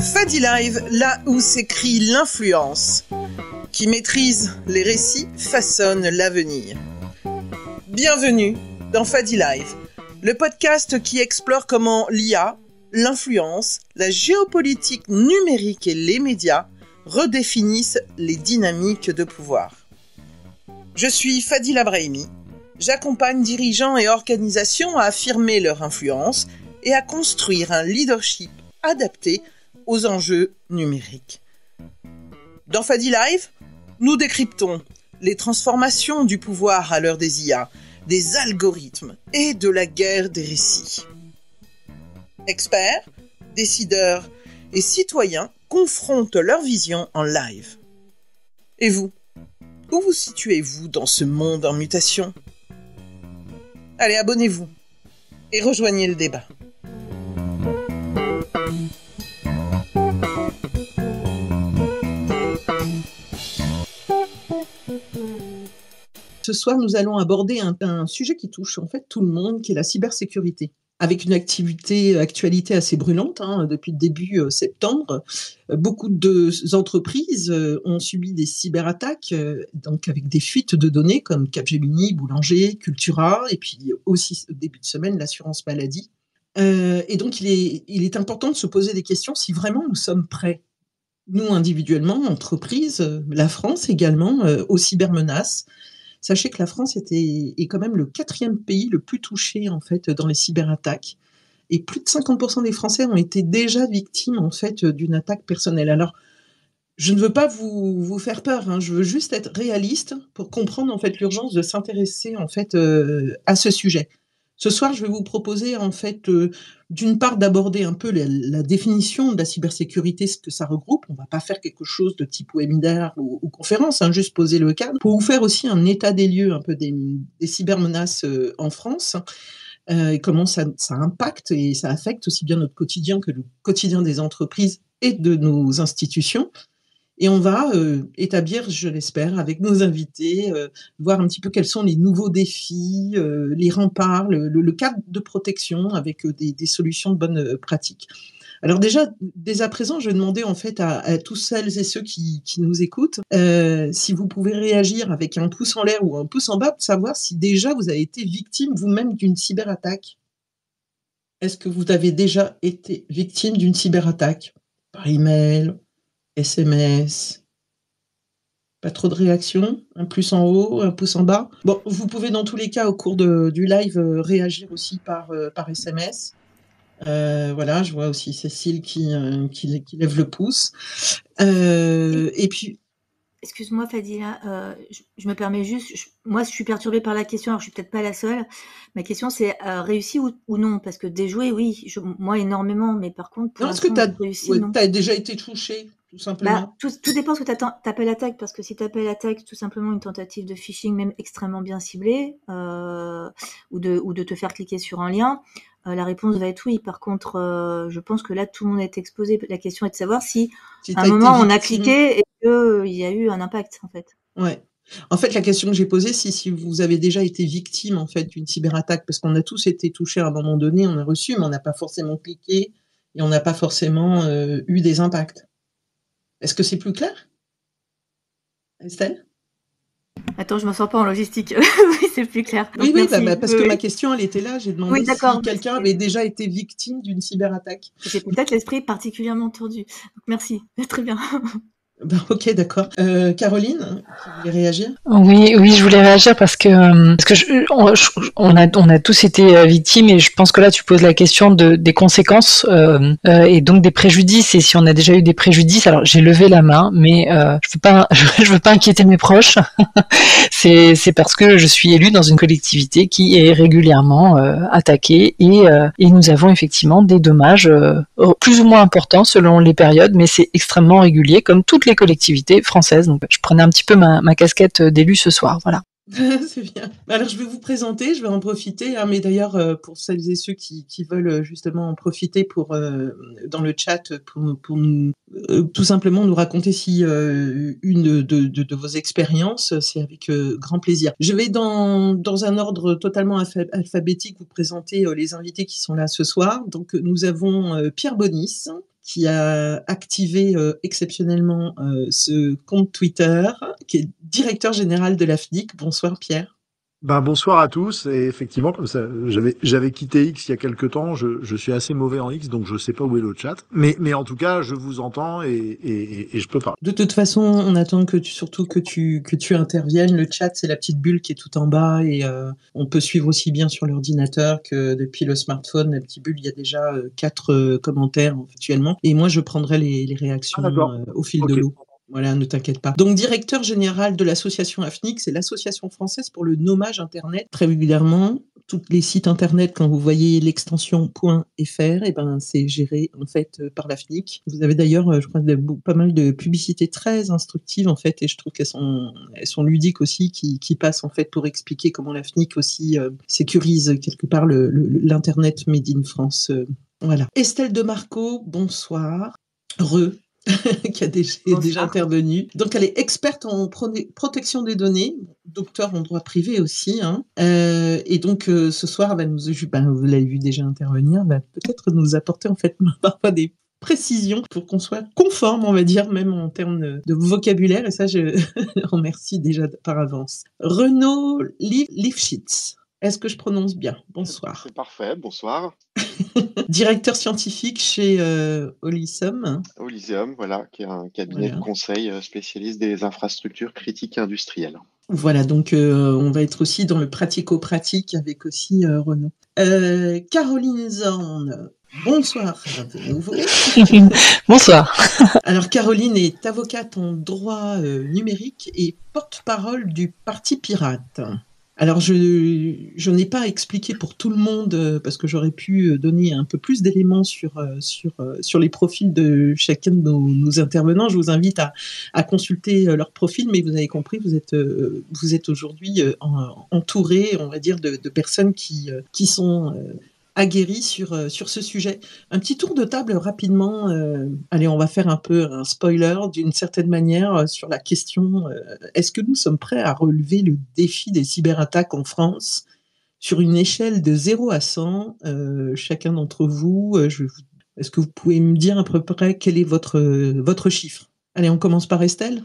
Fadi Live, là où s'écrit l'influence. Qui maîtrise les récits façonne l'avenir. Bienvenue dans Fadi Live, le podcast qui explore comment l'IA, l'influence, la géopolitique numérique et les médias redéfinissent les dynamiques de pouvoir. Je suis Fadila Brahimi. J'accompagne dirigeants et organisations à affirmer leur influence et à construire un leadership adapté aux enjeux numériques. Dans Fadi Live, nous décryptons les transformations du pouvoir à l'heure des IA, des algorithmes et de la guerre des récits. Experts, décideurs et citoyens confrontent leur vision en live. Et vous, où vous situez-vous dans ce monde en mutation ? Allez, abonnez-vous et rejoignez le débat. Ce soir, nous allons aborder un sujet qui touche en fait tout le monde, qui est la cybersécurité. Avec une actualité assez brûlante, depuis le début septembre, beaucoup d'entreprises ont subi des cyberattaques, donc avec des fuites de données comme Capgemini, Boulanger, Cultura, et puis aussi au début de semaine l'assurance maladie. Et donc il est important de se poser des questions si vraiment nous sommes prêts, nous individuellement, entreprises, la France également, aux cybermenaces. Sachez que la France est quand même le 4e pays le plus touché en fait dans les cyberattaques, et plus de 50% des Français ont été déjà victimes en fait d'une attaque personnelle. Alors, je ne veux pas vous faire peur, je veux juste être réaliste pour comprendre en fait l'urgence de s'intéresser en fait à ce sujet. Ce soir, je vais vous proposer en fait d'une part d'aborder un peu la définition de la cybersécurité, ce que ça regroupe. On ne va pas faire quelque chose de type webinaire ou conférence, juste poser le cadre. Pour vous faire aussi un état des lieux un peu des cybermenaces en France, et comment ça impacte et ça affecte aussi bien notre quotidien que le quotidien des entreprises et de nos institutions. Et on va établir, je l'espère, avec nos invités, voir un petit peu quels sont les nouveaux défis, les remparts, le cadre de protection avec des solutions de bonnes pratiques. Alors déjà, dès à présent, je vais demander en fait à tous celles et ceux qui nous écoutent, si vous pouvez réagir avec un pouce en l'air ou un pouce en bas pour savoir si déjà vous avez été victime vous-même d'une cyberattaque. Est-ce que vous avez déjà été victime d'une cyberattaque par email, SMS, pas trop de réactions, un pouce en haut, un pouce en bas. Bon, vous pouvez dans tous les cas au cours du live réagir aussi par SMS. Voilà, je vois aussi Cécile qui lève le pouce. Et puis... Excuse-moi Fadila, je me permets juste, moi je suis perturbée par la question, alors je suis peut-être pas la seule. Ma question c'est réussi ou non, parce que déjouer, oui, moi énormément, mais par contre pour est-ce que tu as déjà été touchée, tout simplement? Tout dépend ce que tu appelles attaque, parce que si tu appelles attaque tout simplement une tentative de phishing, même extrêmement bien ciblée, ou de te faire cliquer sur un lien, la réponse va être oui. Par contre, je pense que là tout le monde est exposé. La question est de savoir si à un moment on a cliqué et qu'il y a eu un impact en fait. Ouais. En fait, la question que j'ai posée, si vous avez déjà été victime en fait d'une cyberattaque, parce qu'on a tous été touchés à un moment donné, on a reçu, mais on n'a pas forcément cliqué et on n'a pas forcément eu des impacts. Est-ce que c'est plus clair, Estelle? Attends, je me sens pas en logistique. Oui, c'est plus clair. Donc, oui, parce que ma question, elle était là. J'ai demandé si quelqu'un avait déjà été victime d'une cyberattaque. J'ai peut-être l'esprit particulièrement tordu. Donc, merci. Très bien. Ok, d'accord. Caroline, tu voulais réagir ? Oui, je voulais réagir parce que on a tous été victimes, et je pense que là tu poses la question des conséquences et donc des préjudices, et si on a déjà eu des préjudices. Alors j'ai levé la main, mais je veux pas inquiéter mes proches. C'est parce que je suis élue dans une collectivité qui est régulièrement attaquée, et nous avons effectivement des dommages plus ou moins importants selon les périodes, mais c'est extrêmement régulier comme toutes les collectivités françaises. Donc je prenais un petit peu ma casquette d'élu ce soir, voilà. C'est bien. Alors, je vais vous présenter, je vais en profiter, hein, mais d'ailleurs, pour celles et ceux qui veulent justement en profiter pour, dans le chat, pour nous, tout simplement nous raconter si une de vos expériences, c'est avec grand plaisir. Je vais dans un ordre totalement alphabétique vous présenter les invités qui sont là ce soir. Donc, nous avons Pierre Bonis, qui a activé exceptionnellement ce compte Twitter, qui est directeur général de la FNIC. Bonsoir Pierre. Bonsoir à tous. Et effectivement, comme ça, j'avais quitté X il y a quelque temps. Je suis assez mauvais en X, donc je sais pas où est le chat. Mais en tout cas, je vous entends et je peux parler. De toute façon, on attend surtout que tu interviennes. Le chat, c'est la petite bulle qui est tout en bas et on peut suivre aussi bien sur l'ordinateur que depuis le smartphone. La petite bulle, il y a déjà 4 commentaires actuellement. Et moi, je prendrai les réactions au fil de l'eau. Voilà, ne t'inquiète pas. Donc, directeur général de l'association AFNIC, c'est l'association française pour le nommage Internet. Très régulièrement, tous les sites Internet, quand vous voyez l'extension .fr, et ben, c'est géré en fait par l'AFNIC. Vous avez d'ailleurs, je crois, pas mal de publicités très instructives en fait, et je trouve qu'elles sont ludiques aussi, qui passent en fait pour expliquer comment l'AFNIC aussi sécurise quelque part l'Internet made in France. Voilà. Estelle Demarco, bonsoir. Qui a déjà intervenu. Donc, elle est experte en protection des données, docteur en droit privé aussi. Hein. Et donc, ce soir, vous l'avez vu déjà intervenir, va peut-être nous apporter en fait parfois des précisions pour qu'on soit conforme, on va dire, même en termes de vocabulaire. Et ça, je remercie déjà par avance. Renaud Lifshitz. Est-ce que je prononce bien? Bonsoir. C'est parfait, bonsoir. Directeur scientifique chez Olysium. Olysium, voilà, qui est un cabinet de conseil spécialiste des infrastructures critiques industrielles. Voilà, donc on va être aussi dans le pratico-pratique avec aussi Renaud. Caroline Zorn, bonsoir de nouveau. Bonsoir. Alors Caroline est avocate en droit numérique et porte-parole du Parti Pirate. Alors, je n'ai pas expliqué pour tout le monde, parce que j'aurais pu donner un peu plus d'éléments sur les profils de chacun de nos intervenants. Je vous invite à consulter leur profil, mais vous avez compris, vous êtes aujourd'hui entouré, on va dire, de personnes qui sont aguerris sur ce sujet. Un petit tour de table rapidement. Allez, on va faire un peu un spoiler d'une certaine manière sur la question est-ce que nous sommes prêts à relever le défi des cyberattaques en France sur une échelle de 0 à 100 chacun d'entre vous, est-ce que vous pouvez me dire à peu près quel est votre chiffre? Allez, on commence par Estelle.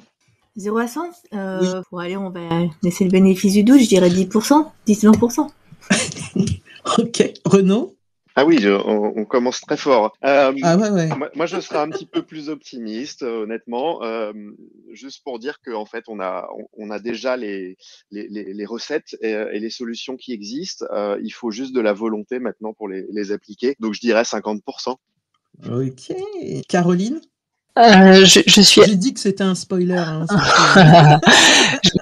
0 à 100 Oui. Bon, allez, on va laisser le bénéfice du doute, je dirais 10%, 10-20%. Ok. Renaud? Ah oui, on commence très fort. Ouais. Moi, je serais un petit peu plus optimiste, honnêtement, juste pour dire qu'en fait, on a déjà les recettes et les solutions qui existent. Il faut juste de la volonté maintenant pour les appliquer. Donc, je dirais 50%. Ok. Caroline? Je suis. J'ai dit que c'était un spoiler. Hein,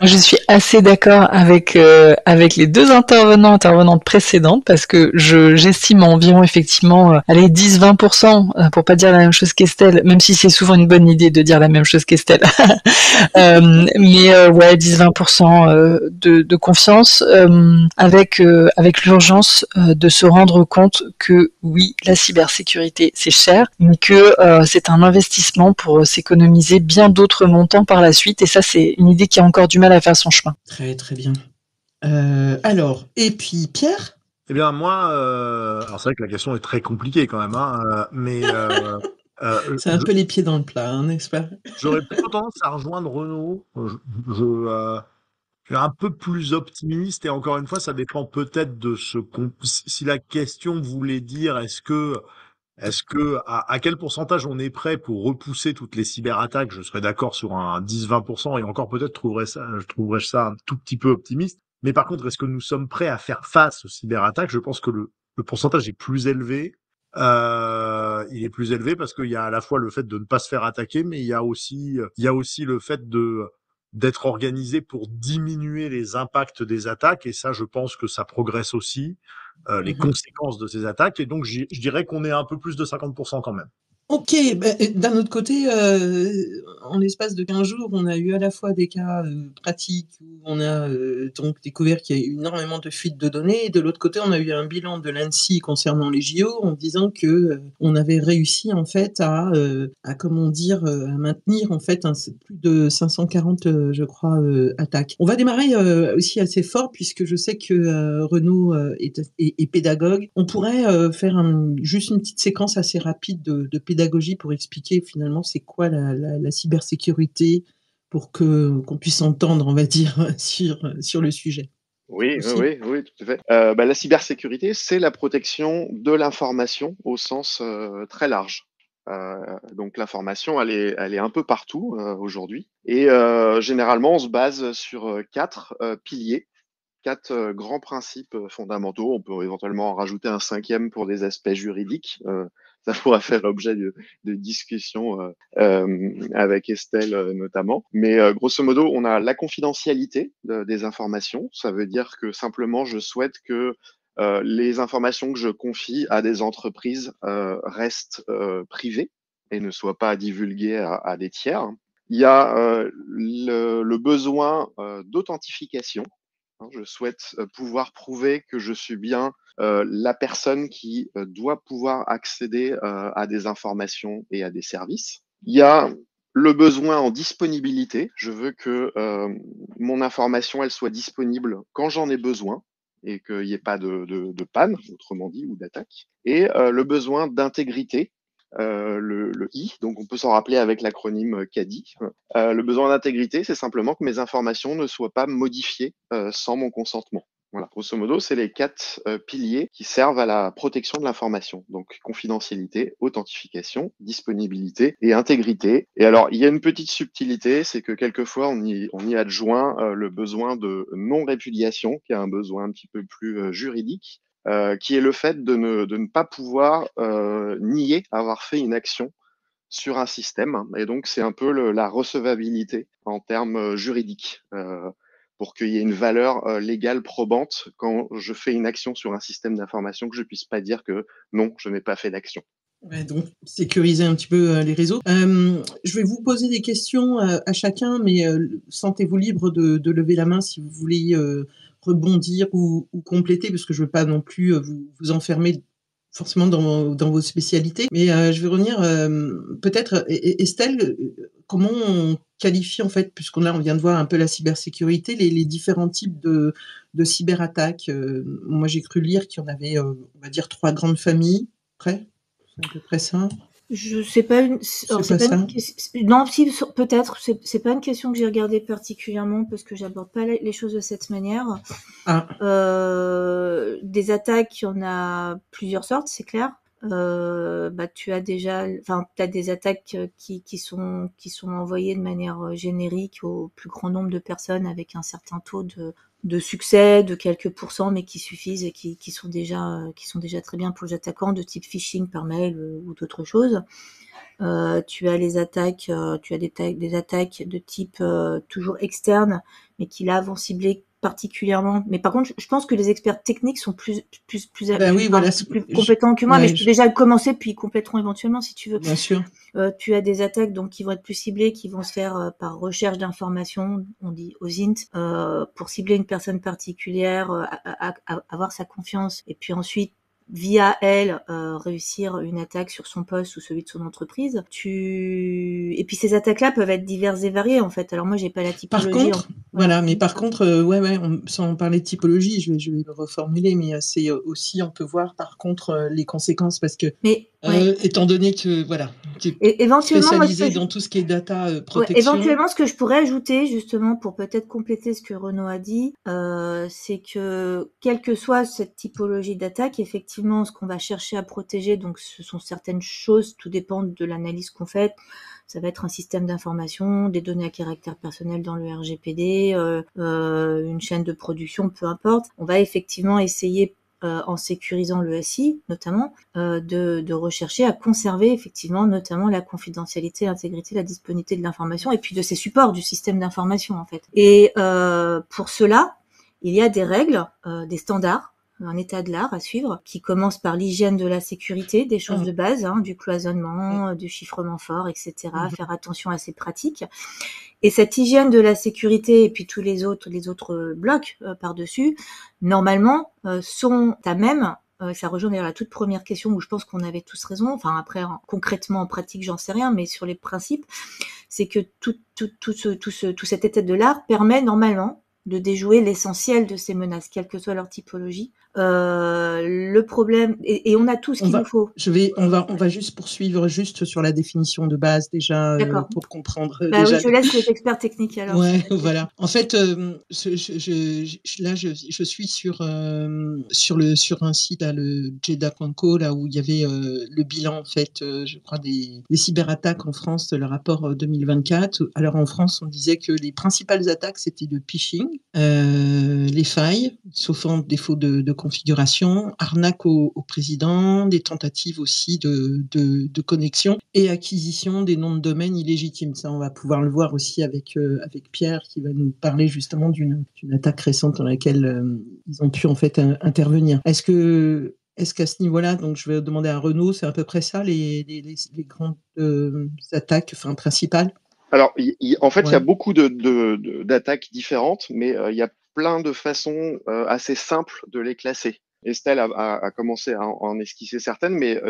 je suis assez d'accord avec les deux intervenantes précédentes parce que j'estime environ effectivement 10-20% pour pas dire la même chose qu'Estelle, même si c'est souvent une bonne idée de dire la même chose qu'Estelle. Mais ouais, 10-20% de confiance avec l'urgence de se rendre compte que oui, la cybersécurité c'est cher, mais que c'est un investissement pour s'économiser bien d'autres montants par la suite, et ça c'est une idée qui a encore du mal à faire son chemin. Très très bien. Alors, et puis Pierre? Eh bien moi, alors c'est vrai que la question est très compliquée quand même, hein, mais c'est un peu les pieds dans le plat, hein, n'est-ce pas? J'aurais plutôt tendance à rejoindre Renaud. Je suis un peu plus optimiste, et encore une fois, ça dépend peut-être de si la question voulait dire est-ce que à quel pourcentage on est prêt pour repousser toutes les cyberattaques, je serais d'accord sur un 10-20%, et encore peut-être je trouverais ça un tout petit peu optimiste. Mais par contre, est-ce que nous sommes prêts à faire face aux cyberattaques? Je pense que le pourcentage est plus élevé. Il est plus élevé parce qu'il y a à la fois le fait de ne pas se faire attaquer, mais il y a aussi le fait d'être organisé pour diminuer les impacts des attaques, et ça, je pense que ça progresse aussi, les conséquences de ces attaques, et donc je dirais qu'on est un peu plus de 50% quand même. OK, d'un autre côté, en l'espace de 15 jours, on a eu à la fois des cas, pratiques où on a, donc découvert qu'il y a eu énormément de fuites de données et de l'autre côté, on a eu un bilan de l'ANSSI concernant les JO en disant que, on avait réussi en fait à comment dire, à maintenir en fait plus de 540, je crois, attaques. On va démarrer, aussi assez fort puisque je sais que, Renaud, est pédagogue. On pourrait, faire juste une petite séquence assez rapide de pédagogie pour expliquer finalement c'est quoi la cybersécurité pour qu'on puisse entendre, on va dire, sur le sujet Oui, oui, aussi. oui, oui, tout à fait. La cybersécurité, c'est la protection de l'information au sens très large. Donc l'information, elle est un peu partout aujourd'hui. Et généralement, on se base sur quatre piliers, quatre grands principes fondamentaux. On peut éventuellement en rajouter un cinquième pour des aspects juridiques. Ça pourra faire l'objet de discussions avec Estelle notamment. Mais grosso modo, on a la confidentialité des informations. Ça veut dire que simplement, je souhaite que les informations que je confie à des entreprises restent privées et ne soient pas divulguées à des tiers. Il y a le besoin d'authentification. Je souhaite pouvoir prouver que je suis bien la personne qui doit pouvoir accéder à des informations et à des services. Il y a le besoin en disponibilité. Je veux que mon information, elle soit disponible quand j'en ai besoin et qu'il n'y ait pas de panne, autrement dit, ou d'attaque. Et le besoin d'intégrité, le I, donc on peut s'en rappeler avec l'acronyme CADI. Le besoin d'intégrité, c'est simplement que mes informations ne soient pas modifiées sans mon consentement. Voilà, grosso modo, c'est les quatre piliers qui servent à la protection de l'information. Donc, confidentialité, authentification, disponibilité et intégrité. Et alors, il y a une petite subtilité, c'est que quelquefois, on y adjoint le besoin de non-répudiation, qui est un besoin un petit peu plus juridique, qui est le fait de ne pas pouvoir nier avoir fait une action sur un système. Et donc, c'est un peu la recevabilité en termes juridiques pour qu'il y ait une valeur légale probante quand je fais une action sur un système d'information, que je puisse pas dire que non, je n'ai pas fait d'action. Ouais, donc sécuriser un petit peu les réseaux. Je vais vous poser des questions à chacun, mais sentez-vous libre de lever la main si vous voulez rebondir ou compléter, parce que je veux pas non plus vous enfermer forcément dans vos spécialités. Mais je vais revenir peut-être, Estelle, comment on qualifie en fait, puisqu'on là on vient de voir un peu la cybersécurité, les différents types de cyberattaques. Moi j'ai cru lire qu'il y en avait, on va dire, 3 grandes familles, près. C'est à peu près ça? Je sais pas une, alors C'est c'est pas pas une ça? non, si, peut-être, c'est pas une question que j'ai regardée particulièrement parce que j'aborde pas les choses de cette manière. Ah, Des attaques, il y en a plusieurs sortes, c'est clair. Tu as déjà, enfin, t'as des attaques qui sont envoyées de manière générique au plus grand nombre de personnes avec un certain taux de succès de quelques pourcents, mais qui suffisent et qui sont déjà très bien pour les attaquants, de type phishing par mail ou d'autres choses. Tu as les attaques, tu as des attaques de type toujours externe, mais qui là vont cibler particulièrement. Mais par contre, je pense que les experts techniques sont oui, voilà, plus compétents que moi, mais ouais, je peux déjà commencer puis ils compléteront éventuellement si tu veux. bien sûr. Tu as des attaques donc qui vont être plus ciblées, qui vont se faire par recherche d'informations, on dit OSINT, pour cibler une personne particulière, avoir sa confiance, et puis ensuite via elle réussir une attaque sur son poste ou celui de son entreprise. Et puis ces attaques-là peuvent être diverses et variées en fait. Alors moi j'ai pas la Par typologie. contre, Voilà. voilà, mais par contre, sans parler de typologie, je vais le reformuler, mais c'est aussi, on peut voir par contre les conséquences parce que, Mais ouais. étant donné que, voilà, tu es Et éventuellement, moi, spécialisé dans tout ce qui est data ouais, protection. éventuellement, ce que je pourrais ajouter, justement, pour peut-être compléter ce que Renaud a dit, c'est que, quelle que soit cette typologie d'attaque, effectivement, ce qu'on va chercher à protéger, donc ce sont certaines choses, tout dépend de l'analyse qu'on fait. Ça va être un système d'information, des données à caractère personnel dans le RGPD, une chaîne de production, peu importe. On va effectivement essayer en sécurisant le SI notamment, de rechercher à conserver effectivement notamment la confidentialité, l'intégrité, la disponibilité de l'information et puis de ces supports du système d'information en fait. Et pour cela, il y a des règles, des standards un état de l'art à suivre, qui commence par l'hygiène de la sécurité, des choses de base, du cloisonnement, du chiffrement fort, etc. Faire attention à ces pratiques. Et cette hygiène de la sécurité et puis tous les autres blocs par-dessus, normalement, sont à même. Ça rejoint d'ailleurs la toute première question où je pense qu'on avait tous raison. Enfin après, concrètement en pratique, j'en sais rien, mais sur les principes, c'est que tout cet état de l'art permet normalement de déjouer l'essentiel de ces menaces, quelle que soit leur typologie. Le problème, et on a tout ce qu'il nous faut. On va juste poursuivre juste sur la définition de base déjà pour comprendre. Bah déjà oui, je laisse les experts techniques alors. Ouais, voilà. En fait, là, je suis sur un site là, le Jeddah.co là où il y avait le bilan en fait, je crois des cyberattaques en France, le rapport 2024. Alors en France, on disait que les principales attaques c'était le phishing, les failles, sauf en défaut de configuration, arnaque au président, des tentatives aussi de connexion et acquisition des noms de domaine illégitimes. Ça, on va pouvoir le voir aussi avec Pierre qui va nous parler justement d'une attaque récente dans laquelle ils ont pu en fait intervenir. Est-ce qu'à ce niveau-là, donc je vais demander à Renaud, c'est à peu près ça les grandes attaques principales? Alors, en fait, il y a beaucoup d'attaques différentes, mais il y a plein de façons assez simples de les classer. Estelle a commencé à en esquisser certaines, mais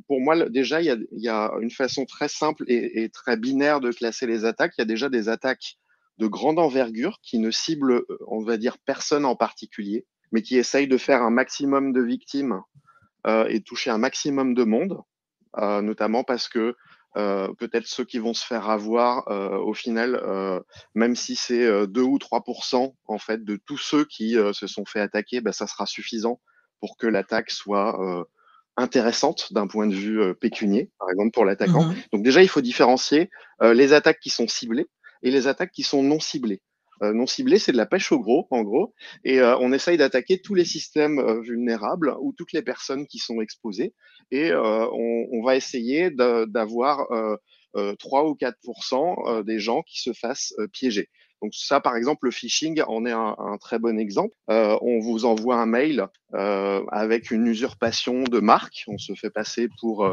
pour moi, déjà, il y a une façon très simple et très binaire de classer les attaques. Il y a déjà des attaques de grande envergure qui ne ciblent, on va dire, personne en particulier, mais qui essayent de faire un maximum de victimes et toucher un maximum de monde, notamment parce que peut-être ceux qui vont se faire avoir au final, même si c'est 2 ou 3% en fait de tous ceux qui se sont fait attaquer, bah, ça sera suffisant pour que l'attaque soit intéressante d'un point de vue pécunier, par exemple pour l'attaquant. Donc déjà, il faut différencier les attaques qui sont ciblées et les attaques qui sont non ciblées. Non ciblé, c'est de la pêche au gros, en gros, et on essaye d'attaquer tous les systèmes vulnérables ou toutes les personnes qui sont exposées, et on va essayer d'avoir 3 ou 4% des gens qui se fassent piéger. Donc ça, par exemple, le phishing en est un très bon exemple. On vous envoie un mail avec une usurpation de marque. On se fait passer pour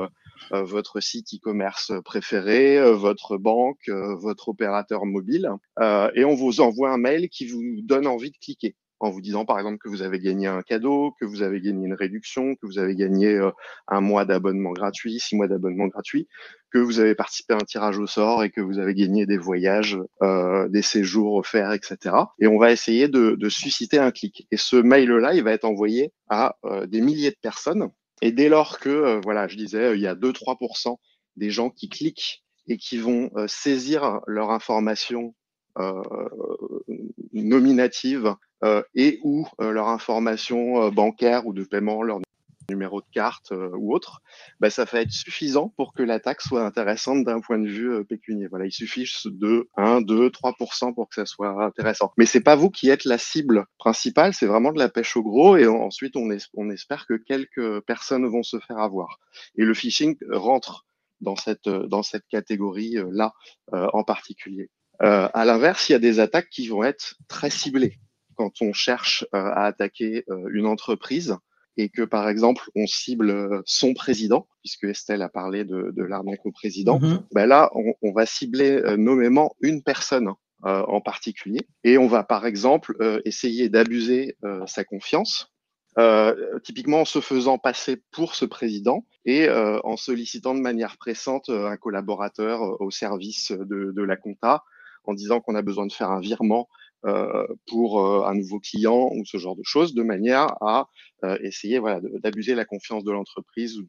votre site e-commerce préféré, votre banque, votre opérateur mobile, et on vous envoie un mail qui vous donne envie de cliquer en vous disant par exemple que vous avez gagné un cadeau, que vous avez gagné une réduction, que vous avez gagné un mois d'abonnement gratuit, 6 mois d'abonnement gratuit, que vous avez participé à un tirage au sort et que vous avez gagné des voyages, des séjours offerts, etc. Et on va essayer de susciter un clic. Et ce mail-là, il va être envoyé à des milliers de personnes. Et dès lors que, voilà, je disais, il y a 2-3% des gens qui cliquent et qui vont saisir leur information nominative et ou leur information bancaire ou de paiement, leur numéro de carte ou autre, bah, ça va être suffisant pour que l'attaque soit intéressante d'un point de vue pécunier. Voilà, il suffit de 1, 2, 3% pour que ça soit intéressant. Mais c'est pas vous qui êtes la cible principale, c'est vraiment de la pêche au gros, et ensuite on espère que quelques personnes vont se faire avoir. Et le phishing rentre dans cette catégorie là en particulier. À l'inverse, il y a des attaques qui vont être très ciblées. Quand on cherche à attaquer une entreprise et que, par exemple, on cible son président, puisque Estelle a parlé de l'arnaque au président, ben là, on va cibler nommément une personne en particulier, et on va, par exemple, essayer d'abuser sa confiance, typiquement en se faisant passer pour ce président et en sollicitant de manière pressante un collaborateur au service de la compta, en disant qu'on a besoin de faire un virement pour un nouveau client ou ce genre de choses, de manière à essayer voilà, d'abuser la confiance de l'entreprise ou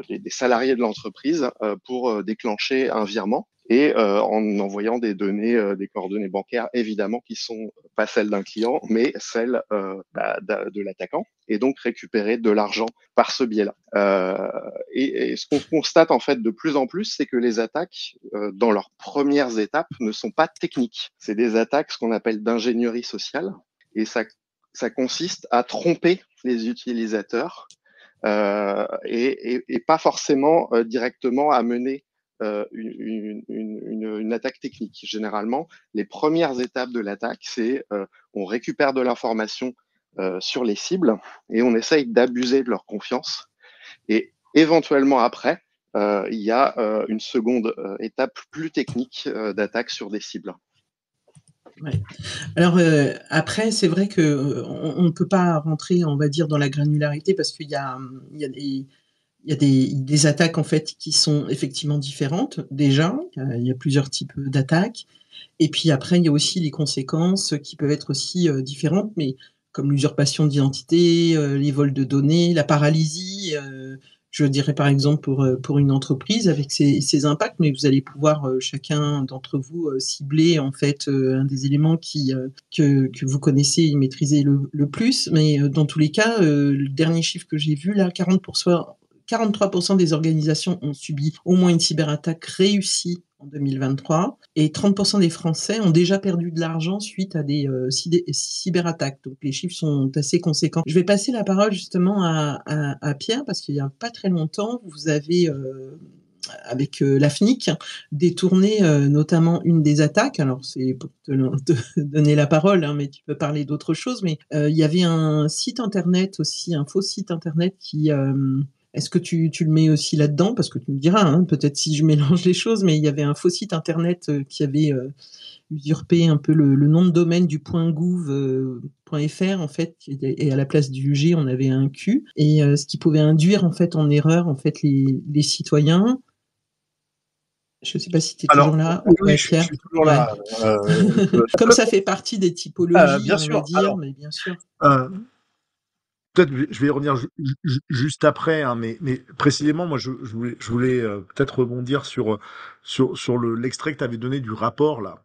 des salariés de l'entreprise pour déclencher un virement, et en envoyant des données, des coordonnées bancaires, évidemment, qui sont pas celles d'un client, mais celles de l'attaquant, et donc récupérer de l'argent par ce biais-là. Et ce qu'on constate en fait de plus en plus, c'est que les attaques, dans leurs premières étapes, ne sont pas techniques. C'est des attaques, ce qu'on appelle d'ingénierie sociale, et ça consiste à tromper les utilisateurs et pas forcément directement à mener une attaque technique. Généralement, les premières étapes de l'attaque, c'est on récupère de l'information sur les cibles et on essaye d'abuser de leur confiance. Et éventuellement après, il y a une seconde étape plus technique d'attaque sur des cibles. Ouais. Alors après, c'est vrai que on ne peut pas rentrer, on va dire, dans la granularité parce qu'il y a, il y a des attaques en fait qui sont effectivement différentes déjà. Il y a plusieurs types d'attaques. Et puis après, il y a aussi les conséquences qui peuvent être aussi différentes, mais comme l'usurpation d'identité, les vols de données, la paralysie. Je dirais par exemple pour une entreprise avec ses impacts, mais vous allez pouvoir chacun d'entre vous cibler en fait un des éléments que vous connaissez et maîtrisez le plus. Mais dans tous les cas, le dernier chiffre que j'ai vu là, 43% des organisations ont subi au moins une cyberattaque réussie en 2023 et 30% des Français ont déjà perdu de l'argent suite à des cyberattaques. Donc les chiffres sont assez conséquents. Je vais passer la parole justement à Pierre parce qu'il n'y a pas très longtemps, vous avez avec la FNIC détourné notamment une des attaques. Alors c'est pour te donner la parole, hein, mais tu peux parler d'autre chose. Mais il y avait un site internet aussi, un faux site internet qui est-ce que tu le mets aussi là-dedans? Parce que tu me diras, hein, peut-être si je mélange les choses, mais il y avait un faux site internet qui avait usurpé un peu le nom de domaine du .gouv.fr en fait, et à la place du G, on avait un Q, et ce qui pouvait induire en fait en erreur en fait les citoyens. Je ne sais pas si tu es toujours là. Oui, Ouais, je Pierre. suis toujours Ouais. là. Comme ça fait partie des typologies, Bien on sûr. va dire, mais bien sûr. Peut-être je vais y revenir juste après, hein, mais précisément, moi, je voulais peut-être rebondir sur l'extrait que tu avais donné du rapport là,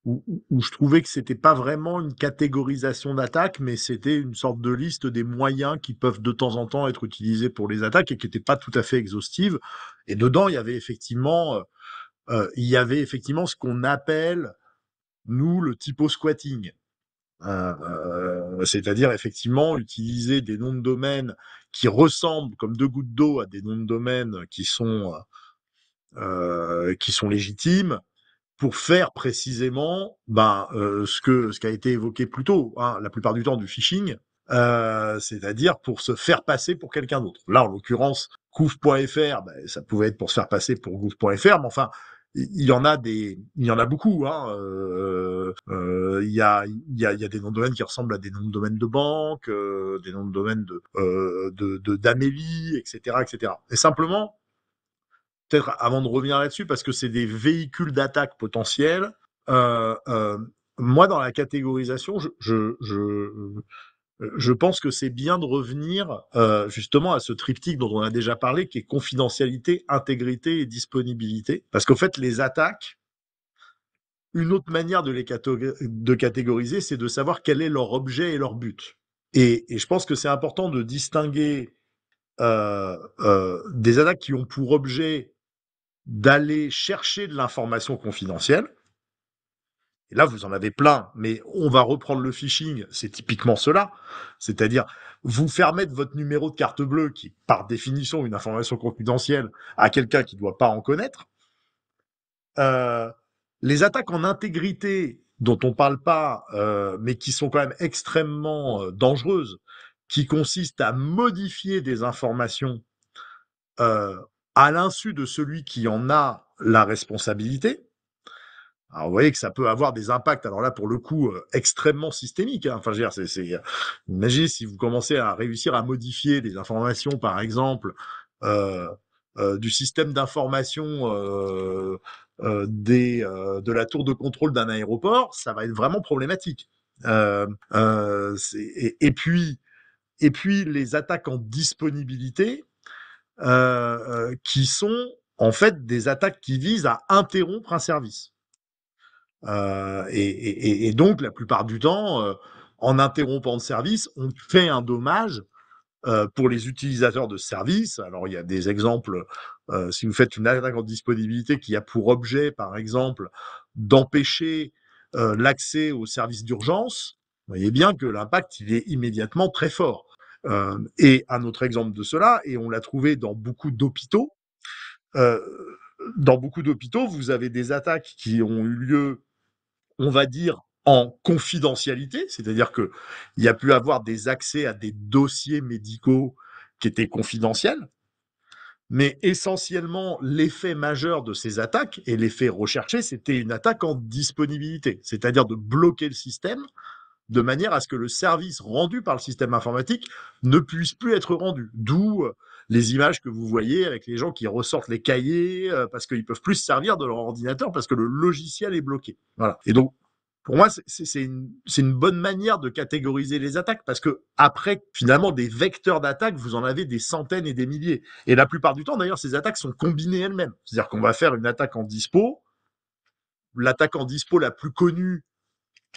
où je trouvais que c'était pas vraiment une catégorisation d'attaques, mais c'était une sorte de liste des moyens qui peuvent de temps en temps être utilisés pour les attaques et qui n'était pas tout à fait exhaustive. Et dedans, il y avait effectivement ce qu'on appelle nous le typo-squatting. C'est-à-dire effectivement utiliser des noms de domaine qui ressemblent comme deux gouttes d'eau à des noms de domaine qui sont légitimes pour faire précisément ce qui a été évoqué plus tôt, hein, la plupart du temps du phishing, c'est-à-dire pour se faire passer pour quelqu'un d'autre. Là, en l'occurrence, gouv.fr, ça pouvait être pour se faire passer pour gouv.fr, mais enfin, il y en a beaucoup. Hein. Il y a des noms de domaine qui ressemblent à des noms de domaine de banque, des noms de domaine d'Amélie, etc., etc. Et simplement, peut-être avant de revenir là-dessus, parce que c'est des véhicules d'attaque potentiels. Moi, dans la catégorisation, je pense que c'est bien de revenir justement à ce triptyque dont on a déjà parlé, qui est confidentialité, intégrité et disponibilité. Parce qu'en fait, les attaques, une autre manière de les catégoriser, c'est de savoir quel est leur objet et leur but. Et je pense que c'est important de distinguer des attaques qui ont pour objet d'aller chercher de l'information confidentielle. Et là, vous en avez plein, mais on va reprendre le phishing, c'est typiquement cela. C'est-à-dire, vous faire mettre votre numéro de carte bleue, qui est par définition une information confidentielle, à quelqu'un qui ne doit pas en connaître. Les attaques en intégrité, dont on ne parle pas, mais qui sont quand même extrêmement dangereuses, qui consistent à modifier des informations à l'insu de celui qui en a la responsabilité. Alors, vous voyez que ça peut avoir des impacts, alors là, pour le coup, extrêmement systémiques. Hein. Enfin, je veux dire, imaginez si vous commencez à réussir à modifier des informations, par exemple, du système d'information de la tour de contrôle d'un aéroport, ça va être vraiment problématique. Et puis, les attaques en disponibilité, qui sont en fait des attaques qui visent à interrompre un service. Et donc, la plupart du temps, en interrompant le service, on fait un dommage pour les utilisateurs de service. Alors, il y a des exemples. Si vous faites une attaque en disponibilité qui a pour objet, par exemple, d'empêcher l'accès aux services d'urgence, vous voyez bien que l'impact, il est immédiatement très fort. Et un autre exemple de cela, et on l'a trouvé dans beaucoup d'hôpitaux, vous avez des attaques qui ont eu lieu, on va dire, en confidentialité, c'est-à-dire que il y a pu avoir des accès à des dossiers médicaux qui étaient confidentiels, mais essentiellement l'effet majeur de ces attaques et l'effet recherché, c'était une attaque en disponibilité, c'est-à-dire de bloquer le système de manière à ce que le service rendu par le système informatique ne puisse plus être rendu. D'où les images que vous voyez avec les gens qui ressortent les cahiers parce qu'ils peuvent plus se servir de leur ordinateur parce que le logiciel est bloqué. Voilà. Et donc, pour moi, c'est une bonne manière de catégoriser les attaques parce que après, finalement, des vecteurs d'attaque, vous en avez des centaines et des milliers. Et la plupart du temps, d'ailleurs, ces attaques sont combinées elles-mêmes. C'est-à-dire qu'on va faire une attaque en dispo. L'attaque en dispo la plus connue,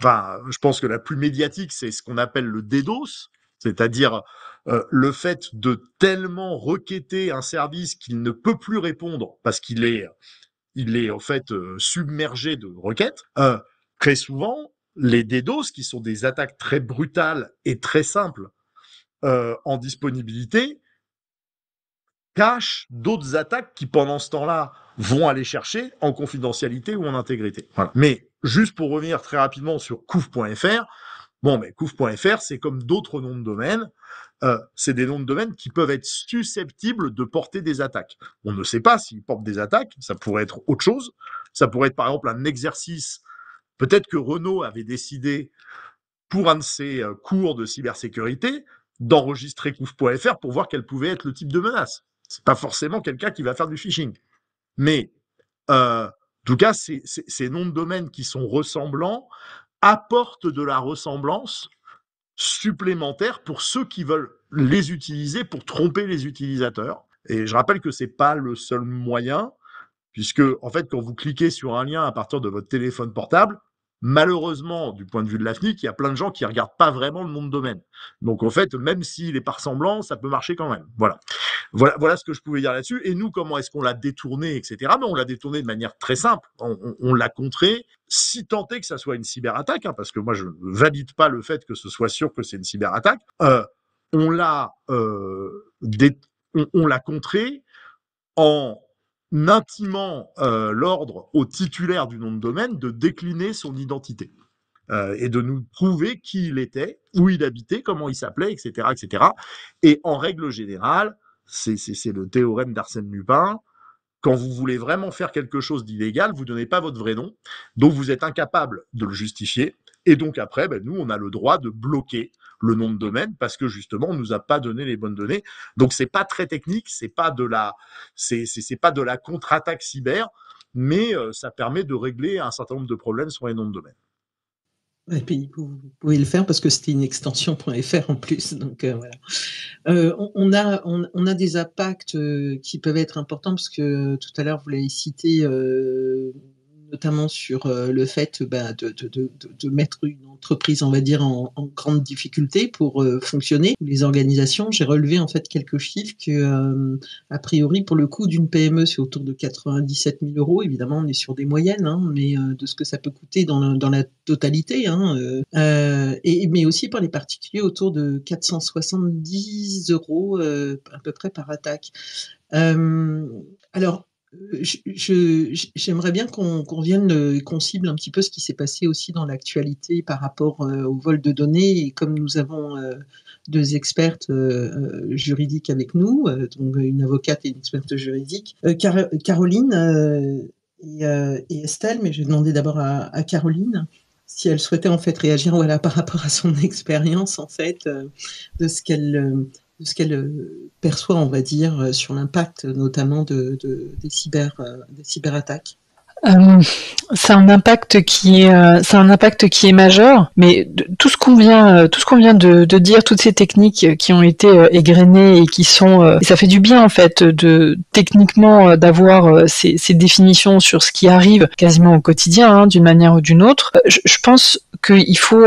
enfin, je pense que la plus médiatique, c'est ce qu'on appelle le DDoS, c'est-à-dire le fait de tellement requêter un service qu'il ne peut plus répondre parce qu'il est en fait submergé de requêtes. Très souvent, les DDoS, qui sont des attaques très brutales et très simples en disponibilité, cachent d'autres attaques qui, pendant ce temps-là, vont aller chercher en confidentialité ou en intégrité. Voilà. Mais juste pour revenir très rapidement sur couf.fr, couf.fr, c'est comme d'autres noms de domaine. C'est des noms de domaine qui peuvent être susceptibles de porter des attaques. On ne sait pas s'ils portent des attaques, ça pourrait être autre chose. Ça pourrait être par exemple un exercice. Peut-être que Renault avait décidé, pour un de ses cours de cybersécurité, d'enregistrer couf.fr pour voir quel pouvait être le type de menace. C'est pas forcément quelqu'un qui va faire du phishing. Mais, en tout cas, ces noms de domaine qui sont ressemblants apportent de la ressemblance supplémentaire pour ceux qui veulent les utiliser pour tromper les utilisateurs. Et je rappelle que c'est pas le seul moyen, puisque, en fait, quand vous cliquez sur un lien à partir de votre téléphone portable, malheureusement, du point de vue de l'AFNIC, il y a plein de gens qui regardent pas vraiment le nom de domaine. Donc, en fait, même s'il est pas ressemblant, ça peut marcher quand même. Voilà ce que je pouvais dire là-dessus. Et nous, comment est-ce qu'on l'a détourné, etc. Mais on l'a détourné de manière très simple. On l'a contré, si tant est que ça soit une cyberattaque, parce que moi, je ne valide pas le fait que ce soit sûr que c'est une cyberattaque. On l'a contré en intimant l'ordre au titulaire du nom de domaine de décliner son identité et de nous prouver qui il était, où il habitait, comment il s'appelait, etc., etc. Et en règle générale, c'est le théorème d'Arsène Lupin. Quand vous voulez vraiment faire quelque chose d'illégal, vous donnez pas votre vrai nom, donc vous êtes incapable de le justifier. Et donc après, nous, on a le droit de bloquer le nom de domaine parce que justement, on nous a pas donné les bonnes données. Donc c'est pas très technique, c'est pas de la contre-attaque cyber, mais ça permet de régler un certain nombre de problèmes sur les noms de domaine. Et puis vous pouvez le faire parce que c'était une extension .fr en plus, donc voilà. On a des impacts qui peuvent être importants parce que tout à l'heure vous l'avez cité, notamment sur le fait de mettre une entreprise, on va dire, en grande difficulté pour fonctionner. Les organisations, j'ai relevé en fait quelques chiffres que, a priori, pour le coût d'une PME, c'est autour de 97 000 €. Évidemment, on est sur des moyennes, mais de ce que ça peut coûter dans la totalité, mais aussi pour les particuliers, autour de 470 € à peu près par attaque. Alors, j'aimerais bien qu'on vienne, qu'on cible un petit peu ce qui s'est passé aussi dans l'actualité par rapport au vol de données. Et comme nous avons deux expertes juridiques avec nous, donc une avocate et une experte juridique, Caroline et Estelle, mais je vais demander d'abord à Caroline si elle souhaitait en fait réagir, voilà, par rapport à son expérience en fait de ce qu'elle perçoit, on va dire, sur l'impact notamment des cyberattaques. C'est un impact qui est majeur, mais tout ce qu'on vient de dire, toutes ces techniques qui ont été égrenées et qui sont, et ça fait du bien en fait techniquement d'avoir ces définitions sur ce qui arrive quasiment au quotidien, d'une manière ou d'une autre. Je pense qu'il faut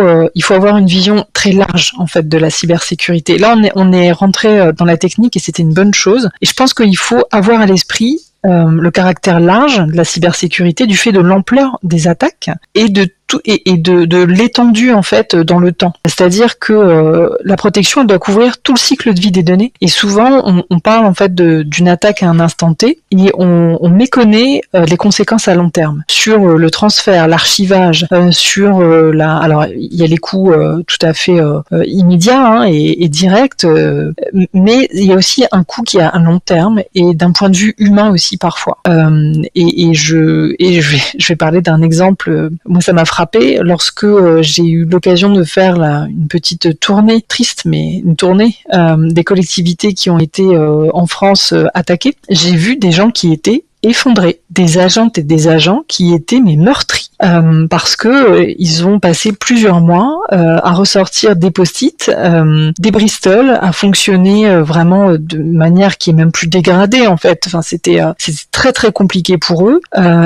avoir une vision très large en fait de la cybersécurité. Là, on est rentré dans la technique et c'était une bonne chose. Et je pense qu'il faut avoir à l'esprit le caractère large de la cybersécurité du fait de l'ampleur des attaques et de et de l'étendue en fait dans le temps. C'est-à-dire que la protection elle doit couvrir tout le cycle de vie des données. Et souvent on parle en fait d'une attaque à un instant T et on méconnaît les conséquences à long terme sur le transfert, l'archivage, sur alors il y a les coûts tout à fait immédiats hein, et directs, mais il y a aussi un coût qui a un long terme et d'un point de vue humain aussi parfois. Je vais parler d'un exemple. Moi, ça m'a frappé lorsque j'ai eu l'occasion de faire une petite tournée triste, mais une tournée des collectivités qui ont été en France attaquées. J'ai vu des gens qui étaient effondrés, des agentes et des agents qui étaient meurtris parce que ils ont passé plusieurs mois à ressortir des post-it, des Bristol, à fonctionner vraiment de manière qui est même plus dégradée en fait. Enfin, c'était très très compliqué pour eux.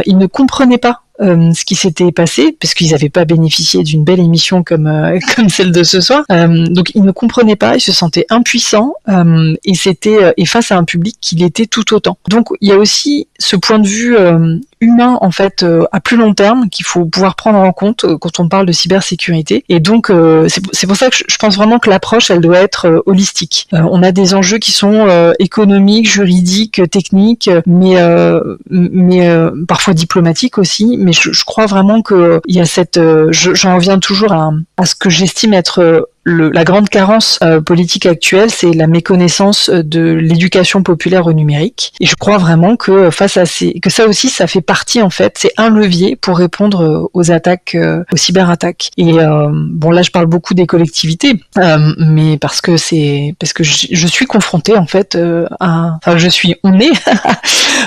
Ils ne comprenaient pas ce qui s'était passé, parce qu'ils n'avaient pas bénéficié d'une belle émission comme celle de ce soir. Donc ils ne comprenaient pas, ils se sentaient impuissants et face à un public qui l'était tout autant. Donc il y a aussi ce point de vue humain en fait à plus long terme qu'il faut pouvoir prendre en compte quand on parle de cybersécurité. Et donc c'est pour ça que je pense vraiment que l'approche elle doit être holistique. On a des enjeux qui sont économiques, juridiques, techniques, mais parfois diplomatiques aussi. Mais je crois vraiment que il y a j'en reviens toujours à ce que j'estime être la grande carence politique actuelle, c'est la méconnaissance de l'éducation populaire au numérique. Et je crois vraiment que face à que ça aussi, ça fait partie en fait, c'est un levier pour répondre aux attaques, aux cyberattaques. Et bon là, je parle beaucoup des collectivités, mais parce que je suis confrontée en fait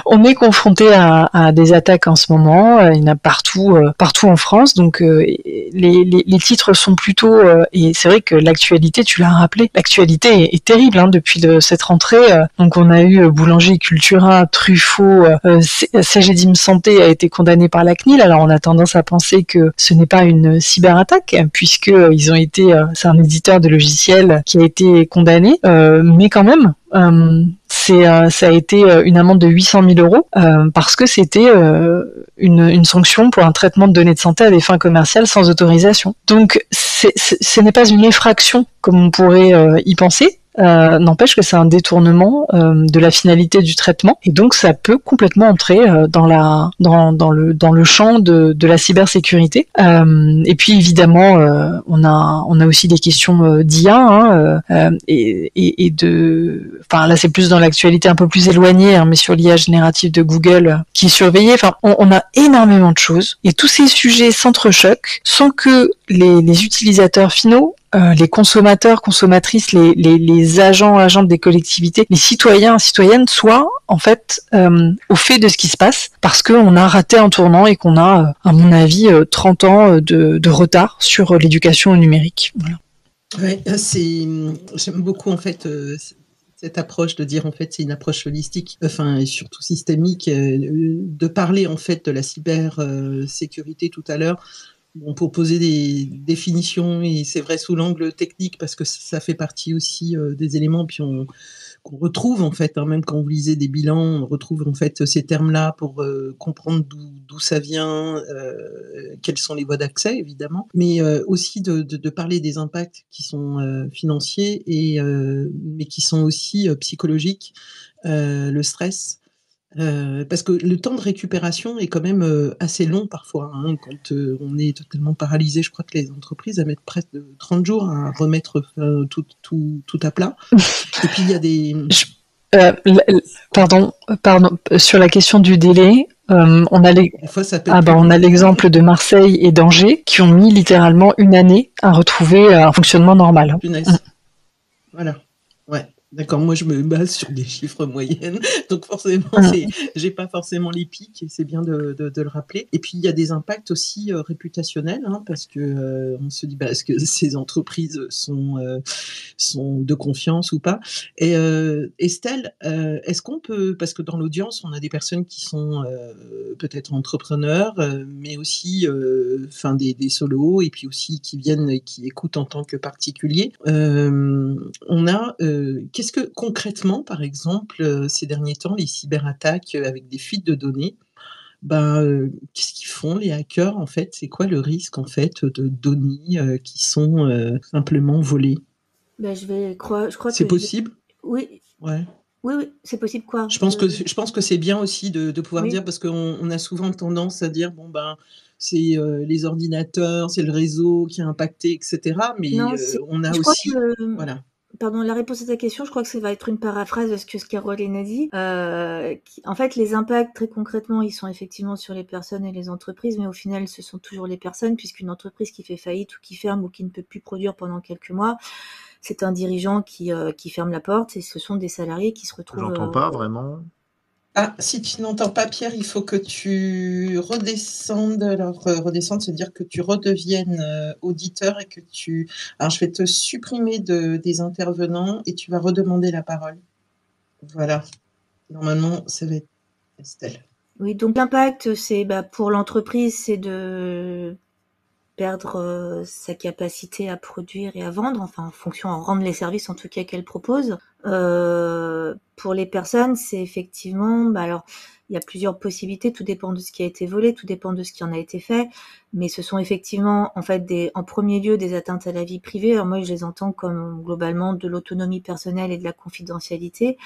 on est confronté à des attaques en ce moment. Il y en a partout en France. Donc les titres sont plutôt et c'est vrai que l'actualité, tu l'as rappelé, l'actualité est terrible hein, depuis cette rentrée. Donc on a eu Boulanger Cultura, Truffaut, CGDIM Santé a été condamné par la CNIL. Alors on a tendance à penser que ce n'est pas une cyberattaque puisque ils ont été, c'est un éditeur de logiciels qui a été condamné, mais quand même. Ça a été une amende de 800 000 euros parce que c'était une sanction pour un traitement de données de santé à des fins commerciales sans autorisation. Donc ce n'est pas une infraction comme on pourrait y penser. N'empêche que c'est un détournement de la finalité du traitement et donc ça peut complètement entrer dans le champ de la cybersécurité. Et puis évidemment on a aussi des questions d'IA et enfin là c'est plus dans l'actualité un peu plus éloignée mais sur l'IA générative de Google qui est surveillée. Enfin on a énormément de choses et tous ces sujets s'entrechoquent sans que les utilisateurs finaux, les consommateurs, consommatrices, les agents des collectivités, les citoyens, citoyennes soient en fait au fait de ce qui se passe parce qu'on a raté un tournant et qu'on a, à mon avis, 30 ans de retard sur l'éducation au numérique. Voilà. Ouais, j'aime beaucoup en fait cette approche de dire en fait c'est une approche holistique, enfin et surtout systémique, de parler en fait de la cybersécurité tout à l'heure. On peut poser des définitions et c'est vrai sous l'angle technique parce que ça fait partie aussi des éléments puis qu'on retrouve en fait, hein, même quand vous lisez des bilans, on retrouve en fait ces termes-là pour comprendre d'où ça vient, quelles sont les voies d'accès évidemment, mais aussi de parler des impacts qui sont financiers et mais qui sont aussi psychologiques, le stress. Parce que le temps de récupération est quand même assez long parfois, hein, quand on est totalement paralysé. Je crois que les entreprises mettent près de 30 jours à remettre tout à plat. Et puis il y a des... Pardon, sur la question du délai, on a l'exemple de Marseille et d'Angers qui ont mis littéralement une année à retrouver un fonctionnement normal. Voilà, ouais. D'accord, moi je me base sur des chiffres moyennes, donc forcément j'ai pas forcément les pics et c'est bien de le rappeler. Et puis il y a des impacts aussi réputationnels, hein, parce que on se dit est-ce que ces entreprises sont de confiance ou pas. Et Estelle, est-ce qu'on peut, parce que dans l'audience on a des personnes qui sont peut-être entrepreneurs, mais aussi des solos et puis aussi qui viennent et qui écoutent en tant que particuliers. On a qu'est-ce que concrètement, par exemple, ces derniers temps, les cyberattaques avec des fuites de données, qu'est-ce qu'ils font les hackers en fait? C'est quoi le risque en fait de données, qui sont, simplement volées? Je crois C'est que possible? oui, Ouais. oui, oui, c'est possible quoi? Je pense que c'est bien aussi de pouvoir Oui. dire parce qu'on a souvent tendance à dire: «Bon ben, c'est, les ordinateurs, c'est le réseau qui est impacté et cetera», mais Non, c'est on a je crois aussi que, voilà. pardon, la réponse à ta question, je crois que ça va être une paraphrase de ce que Caroline a dit. Qui en fait, les impacts, très concrètement, ils sont effectivement sur les personnes et les entreprises, mais au final, ce sont toujours les personnes, puisqu'une entreprise qui fait faillite ou qui ferme ou qui ne peut plus produire pendant quelques mois, c'est un dirigeant qui ferme la porte et ce sont des salariés qui se retrouvent, J'entends pas vraiment. Ah, si tu n'entends pas Pierre, il faut que tu redescendes. Alors, redescendre, c'est-à-dire que tu redeviennes, auditeur et que tu alors je vais te supprimer des intervenants et tu vas redemander la parole. Voilà. Normalement, ça va être Estelle. Oui, donc l'impact, c'est, pour l'entreprise, c'est de perdre, sa capacité à produire et à vendre, enfin en fonction, à rendre les services en tout cas qu'elle propose. Pour les personnes, c'est effectivement, alors il y a plusieurs possibilités, tout dépend de ce qui a été volé, tout dépend de ce qui en a été fait, mais ce sont effectivement en fait en premier lieu des atteintes à la vie privée. Alors moi je les entends comme globalement de l'autonomie personnelle et de la confidentialité.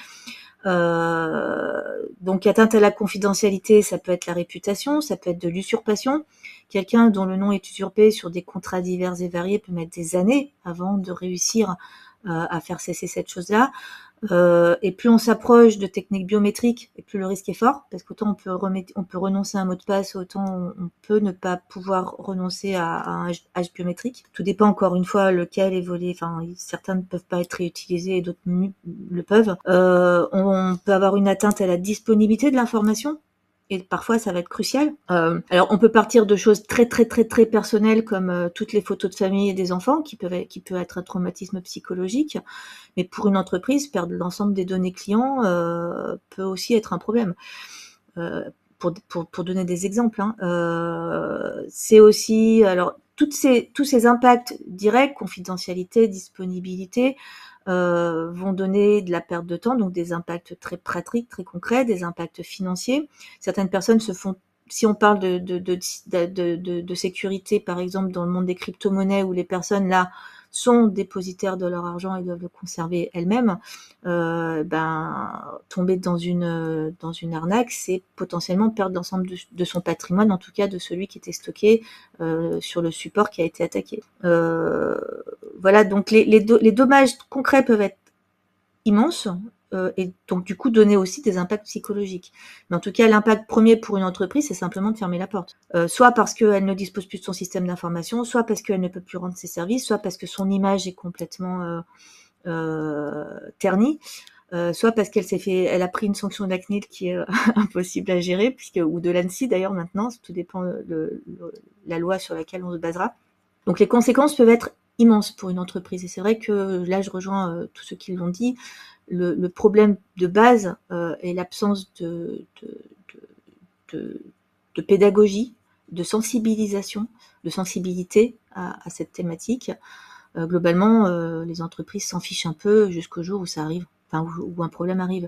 Donc atteinte à la confidentialité, ça peut être la réputation, ça peut être de l'usurpation. Quelqu'un dont le nom est usurpé sur des contrats divers et variés peut mettre des années avant de réussir à faire cesser cette chose-là. Et plus on s'approche de techniques biométriques, et plus le risque est fort, parce qu'autant on peut renoncer à un mot de passe, autant on peut ne pas pouvoir renoncer à un hash biométrique. Tout dépend encore une fois lequel est volé. Enfin, certains ne peuvent pas être réutilisés et d'autres le peuvent. On peut avoir une atteinte à la disponibilité de l'information. Et parfois, ça va être crucial. Alors, on peut partir de choses très très très très personnelles comme toutes les photos de famille et des enfants, qui peut être un traumatisme psychologique. Mais pour une entreprise, perdre l'ensemble des données clients peut aussi être un problème. Pour donner des exemples, hein. C'est aussi, alors tous ces impacts directs, confidentialité, disponibilité, vont donner de la perte de temps, donc des impacts très pratiques, très concrets, des impacts financiers. Certaines personnes se font, si on parle de sécurité, par exemple, dans le monde des crypto-monnaies, où les personnes là sont dépositaires de leur argent et doivent le conserver elles-mêmes, tomber dans une arnaque, c'est potentiellement perdre l'ensemble de son patrimoine, en tout cas de celui qui était stocké sur le support qui a été attaqué. Voilà, donc les dommages concrets peuvent être immenses, et donc du coup donner aussi des impacts psychologiques. Mais en tout cas, l'impact premier pour une entreprise, c'est simplement de fermer la porte. Soit parce qu'elle ne dispose plus de son système d'information, soit parce qu'elle ne peut plus rendre ses services, soit parce que son image est complètement ternie, soit parce elle a pris une sanction de la CNIL qui est impossible à gérer, ou de l'ANSSI d'ailleurs maintenant, tout dépend la loi sur laquelle on se basera. Donc les conséquences peuvent être immenses pour une entreprise. Et c'est vrai que là, je rejoins tous ceux qui l'ont dit. Le problème de base est l'absence de pédagogie, de sensibilisation, de sensibilité à cette thématique. Globalement, les entreprises s'en fichent un peu jusqu'au jour où ça arrive, enfin où un problème arrive.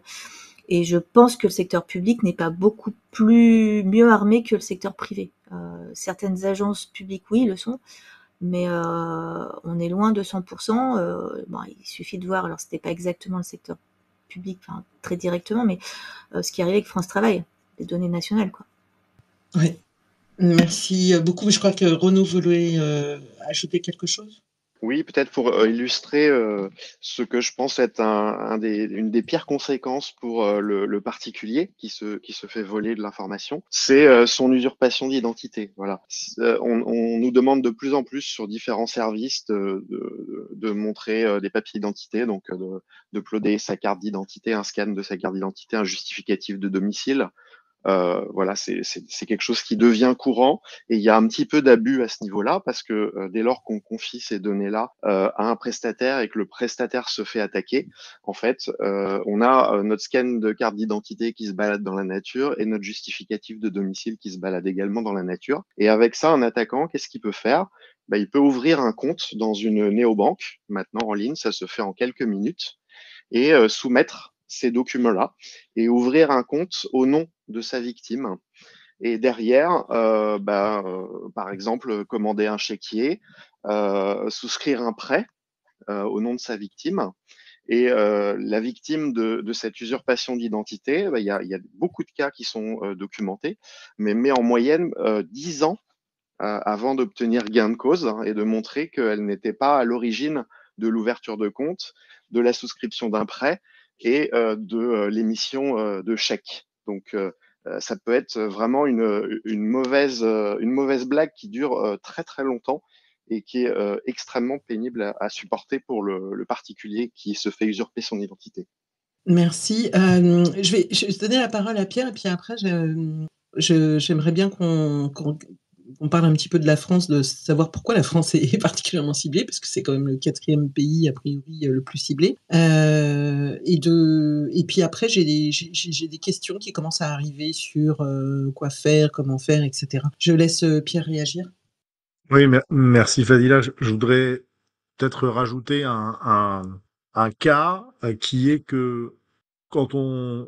Et je pense que le secteur public n'est pas beaucoup mieux armé que le secteur privé. Certaines agences publiques, oui, le sont, mais on est loin de 100%. Il suffit de voir, alors c'était pas exactement le secteur public, enfin très directement, mais ce qui arrivait avec France Travail, les données nationales, quoi. Ouais. Merci, beaucoup. Je crois que Renaud voulait, ajouter quelque chose? Oui, peut-être pour illustrer ce que je pense être une des pires conséquences pour le particulier qui se fait voler de l'information, c'est son usurpation d'identité. Voilà. On nous demande de plus en plus sur différents services de montrer des papiers d'identité, donc de uploader sa carte d'identité, un scan de sa carte d'identité, un justificatif de domicile. Voilà, c'est quelque chose qui devient courant et il y a un petit peu d'abus à ce niveau-là parce que dès lors qu'on confie ces données-là à un prestataire et que le prestataire se fait attaquer, en fait, on a notre scan de carte d'identité qui se balade dans la nature et notre justificatif de domicile qui se balade également dans la nature. Et avec ça, un attaquant, qu'est-ce qu'il peut faire? Il peut ouvrir un compte dans une néobanque, maintenant en ligne, ça se fait en quelques minutes, et soumettre ces documents-là et ouvrir un compte au nom de sa victime. et derrière, par exemple, commander un chéquier, souscrire un prêt au nom de sa victime. Et la victime de cette usurpation d'identité, il y a beaucoup de cas qui sont documentés, mais en moyenne 10 ans avant d'obtenir gain de cause, hein, et de montrer qu'elle n'était pas à l'origine de l'ouverture de compte, de la souscription d'un prêt et de l'émission de chèques. Donc ça peut être vraiment une mauvaise blague qui dure très très longtemps et qui est extrêmement pénible à supporter pour le particulier qui se fait usurper son identité. Merci. Je vais donner la parole à Pierre et puis après, j'aimerais bien qu'on parle un petit peu de la France, de savoir pourquoi la France est particulièrement ciblée, parce que c'est quand même le 4e pays, a priori, le plus ciblé. Et puis après, j'ai des questions qui commencent à arriver sur quoi faire, comment faire, etc. Je laisse Pierre réagir. Oui, merci Fadila. Je voudrais peut-être rajouter un cas qui est que quand on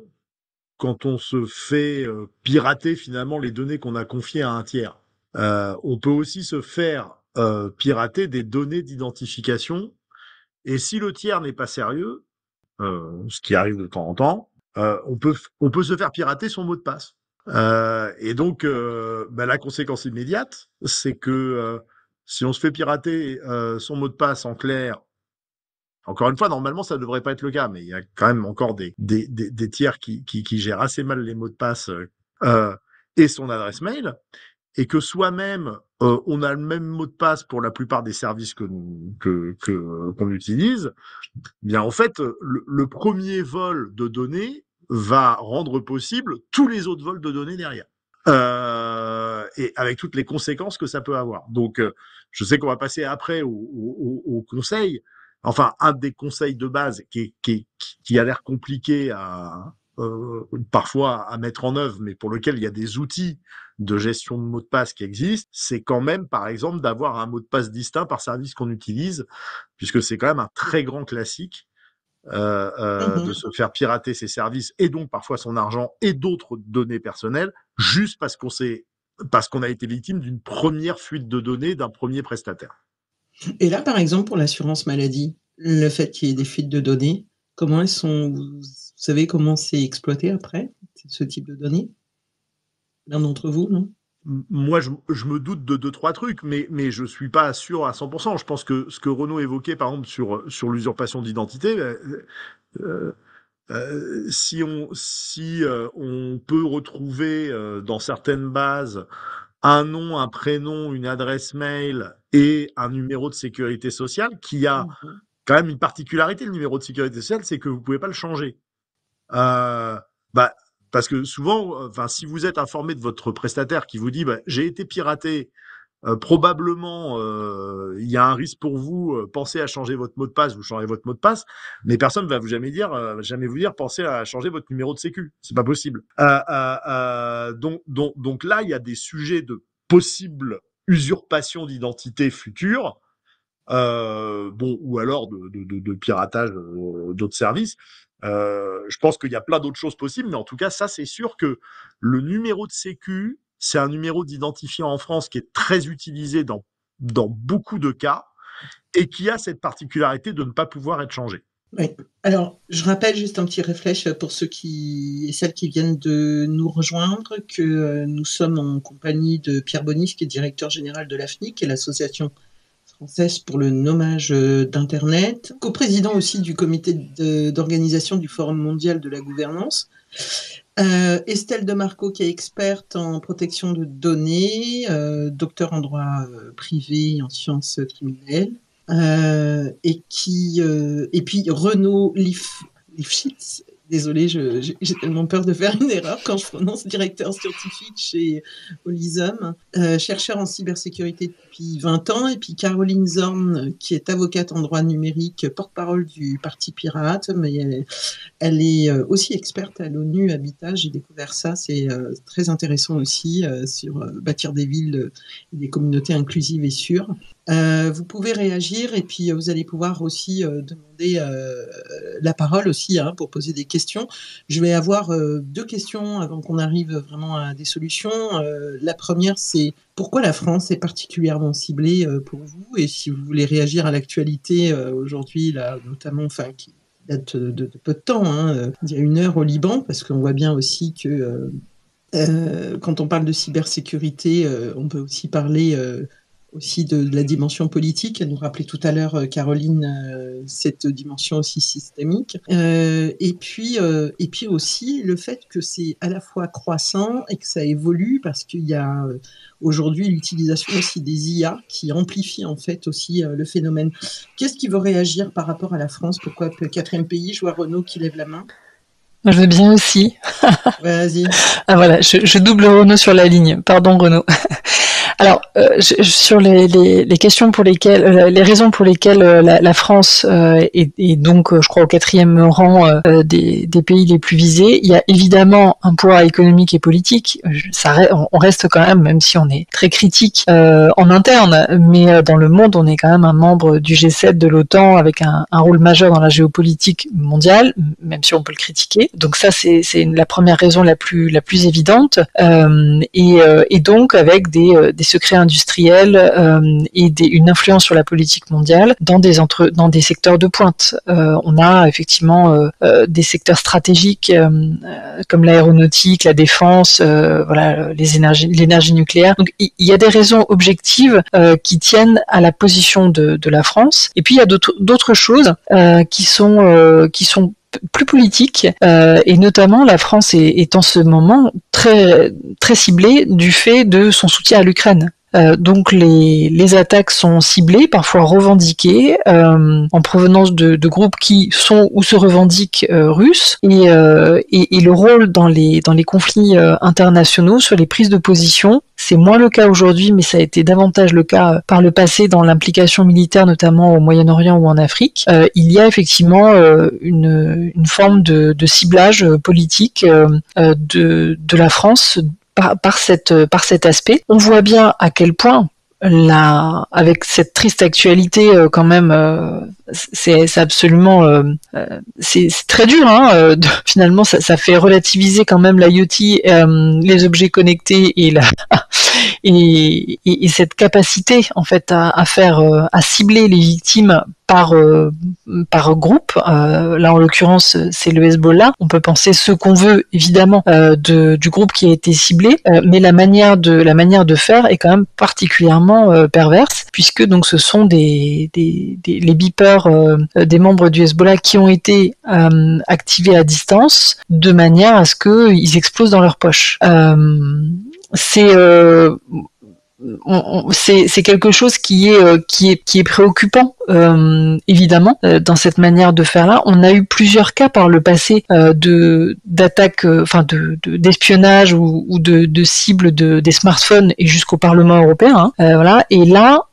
se fait pirater finalement les données qu'on a confiées à un tiers, on peut aussi se faire pirater des données d'identification. Et si le tiers n'est pas sérieux, ce qui arrive de temps en temps, on peut se faire pirater son mot de passe. Et donc, la conséquence immédiate, c'est que si on se fait pirater son mot de passe en clair, encore une fois, normalement, ça ne devrait pas être le cas, mais il y a quand même encore des tiers qui gèrent assez mal les mots de passe et son adresse mail, et que soi-même, on a le même mot de passe pour la plupart des services qu'on utilise. Bien, en fait, le premier vol de données va rendre possible tous les autres vols de données derrière. Et avec toutes les conséquences que ça peut avoir. Donc, je sais qu'on va passer après au conseil. Enfin, un des conseils de base qui a l'air compliqué parfois à mettre en œuvre, mais pour lequel il y a des outils de gestion de mots de passe qui existent, c'est quand même, par exemple, d'avoir un mot de passe distinct par service qu'on utilise, puisque c'est quand même un très grand classique de se faire pirater ses services et donc parfois son argent et d'autres données personnelles juste parce qu'on a été victime d'une première fuite de données d'un premier prestataire. Et là, par exemple, pour l'assurance maladie, le fait qu'il y ait des fuites de données, comment elles sont, vous savez comment c'est exploité après, ce type de données? L'un d'entre vous, non? Moi, je me doute de 2-3 trucs, mais je suis pas sûr à 100%. Je pense que ce que Renaud évoquait, par exemple, sur l'usurpation d'identité, si on peut retrouver dans certaines bases un nom, un prénom, une adresse mail et un numéro de sécurité sociale qui a quand même une particularité, le numéro de sécurité sociale, c'est que vous pouvez pas le changer. Parce que souvent, si vous êtes informé de votre prestataire qui vous dit j'ai été piraté, probablement il y a un risque pour vous, pensez à changer votre mot de passe, vous changez votre mot de passe, mais personne ne va jamais vous dire pensez à changer votre numéro de sécu, c'est pas possible. Donc là il y a des sujets de possible usurpation d'identité future, ou alors de piratage d'autres services. Je pense qu'il y a plein d'autres choses possibles, mais en tout cas, ça, c'est sûr que le numéro de sécu, c'est un numéro d'identifiant en France qui est très utilisé dans beaucoup de cas et qui a cette particularité de ne pas pouvoir être changé. Oui. Alors, je rappelle juste un petit réflexe pour ceux et celles qui viennent de nous rejoindre, que nous sommes en compagnie de Pierre Bonif, qui est directeur général de l'AFNIC, qui est l'association française pour le nommage d'Internet, coprésident aussi du comité d'organisation du Forum mondial de la gouvernance. Estelle Demarco, qui est experte en protection de données, docteur en droit privé et en sciences criminelles, et puis Renaud Lifshitz. Désolée, j'ai tellement peur de faire une erreur quand je prononce, directeur scientifique chez Olisum, chercheur en cybersécurité depuis 20 ans, et puis Caroline Zorn, qui est avocate en droit numérique, porte-parole du Parti Pirate, mais elle est aussi experte à l'ONU Habitat. J'ai découvert ça, c'est très intéressant aussi, sur bâtir des villes et des communautés inclusives et sûres. Vous pouvez réagir et puis vous allez pouvoir aussi demander la parole aussi pour poser des questions. Je vais avoir 2 questions avant qu'on arrive vraiment à des solutions. La première, c'est pourquoi la France est particulièrement ciblée pour vous? Et si vous voulez réagir à l'actualité aujourd'hui, là, notamment, enfin, qui date de peu de temps, il y a 1 heure au Liban, parce qu'on voit bien aussi que quand on parle de cybersécurité, on peut aussi parler aussi de la dimension politique. Elle nous rappelait tout à l'heure, Caroline, cette dimension aussi systémique. Et puis aussi le fait que c'est à la fois croissant et que ça évolue parce qu'il y a aujourd'hui l'utilisation aussi des IA qui amplifie en fait aussi le phénomène. Qu'est-ce qui veut réagir par rapport à la France? Pourquoi 4e pays? Je vois Renaud qui lève la main. Moi, je veux bien aussi. Vas-y. Ah voilà, je double Renaud sur la ligne. Pardon Renaud. Alors, sur les questions pour lesquelles, les raisons pour lesquelles la France est donc, je crois, au 4e rang des pays les plus visés, il y a évidemment un poids économique et politique. On reste quand même si on est très critique en interne, mais dans le monde, on est quand même un membre du G7 de l'OTAN avec un rôle majeur dans la géopolitique mondiale, même si on peut le critiquer. Donc ça, c'est la première raison la plus évidente, et donc avec des secrets industriels et une influence sur la politique mondiale dans des secteurs de pointe. On a effectivement des secteurs stratégiques comme l'aéronautique, la défense, voilà, l'énergie nucléaire. Donc il y a des raisons objectives qui tiennent à la position de la France. Et puis il y a d'autres choses qui sont plus politique, et notamment la France est en ce moment très très ciblée du fait de son soutien à l'Ukraine. Donc les attaques sont ciblées, parfois revendiquées, en provenance de groupes qui sont ou se revendiquent russes, et le rôle dans les conflits internationaux sur les prises de position, c'est moins le cas aujourd'hui, mais ça a été davantage le cas par le passé dans l'implication militaire, notamment au Moyen-Orient ou en Afrique. Il y a effectivement une forme de ciblage politique de la France par cet aspect. On voit bien à quel point avec cette triste actualité quand même, c'est absolument c'est très dur, finalement ça fait relativiser quand même l'IoT, les objets connectés et cette capacité en fait à cibler les victimes par groupe. Là en l'occurrence c'est le Hezbollah. On peut penser ce qu'on veut évidemment du groupe qui a été ciblé, mais la manière de faire est quand même particulièrement perverse, puisque donc ce sont les beepers des membres du Hezbollah qui ont été activés à distance de manière à ce qu'ils explosent dans leur poche. C'est quelque chose qui est préoccupant, évidemment, dans cette manière de faire là. On a eu plusieurs cas par le passé d'attaques, d'espionnage ou de cibles des smartphones et jusqu'au Parlement européen. Voilà. Et là,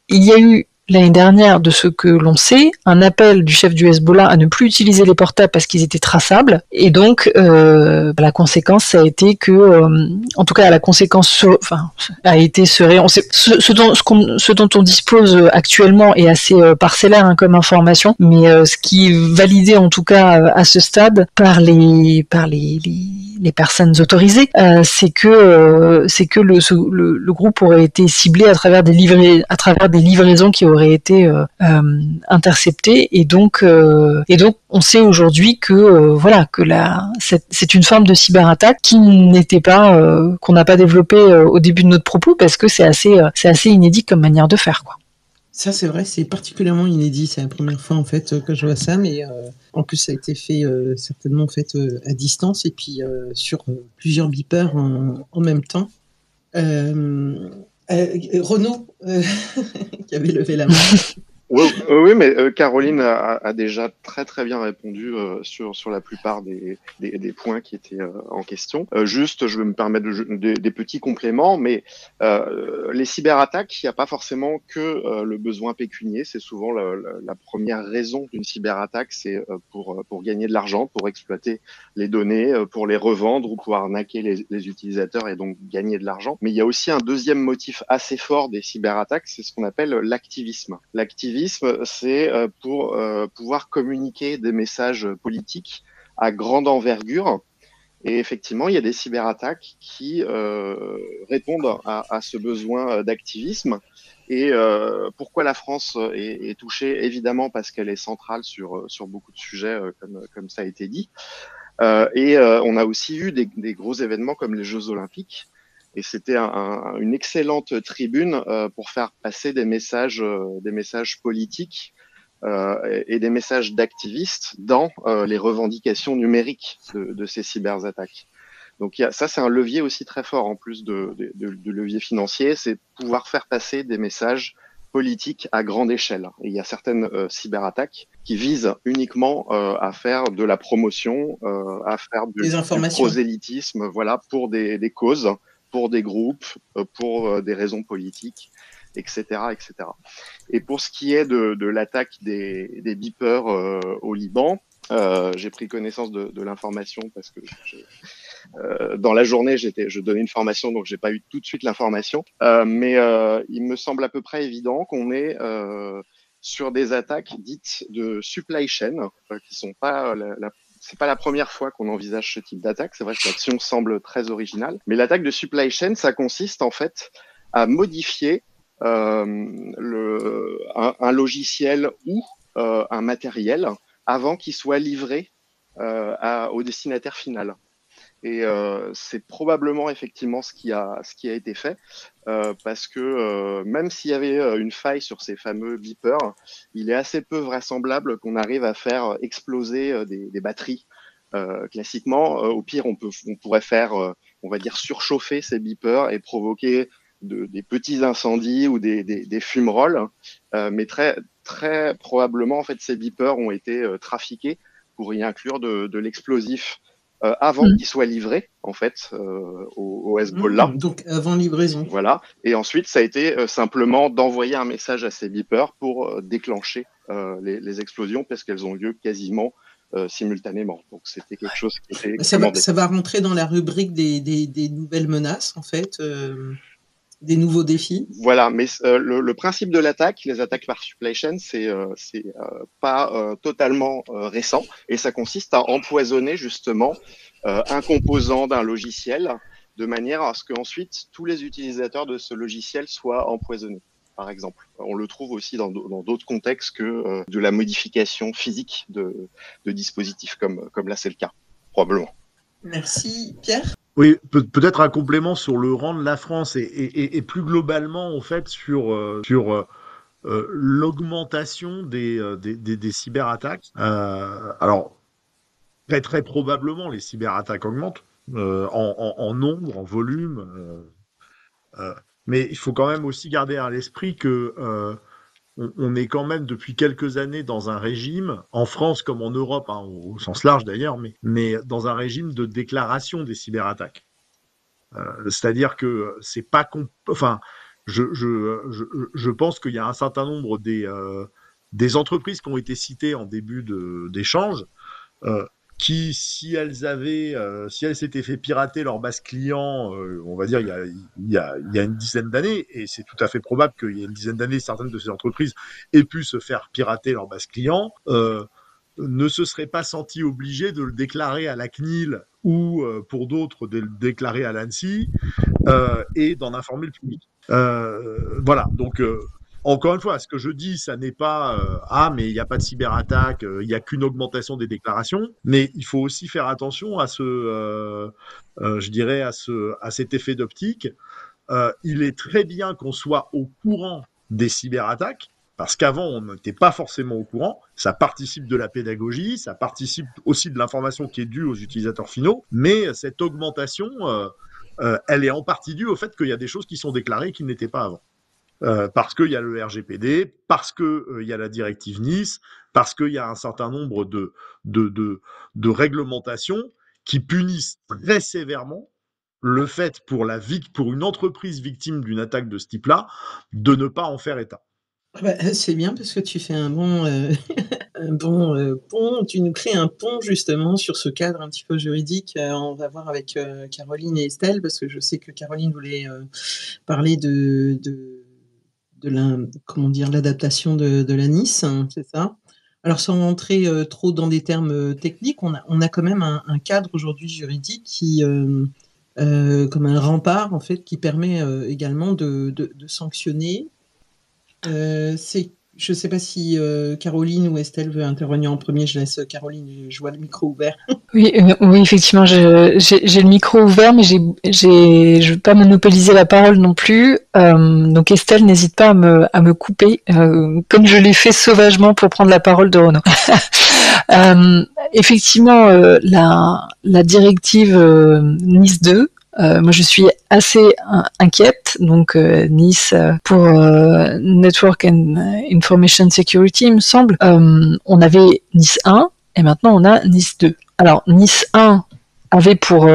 il y a eu l'année dernière, de ce que l'on sait, un appel du chef du Hezbollah à ne plus utiliser les portables parce qu'ils étaient traçables. Et donc, la conséquence, ça a été que, en tout cas, la conséquence, a été ce dont on dispose actuellement est assez parcellaire comme information, mais ce qui est validé en tout cas à ce stade par les personnes autorisées, c'est que le groupe aurait été ciblé à travers des livraisons qui auraient été interceptées, et donc on sait aujourd'hui que c'est une forme de cyberattaque qu'on n'a pas développée au début de notre propos, parce que c'est assez inédit comme manière de faire, quoi. Ça, c'est vrai, c'est particulièrement inédit. C'est la première fois, en fait, que je vois ça, mais en plus, ça a été fait certainement à distance, et puis sur plusieurs beepers en même temps. Renaud, qui avait levé la main. Oui, oui, mais Caroline a déjà très très bien répondu sur la plupart des points qui étaient en question. Juste, je vais me permettre des petits compléments, mais les cyberattaques, il n'y a pas forcément que le besoin pécunier. C'est souvent la première raison d'une cyberattaque, c'est pour gagner de l'argent, pour exploiter les données, pour les revendre ou pour arnaquer les utilisateurs et donc gagner de l'argent. Mais il y a aussi un deuxième motif assez fort des cyberattaques, c'est ce qu'on appelle l'activisme. L'activisme, c'est pour pouvoir communiquer des messages politiques à grande envergure. Et effectivement, il y a des cyberattaques qui répondent à ce besoin d'activisme. Et pourquoi la France est touchée? Évidemment parce qu'elle est centrale sur beaucoup de sujets, comme ça a été dit. Et on a aussi eu des gros événements comme les Jeux Olympiques. Et c'était une excellente tribune pour faire passer des messages politiques et des messages d'activistes dans les revendications numériques de ces cyberattaques. Donc ça, c'est un levier aussi très fort en plus de levier financier, c'est pouvoir faire passer des messages politiques à grande échelle. Et il y a certaines cyberattaques qui visent uniquement à faire de la promotion, à faire du prosélytisme, voilà, pour des causes, pour des groupes, pour des raisons politiques, etc., etc. Et pour ce qui est de l'attaque des beepers au Liban, j'ai pris connaissance de l'information parce que dans la journée, je donnais une formation, donc j'ai pas eu tout de suite l'information. Mais il me semble à peu près évident qu'on est sur des attaques dites de supply chain, qui sont pas c'est pas la première fois qu'on envisage ce type d'attaque. C'est vrai que l'action semble très originale, mais l'attaque de supply chain, ça consiste en fait à modifier un logiciel ou un matériel avant qu'il soit livré au destinataire final. Et c'est probablement effectivement ce qui a été fait, parce que même s'il y avait une faille sur ces fameux beepers, il est assez peu vraisemblable qu'on arrive à faire exploser des batteries. Classiquement, au pire, on pourrait faire, on va dire, surchauffer ces beepers et provoquer des petits incendies ou des fumerolles, mais très très probablement en fait ces beepers ont été trafiqués pour y inclure de l'explosif avant qu'il soit livré en fait au Hezbollah. Donc avant livraison. Voilà. Et ensuite, ça a été simplement d'envoyer un message à ces beepers pour déclencher les explosions parce qu'elles ont lieu quasiment simultanément. Donc c'était quelque chose qui était ça va rentrer dans la rubrique des nouvelles menaces en fait. Des nouveaux défis. Voilà, mais le principe de l'attaque, les attaques par supply chain, c'est pas totalement récent et ça consiste à empoisonner justement un composant d'un logiciel de manière à ce qu'ensuite tous les utilisateurs de ce logiciel soient empoisonnés. Par exemple, on le trouve aussi dans d'autres contextes que de la modification physique de dispositifs comme là c'est le cas, probablement. Merci, Pierre. Oui, peut-être un complément sur le rang de la France et plus globalement, en fait, sur l'augmentation des cyberattaques. Alors, très probablement, les cyberattaques augmentent en nombre, en volume. Mais il faut quand même aussi garder à l'esprit que on est quand même depuis quelques années dans un régime, en France comme en Europe, hein, au sens large d'ailleurs, mais dans un régime de déclaration des cyberattaques. C'est-à-dire que c'est pas enfin, je pense qu'il y a un certain nombre des entreprises qui ont été citées en début d'échange, qui, si elles s'étaient fait pirater leur base client, on va dire il y a une dizaine d'années, et c'est tout à fait probable qu'il y a une dizaine d'années, certaines de ces entreprises aient pu se faire pirater leur base client, ne se seraient pas senties obligées de le déclarer à la CNIL ou pour d'autres de le déclarer à l'ANSSI et d'en informer le public. Voilà, donc encore une fois, ce que je dis, ça n'est pas mais il n'y a pas de cyberattaque, il n'y a qu'une augmentation des déclarations, mais il faut aussi faire attention à je dirais à cet effet d'optique. Il est très bien qu'on soit au courant des cyberattaques, parce qu'avant, on n'était pas forcément au courant. Ça participe de la pédagogie, ça participe aussi de l'information qui est due aux utilisateurs finaux, mais cette augmentation, elle est en partie due au fait qu'il y a des choses qui sont déclarées qui n'étaient pas avant. parce qu'il y a le RGPD, parce que il y a la directive Nice, parce qu'il y a un certain nombre de réglementations qui punissent très sévèrement le fait pour une entreprise victime d'une attaque de ce type-là de ne pas en faire état. C'est bien parce que tu fais un bon, un bon, pont. Tu nous crées un pont justement sur ce cadre un petit peu juridique. On va voir avec, Caroline et Estelle parce que je sais que Caroline voulait, parler de comment dire? L'adaptation de la Nice, hein, c'est ça? Alors sans rentrer, trop dans des termes, techniques, on a quand même un cadre aujourd'hui juridique qui, comme un rempart en fait, qui permet, également de sanctionner. Je ne sais pas si Caroline ou Estelle veut intervenir en premier. Je laisse Caroline, je vois le micro ouvert. Oui, oui, effectivement, j'ai le micro ouvert, mais je veux pas monopoliser la parole non plus. Donc Estelle, n'hésite pas à me couper, comme je l'ai fait sauvagement pour prendre la parole de Renaud. Effectivement, la directive Nice 2. Moi, je suis assez inquiète. Donc, Nice pour Network and Information Security, il me semble. On avait Nice 1 et maintenant on a Nice 2. Alors, Nice 1 avait pour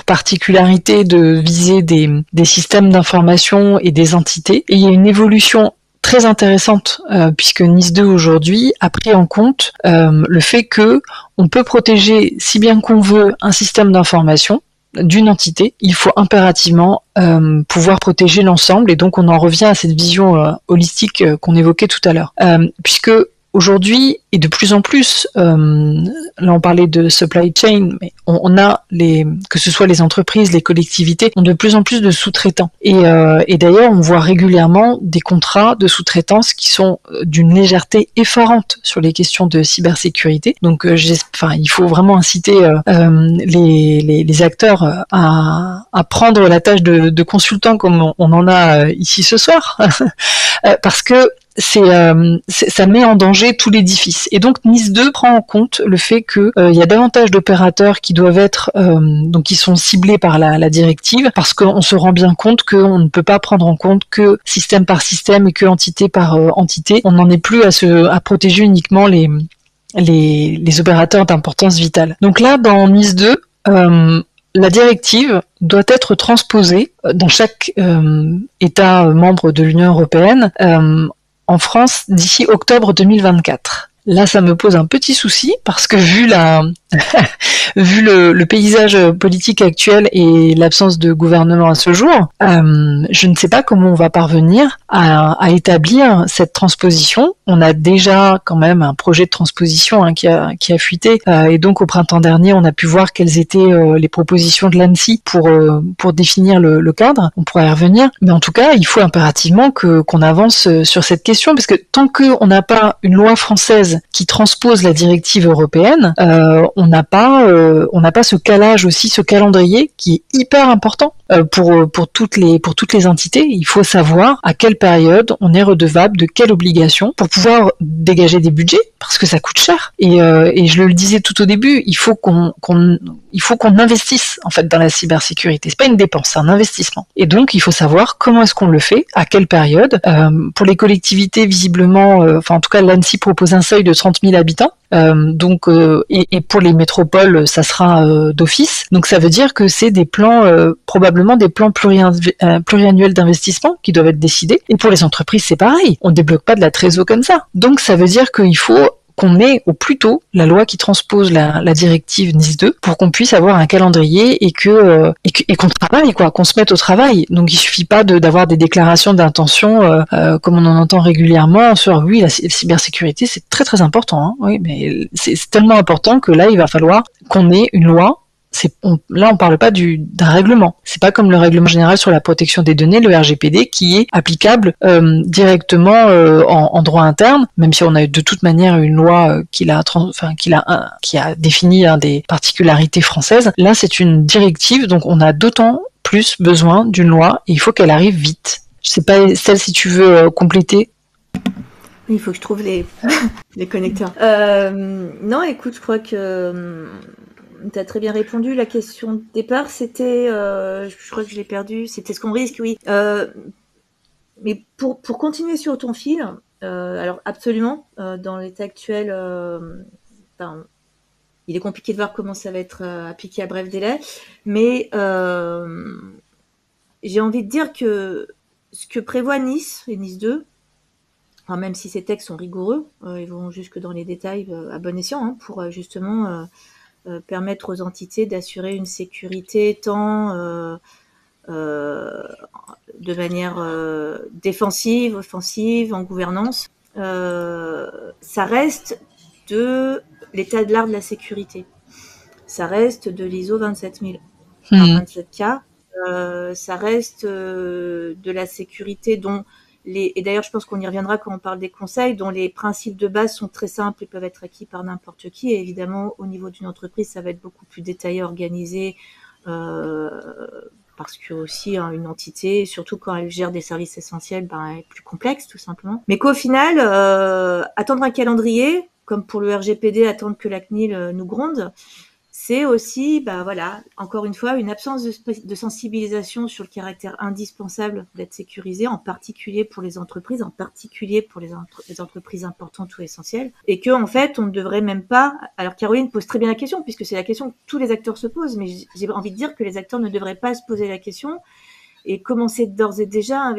particularité de viser des systèmes d'information et des entités. Et il y a une évolution très intéressante puisque Nice 2 aujourd'hui a pris en compte le fait que on peut protéger si bien qu'on veut un système d'information d'une entité, il faut impérativement pouvoir protéger l'ensemble, et donc on en revient à cette vision holistique qu'on évoquait tout à l'heure. Puisque aujourd'hui, et de plus en plus, là on parlait de supply chain, mais on a que ce soit les entreprises, les collectivités, ont de plus en plus de sous-traitants. Et d'ailleurs, on voit régulièrement des contrats de sous-traitance qui sont d'une légèreté effarante sur les questions de cybersécurité. Donc, il faut vraiment inciter les acteurs à prendre la tâche de consultant comme on en a ici ce soir, parce que ça met en danger tout l'édifice. Et donc Nice 2 prend en compte le fait que il y a davantage d'opérateurs qui doivent être donc qui sont ciblés par la directive, parce qu'on se rend bien compte qu'on ne peut pas prendre en compte que système par système et que entité par entité. On n'en est plus à protéger uniquement les opérateurs d'importance vitale. Donc là, dans Nice 2, la directive doit être transposée dans chaque État membre de l'Union européenne en France d'ici octobre 2024. Là, ça me pose un petit souci parce que vu le paysage politique actuel et l'absence de gouvernement à ce jour, je ne sais pas comment on va parvenir à établir cette transposition. On a déjà quand même un projet de transposition qui a fuité, et donc au printemps dernier, on a pu voir quelles étaient les propositions de l'ANSSI pour définir le cadre. On pourrait y revenir, mais en tout cas, il faut impérativement qu'on avance sur cette question, parce que tant qu'on n'a pas une loi française qui transpose la directive européenne, on n'a pas ce calage aussi, ce calendrier qui est hyper important pour toutes les entités. Il faut savoir à quelle période on est redevable de quelle obligation pour pouvoir dégager des budgets, parce que ça coûte cher. Et je le disais tout au début, il faut qu'on investisse en fait dans la cybersécurité. C'est pas une dépense, c'est un investissement. Et donc il faut savoir comment est-ce qu'on le fait, à quelle période. Pour les collectivités, visiblement, en tout cas l'ANSSI propose un seuil de 30 000 habitants. Et pour les métropoles, ça sera d'office. Donc ça veut dire que c'est des plans, probablement des plans pluriannuels d'investissement qui doivent être décidés. Et pour les entreprises, c'est pareil. On débloque pas de la trésor comme ça. Donc ça veut dire qu'il faut qu'on ait au plus tôt la loi qui transpose la directive Nice 2 pour qu'on puisse avoir un calendrier et qu'on travaille, qu'on se mette au travail. Donc il suffit pas d'avoir des déclarations d'intention comme on en entend régulièrement sur oui, la cybersécurité c'est très très important, hein. Oui, mais c'est tellement important que là il va falloir qu'on ait une loi. Là, on parle pas d'un règlement. C'est pas comme le règlement général sur la protection des données, le RGPD, qui est applicable directement en droit interne, même si on a de toute manière une loi qui a défini des particularités françaises. Là, c'est une directive, donc on a d'autant plus besoin d'une loi et il faut qu'elle arrive vite. Je sais pas, Estelle, si tu veux compléter. Il faut que je trouve les connecteurs. Non, écoute, je crois que tu as très bien répondu. La question de départ, c'était, je crois que je l'ai perdu, c'était ce qu'on risque, oui. Mais pour continuer sur ton fil, alors absolument, dans l'état actuel, il est compliqué de voir comment ça va être appliqué à bref délai, mais j'ai envie de dire que ce que prévoit Nice et Nice 2, même si ces textes sont rigoureux, ils vont jusque dans les détails à bon escient, pour justement permettre aux entités d'assurer une sécurité tant de manière défensive, offensive, en gouvernance. Ça reste de l'état de l'art de la sécurité. Ça reste de l'ISO 27000, 27K. Ça reste de la sécurité dont et d'ailleurs je pense qu'on y reviendra quand on parle des conseils, dont les principes de base sont très simples et peuvent être acquis par n'importe qui. Et évidemment, au niveau d'une entreprise, ça va être beaucoup plus détaillé, organisé, parce que aussi une entité, surtout quand elle gère des services essentiels, est plus complexe tout simplement. Mais qu'au final, attendre un calendrier, comme pour le RGPD, attendre que la CNIL nous gronde, c'est aussi, encore une fois, une absence de sensibilisation sur le caractère indispensable d'être sécurisé, en particulier pour les entreprises, en particulier pour les entreprises importantes ou essentielles, et que en fait, on ne devrait même pas. Alors Caroline pose très bien la question, puisque c'est la question que tous les acteurs se posent, mais j'ai envie de dire que les acteurs ne devraient pas se poser la question et commencer d'ores et déjà à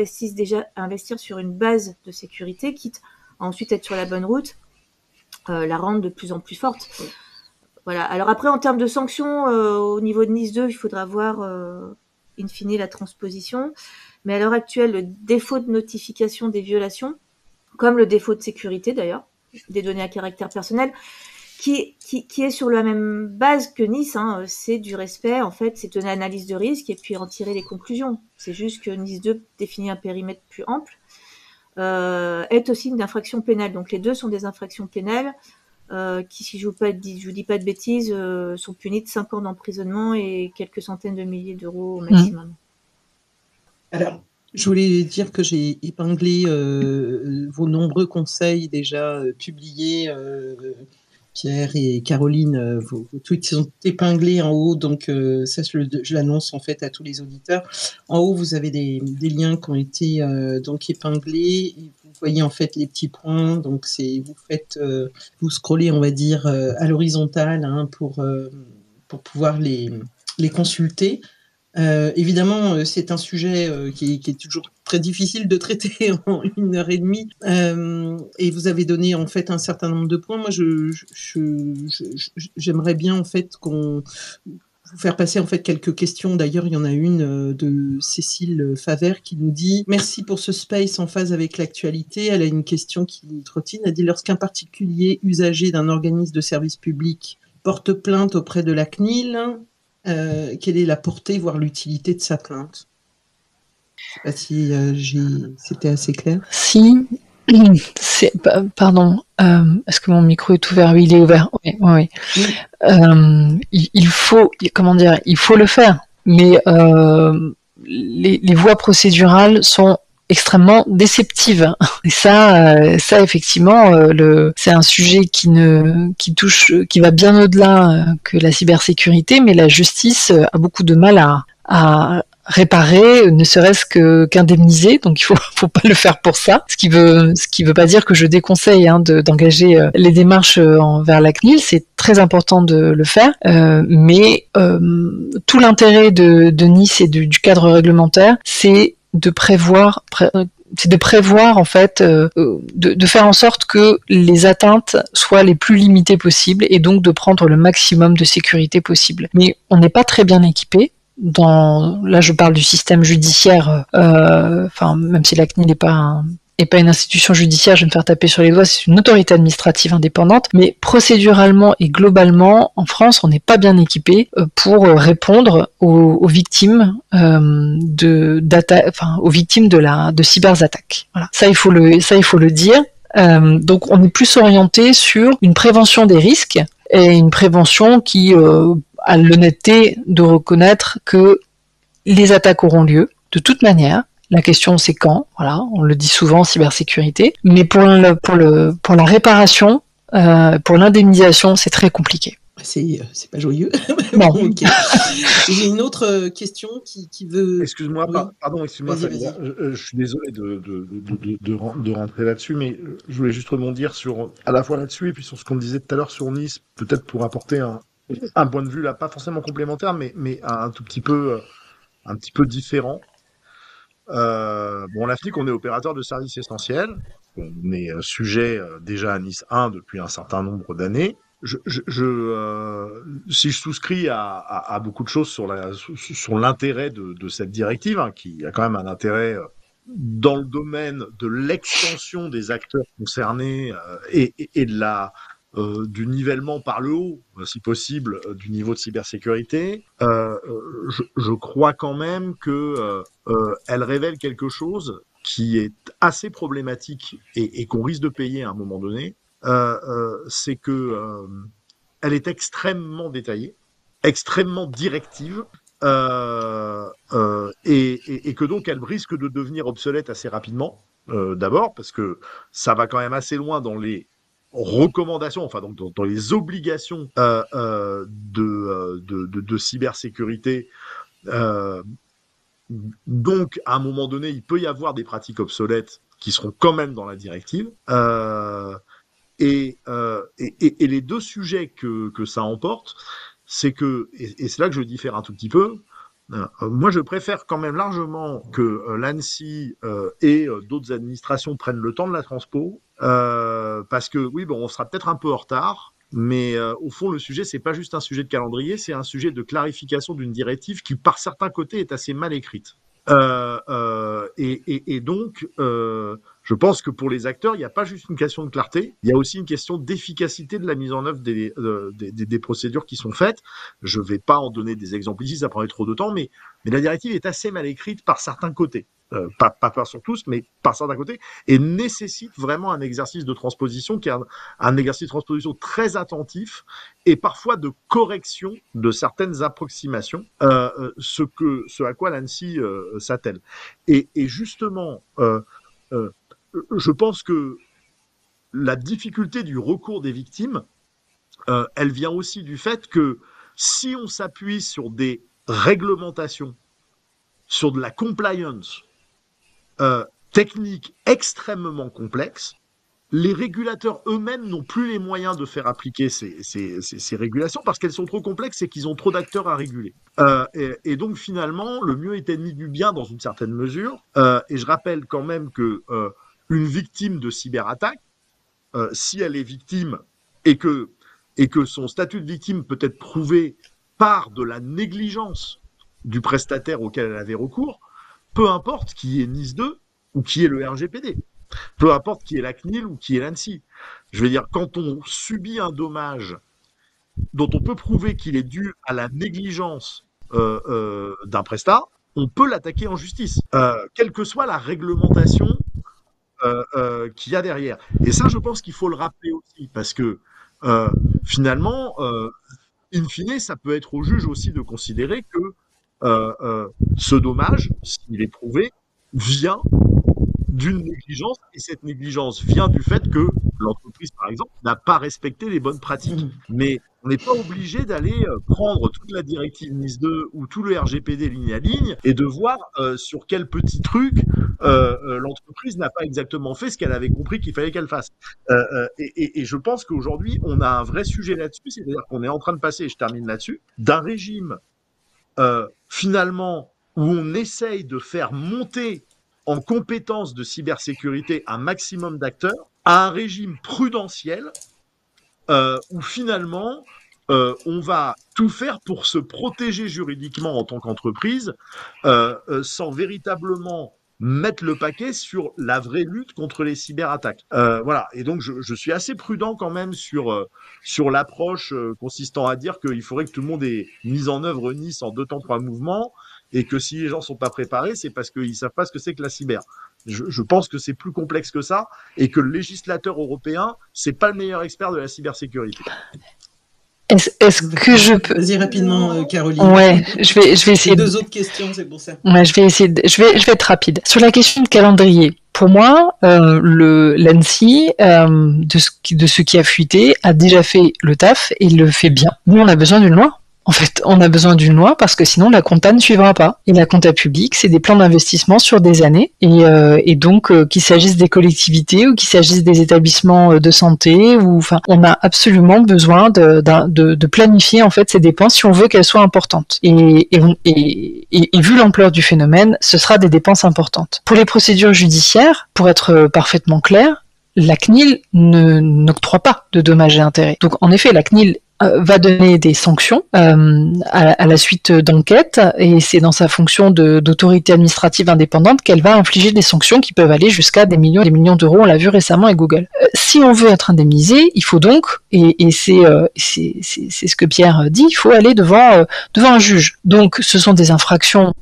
investir sur une base de sécurité, quitte à ensuite être sur la bonne route, la rendre de plus en plus forte. Voilà. Alors après, en termes de sanctions, au niveau de Nice 2, il faudra voir in fine la transposition. Mais à l'heure actuelle, le défaut de notification des violations, comme le défaut de sécurité d'ailleurs, des données à caractère personnel, qui est sur la même base que Nice, c'est du respect, en fait, c'est une analyse de risque et puis en tirer les conclusions. C'est juste que Nice 2 définit un périmètre plus ample, est aussi une infraction pénale. Donc les deux sont des infractions pénales. Qui, si je vous dis pas de bêtises, sont punis de 5 ans d'emprisonnement et quelques centaines de milliers d'euros au maximum. Alors, je voulais dire que j'ai épinglé vos nombreux conseils déjà publiés. Pierre et Caroline, vos tweets sont épinglés en haut, donc ça je l'annonce en fait à tous les auditeurs. En haut, vous avez des liens qui ont été donc épinglés. Vous voyez en fait les petits points, donc vous scrollez, on va dire, à l'horizontale pour pouvoir les consulter. Évidemment, c'est un sujet qui est toujours très difficile de traiter en 1h30, et vous avez donné en fait un certain nombre de points. Moi, j'aimerais bien en fait vous faire passer en fait quelques questions. D'ailleurs, il y en a une de Cécile Favert qui nous dit: merci pour ce space en phase avec l'actualité. Elle a une question qui trottine. Elle dit: lorsqu'un particulier usager d'un organisme de service public porte plainte auprès de la CNIL, quelle est la portée, voire l'utilité de sa plainte? Je ne sais pas si c'était assez clair. Si, pardon, est-ce que mon micro est ouvert? Oui, il est ouvert. Oui. Il faut le faire, mais les voies procédurales sont extrêmement déceptives. Et ça effectivement, c'est un sujet qui va bien au-delà que la cybersécurité, mais la justice a beaucoup de mal à réparer, ne serait-ce qu'indemniser, donc il faut pas le faire pour ça. Ce qui veut pas dire que je déconseille d'engager les démarches envers la CNIL, c'est très important de le faire, mais tout l'intérêt de Nice et du cadre réglementaire, c'est de prévoir en fait, de faire en sorte que les atteintes soient les plus limitées possibles et donc de prendre le maximum de sécurité possible. Mais on n'est pas très bien équipé. Là, je parle du système judiciaire, même si la CNIL n'est pas une institution judiciaire, je vais me faire taper sur les doigts, c'est une autorité administrative indépendante, mais procéduralement et globalement, en France, on n'est pas bien équipé pour répondre aux victimes de cyberattaques. Voilà. Ça, il faut le dire. Donc, on est plus orienté sur une prévention des risques et une prévention qui a l'honnêteté de reconnaître que les attaques auront lieu de toute manière. La question, c'est quand. Voilà, on le dit souvent en cybersécurité. Mais pour la réparation, pour l'indemnisation, c'est très compliqué. C'est pas joyeux. Non. Bon, ok. J'ai une autre question qui veut. Excuse-moi, Oui. pardon, excuse-moi, Vas-y, Fabien. Je suis désolé de rentrer là-dessus, mais je voulais juste rebondir à la fois là-dessus et puis sur ce qu'on disait tout à l'heure sur Nice, peut-être pour apporter un point de vue là, pas forcément complémentaire, mais un petit peu différent. Bon, la FNIC, on est opérateur de services essentiels. On est sujet déjà à Nice 1 depuis un certain nombre d'années. Si je souscris à beaucoup de choses sur l'intérêt de cette directive, hein, qui a quand même un intérêt dans le domaine de l'extension des acteurs concernés et du nivellement par le haut, si possible, du niveau de cybersécurité, je crois quand même que elle révèle quelque chose qui est assez problématique et qu'on risque de payer à un moment donné. C'est que elle est extrêmement détaillée, extrêmement directive, et que donc elle risque de devenir obsolète assez rapidement. D'abord parce que ça va quand même assez loin dans les recommandations, enfin donc dans les obligations de cybersécurité. Donc à un moment donné, il peut y avoir des pratiques obsolètes qui seront quand même dans la directive. Et les deux sujets que ça emporte, c'est que, et c'est là que je diffère un tout petit peu, moi je préfère quand même largement que l'ANSSI et d'autres administrations prennent le temps de la transpo, parce que oui, bon, on sera peut-être un peu en retard, mais au fond le sujet c'est pas juste un sujet de calendrier, c'est un sujet de clarification d'une directive qui par certains côtés est assez mal écrite. Et donc, je pense que pour les acteurs, il n'y a pas juste une question de clarté, il y a aussi une question d'efficacité de la mise en œuvre des procédures qui sont faites. Je ne vais pas en donner des exemples ici, ça prendrait trop de temps, mais la directive est assez mal écrite par certains côtés. Pas sur tous, mais par certains côtés, et nécessite vraiment un exercice de transposition qui est un exercice de transposition très attentif et parfois de correction de certaines approximations, ce à quoi l'ANSSI s'attelle. Et justement, je pense que la difficulté du recours des victimes, elle vient aussi du fait que si on s'appuie sur des réglementations, sur de la compliance, techniques extrêmement complexes, les régulateurs eux-mêmes n'ont plus les moyens de faire appliquer ces régulations parce qu'elles sont trop complexes et qu'ils ont trop d'acteurs à réguler. Et donc finalement, le mieux est ennemi du bien dans une certaine mesure. Et je rappelle quand même que une victime de cyberattaque, si elle est victime et que son statut de victime peut être prouvé par de la négligence du prestataire auquel elle avait recours, peu importe qui est Nice 2 ou qui est le RGPD, peu importe qui est la CNIL ou qui est l'ANSSI. Je veux dire, quand on subit un dommage dont on peut prouver qu'il est dû à la négligence d'un prestat, on peut l'attaquer en justice, quelle que soit la réglementation qu'il y a derrière. Et ça, je pense qu'il faut le rappeler aussi, parce que finalement, in fine, ça peut être au juge aussi de considérer que ce dommage, s'il est prouvé, vient d'une négligence, et cette négligence vient du fait que l'entreprise, par exemple, n'a pas respecté les bonnes pratiques. Mais on n'est pas obligé d'aller prendre toute la directive Nice 2 ou tout le RGPD ligne à ligne et de voir sur quel petit truc l'entreprise n'a pas exactement fait ce qu'elle avait compris qu'il fallait qu'elle fasse. Et je pense qu'aujourd'hui, on a un vrai sujet là-dessus, c'est-à-dire qu'on est en train de passer, et je termine là-dessus, d'un régime finalement où on essaye de faire monter en compétences de cybersécurité un maximum d'acteurs à un régime prudentiel où finalement on va tout faire pour se protéger juridiquement en tant qu'entreprise sans véritablement mettre le paquet sur la vraie lutte contre les cyberattaques. Voilà. Et donc, je suis assez prudent quand même sur l'approche consistant à dire qu'il faudrait que tout le monde ait mis en œuvre Nice en 2 temps 3 mouvements et que si les gens sont pas préparés, c'est parce qu'ils savent pas ce que c'est que la cyber. Je pense que c'est plus complexe que ça et que le législateur européen, c'est pas le meilleur expert de la cybersécurité. Est-ce que je peux... Vas-y rapidement, Caroline. Ouais, je vais essayer. 2 autres questions, c'est pour ça. Ouais, je vais essayer. Je vais être rapide. Sur la question de calendrier, Pour moi, l'ANSSI, de ce qui a fuité, a déjà fait le taf et le fait bien. Nous, on a besoin d'une loi. En fait, on a besoin d'une loi parce que sinon la compta ne suivra pas. Et la compta publique, c'est des plans d'investissement sur des années. Et donc, qu'il s'agisse des collectivités ou qu'il s'agisse des établissements de santé, ou enfin, on a absolument besoin de planifier en fait ces dépenses si on veut qu'elles soient importantes. Et vu l'ampleur du phénomène, ce sera des dépenses importantes. Pour les procédures judiciaires, pour être parfaitement clair, la CNIL n'octroie pas de dommages et intérêts. Donc, en effet, la CNIL va donner des sanctions à la suite d'enquêtes, et c'est dans sa fonction d'autorité administrative indépendante qu'elle va infliger des sanctions qui peuvent aller jusqu'à des millions d'euros. On l'a vu récemment avec Google. Si on veut être indemnisé, il faut donc, et c'est ce que Pierre dit, il faut aller devant un juge. Donc ce sont des infractions,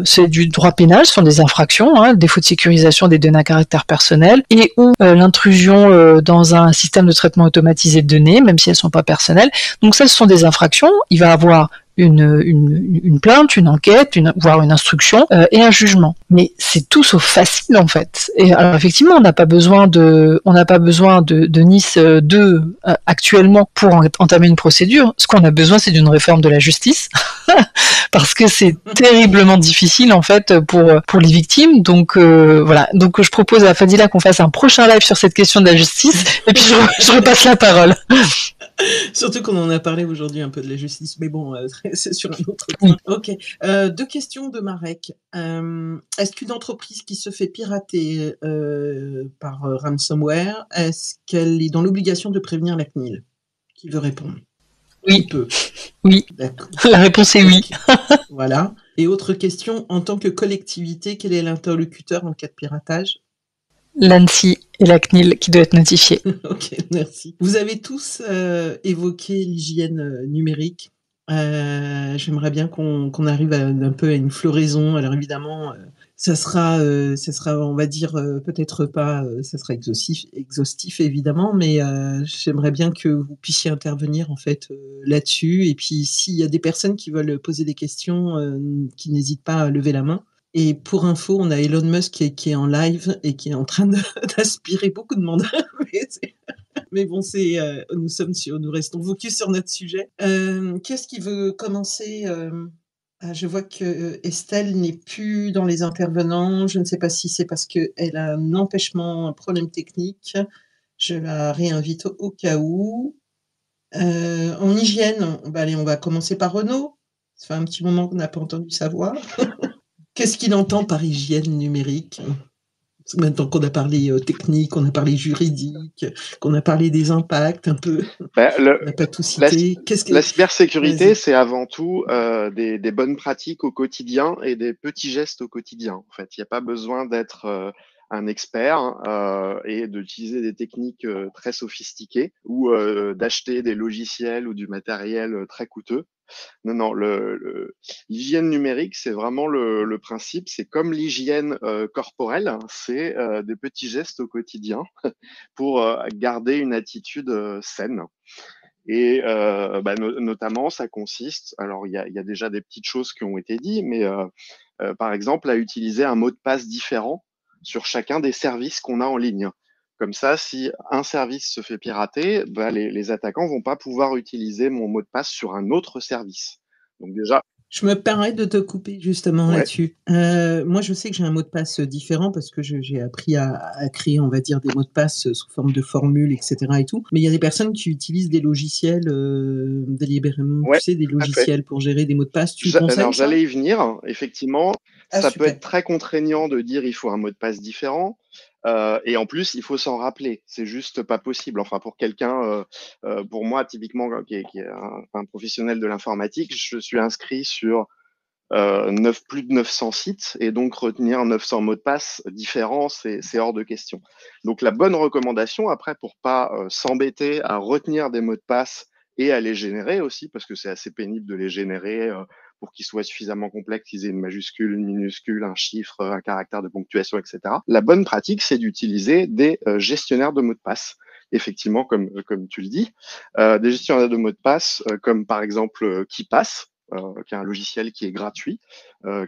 c'est du droit pénal, ce sont des infractions, défaut de sécurisation des données à caractère personnel, et ou l'intrusion dans un système de traitement automatisé de données, même si elles ne sont pas personnelles. Donc ça, ce sont des infractions. Il va avoir une plainte, une enquête, voire une instruction et un jugement. Mais c'est tout sauf facile en fait. Et alors effectivement, on n'a pas besoin de Nice 2 actuellement pour entamer une procédure. Ce qu'on a besoin, c'est d'une réforme de la justice, parce que c'est terriblement difficile en fait pour les victimes. Donc voilà. Donc je propose à Fadila qu'on fasse un prochain live sur cette question de la justice, et puis je repasse la parole. Surtout qu'on en a parlé aujourd'hui un peu de la justice, mais bon, c'est sur un autre point. Ok. 2 questions de Marek. Est-ce qu'une entreprise qui se fait pirater par ransomware, est-ce qu'elle est dans l'obligation de prévenir la CNIL? Qui veut répondre? Oui. Qui peut? Oui. D'accord. La réponse est oui. Voilà. Et autre question, en tant que collectivité, quel est l'interlocuteur en cas de piratage? L'ANSSI et la CNIL qui doit être notifiée. Ok, merci. Vous avez tous évoqué l'hygiène numérique. J'aimerais bien qu'on arrive un peu à une floraison. Alors évidemment, ça sera, on va dire, peut-être pas, ça sera exhaustif évidemment, mais j'aimerais bien que vous puissiez intervenir en fait là-dessus. Et puis s'il y a des personnes qui veulent poser des questions, qui n'hésitent pas à lever la main. Et pour info, on a Elon Musk qui est en live et qui est en train d'aspirer beaucoup de monde. Mais bon, nous restons focus sur notre sujet. Qu'est-ce qui veut commencer? Je vois que Estelle n'est plus dans les intervenants. Je ne sais pas si c'est parce qu'elle a un empêchement, un problème technique. Je la réinvite au cas où. En hygiène, allez, on va commencer par Renaud. Ça fait un petit moment qu'on n'a pas entendu sa voix. Qu'est-ce qu'il entend par hygiène numérique? Maintenant qu'on a parlé technique, qu'on a parlé juridique, qu'on a parlé des impacts un peu, on n'a pas tout cité. La cybersécurité, c'est avant tout des bonnes pratiques au quotidien et des petits gestes au quotidien. En fait, il n'y a pas besoin d'être un expert et d'utiliser des techniques très sophistiquées ou d'acheter des logiciels ou du matériel très coûteux. Non, l'hygiène numérique, c'est vraiment le principe. C'est comme l'hygiène corporelle, c'est des petits gestes au quotidien pour garder une attitude saine. Et notamment, ça consiste, alors il y a déjà des petites choses qui ont été dites, mais par exemple, à utiliser un mot de passe différent sur chacun des services qu'on a en ligne. Comme ça, si un service se fait pirater, les attaquants vont pas pouvoir utiliser mon mot de passe sur un autre service. Donc déjà, je me permets de te couper justement là-dessus. Moi, je sais que j'ai un mot de passe différent parce que j'ai appris à créer, on va dire, des mots de passe sous forme de formules, etc. et tout. Mais il y a des personnes qui utilisent des logiciels délibérément, tu sais, des logiciels pour gérer des mots de passe. Tu conseilles alors, ça? j'allais y venir. Effectivement, ça super. peut être très contraignant de dire il faut un mot de passe différent. Et en plus, il faut s'en rappeler. C'est juste pas possible. Enfin, pour quelqu'un, pour moi, typiquement, qui est un professionnel de l'informatique, je suis inscrit sur plus de 900 sites, et donc retenir 900 mots de passe différents, c'est hors de question. Donc, la bonne recommandation, après, pour pas s'embêter à retenir des mots de passe et à les générer aussi, parce que c'est assez pénible de les générer pour qu'ils soient suffisamment complexes, qu'ils aient une majuscule, une minuscule, un chiffre, un caractère de ponctuation, etc. La bonne pratique, c'est d'utiliser des gestionnaires de mots de passe. Effectivement, comme tu le dis, des gestionnaires de mots de passe, comme par exemple KeePass, qui est un logiciel qui est gratuit,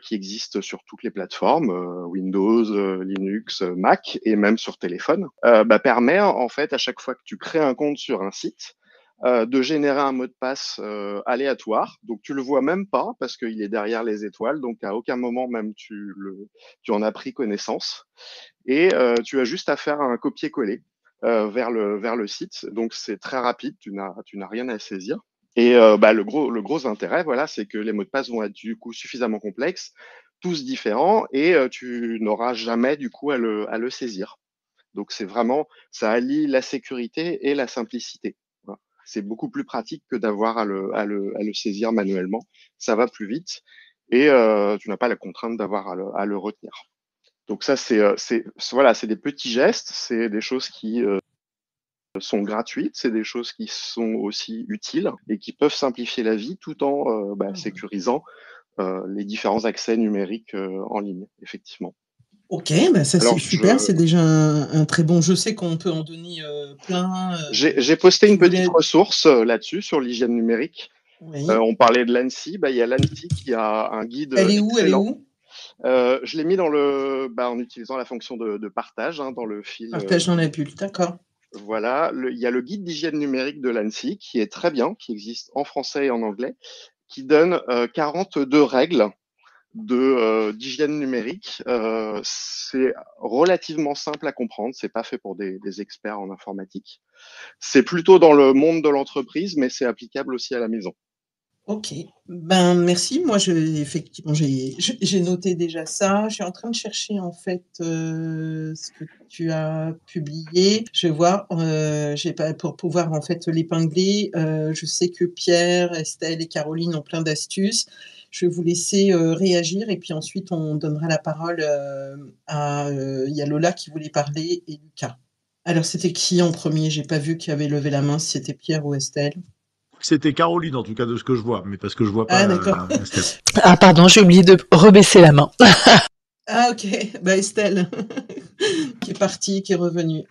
qui existe sur toutes les plateformes, Windows, Linux, Mac et même sur téléphone, permet en fait à chaque fois que tu crées un compte sur un site, de générer un mot de passe aléatoire. Donc tu le vois même pas parce qu'il est derrière les étoiles, donc à aucun moment même tu en as pris connaissance. Et tu as juste à faire un copier-coller vers le site. Donc c'est très rapide, tu n'as rien à saisir. Et le gros intérêt, voilà, c'est que les mots de passe vont être du coup suffisamment complexes, tous différents, et tu n'auras jamais du coup à le saisir. Donc c'est vraiment, ça allie la sécurité et la simplicité. Voilà. C'est beaucoup plus pratique que d'avoir à le saisir manuellement. Ça va plus vite et tu n'as pas la contrainte d'avoir à le retenir. Donc ça, voilà, c'est des petits gestes, c'est des choses qui sont gratuites, c'est des choses qui sont aussi utiles et qui peuvent simplifier la vie tout en sécurisant les différents accès numériques en ligne, effectivement. Ok, bah ça c'est Alors, super, c'est déjà un très bon. Je sais qu'on peut en donner plein. J'ai posté une petite voulais... ressource là-dessus sur l'hygiène numérique. Oui. On parlait de l'ANSSI, il y a l'ANSSI qui a un guide Elle est où? Elle est excellent. où? Je l'ai mis en utilisant la fonction de partage dans le fil. Partage dans la bulle, d'accord. Voilà, il y a le guide d'hygiène numérique de l'ANSSI qui est très bien, qui existe en français et en anglais, qui donne 42 règles d'hygiène numérique. C'est relativement simple à comprendre, c'est pas fait pour des experts en informatique. C'est plutôt dans le monde de l'entreprise, mais c'est applicable aussi à la maison. Ok, ben merci. Moi, effectivement, j'ai noté déjà ça. Je suis en train de chercher en fait ce que tu as publié. Je vais voir, j'ai pas pour pouvoir en fait l'épingler. Je sais que Pierre, Estelle et Caroline ont plein d'astuces. Je vais vous laisser réagir et puis ensuite on donnera la parole à. Il y a Lola qui voulait parler et Lucas. Alors c'était qui en premier? J'ai pas vu qui avait levé la main. Si c'était Pierre ou Estelle. C'était Caroline, en tout cas, de ce que je vois, mais parce que je vois pas. Ah, d'accord. Estelle. Ah, pardon, j'ai oublié de rebaisser la main. Ah, ok. Bah, Estelle, qui est partie, qui est revenue.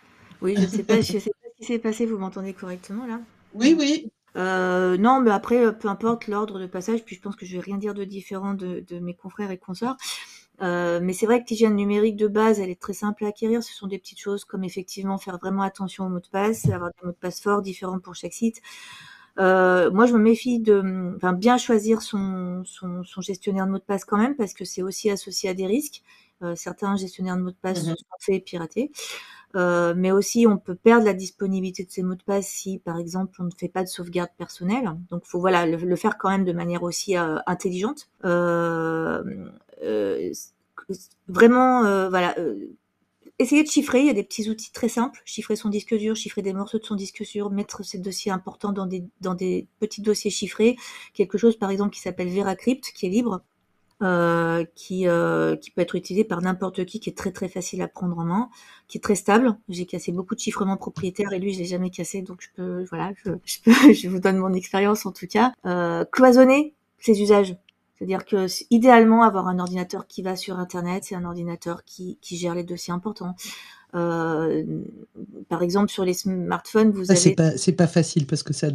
Oui, je sais pas ce qui s'est passé. Vous m'entendez correctement là? Oui, oui. Non, mais après, peu importe l'ordre de passage, puis je pense que je vais rien dire de différent de mes confrères et consorts. Mais c'est vrai que l'hygiène numérique de base, elle est très simple à acquérir. Ce sont des petites choses comme effectivement faire vraiment attention aux mots de passe, avoir des mots de passe forts, différents pour chaque site. Moi, je me méfie bien choisir son gestionnaire de mots de passe quand même, parce que c'est aussi associé à des risques. Certains gestionnaires de mots de passe se sont fait pirater. Mais aussi, on peut perdre la disponibilité de ces mots de passe si, par exemple, on ne fait pas de sauvegarde personnelle. Donc, faut le faire quand même de manière aussi intelligente. Vraiment, essayez de chiffrer. Il y a des petits outils très simples. Chiffrer son disque dur, chiffrer des morceaux de son disque dur, mettre ses dossiers importants dans des petits dossiers chiffrés. Quelque chose, par exemple, qui s'appelle VeraCrypt, qui est libre. Qui peut être utilisé par n'importe qui est très très facile à prendre en main, qui est très stable. J'ai cassé beaucoup de chiffrements propriétaires et lui je l'ai jamais cassé, donc je vous donne mon expérience en tout cas. Cloisonner ses usages, c'est-à-dire que idéalement avoir un ordinateur qui va sur internet, c'est un ordinateur qui gère les dossiers importants. Par exemple, sur les smartphones, vous avez... C'est pas facile parce que ça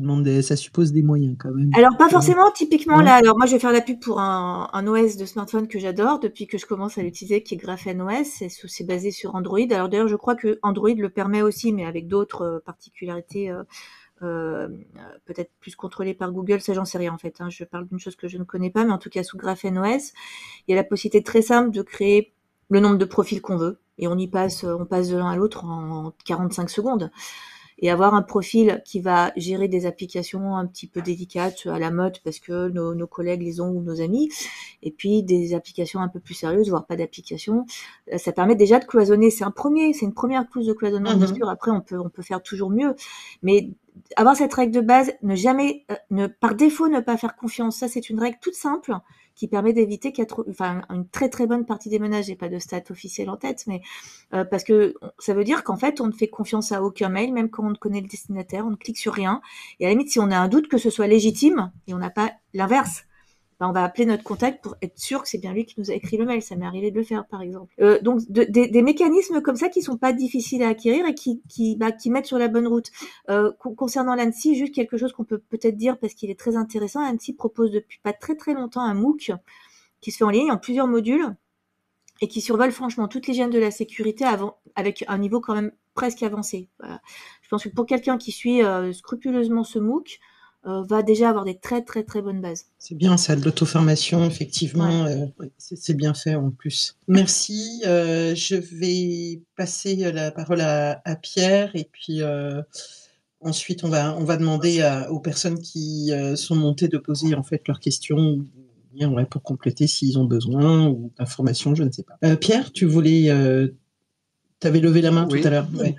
suppose des moyens quand même. Alors, pas forcément, typiquement, là. Alors, moi, je vais faire la pub pour un OS de smartphone que j'adore depuis que je commence à l'utiliser, qui est Graphene OS. C'est basé sur Android. Alors, d'ailleurs, je crois que Android le permet aussi, mais avec d'autres particularités, peut-être plus contrôlées par Google. Ça, j'en sais rien, en fait. Je parle d'une chose que je ne connais pas, mais en tout cas, sous Graphene OS, il y a la possibilité très simple de créer le nombre de profils qu'on veut. Et on passe de l'un à l'autre en 45 secondes. Et avoir un profil qui va gérer des applications un petit peu délicates à la mode parce que nos collègues les ont ou nos amis, et puis des applications un peu plus sérieuses, voire pas d'applications. Ça permet déjà de cloisonner. C'est une première couche de cloisonnement, bien sûr. Après, on peut faire toujours mieux. Mais avoir cette règle de base, par défaut, ne pas faire confiance. Ça, c'est une règle toute simple qui permet d'éviter une très très bonne partie des ménages. J'ai pas de stats officielles en tête, mais parce que ça veut dire qu'en fait, on ne fait confiance à aucun mail, même quand on connaît le destinataire, on ne clique sur rien. Et à la limite, si on a un doute que ce soit légitime, et on n'a pas l'inverse, on va appeler notre contact pour être sûr que c'est bien lui qui nous a écrit le mail. Ça m'est arrivé de le faire, par exemple. Donc, des mécanismes comme ça qui sont pas difficiles à acquérir et qui mettent sur la bonne route. Concernant l'ANSSI, juste quelque chose qu'on peut peut-être dire parce qu'il est très intéressant. L'ANSSI propose depuis pas très très longtemps un MOOC qui se fait en ligne en plusieurs modules et qui survole franchement toute l'hygiène de la sécurité avec un niveau quand même presque avancé. Voilà. Je pense que pour quelqu'un qui suit scrupuleusement ce MOOC, va déjà avoir des très très très bonnes bases. C'est bien ça, de l'auto-formation, effectivement, Ouais. c'est bien fait en plus. Merci, je vais passer la parole à Pierre et puis ensuite on va demander aux personnes qui sont montées de poser en fait leurs questions pour compléter s'ils ont besoin ou d'informations, je ne sais pas. Pierre, tu avais levé la main tout à l'heure. Ouais.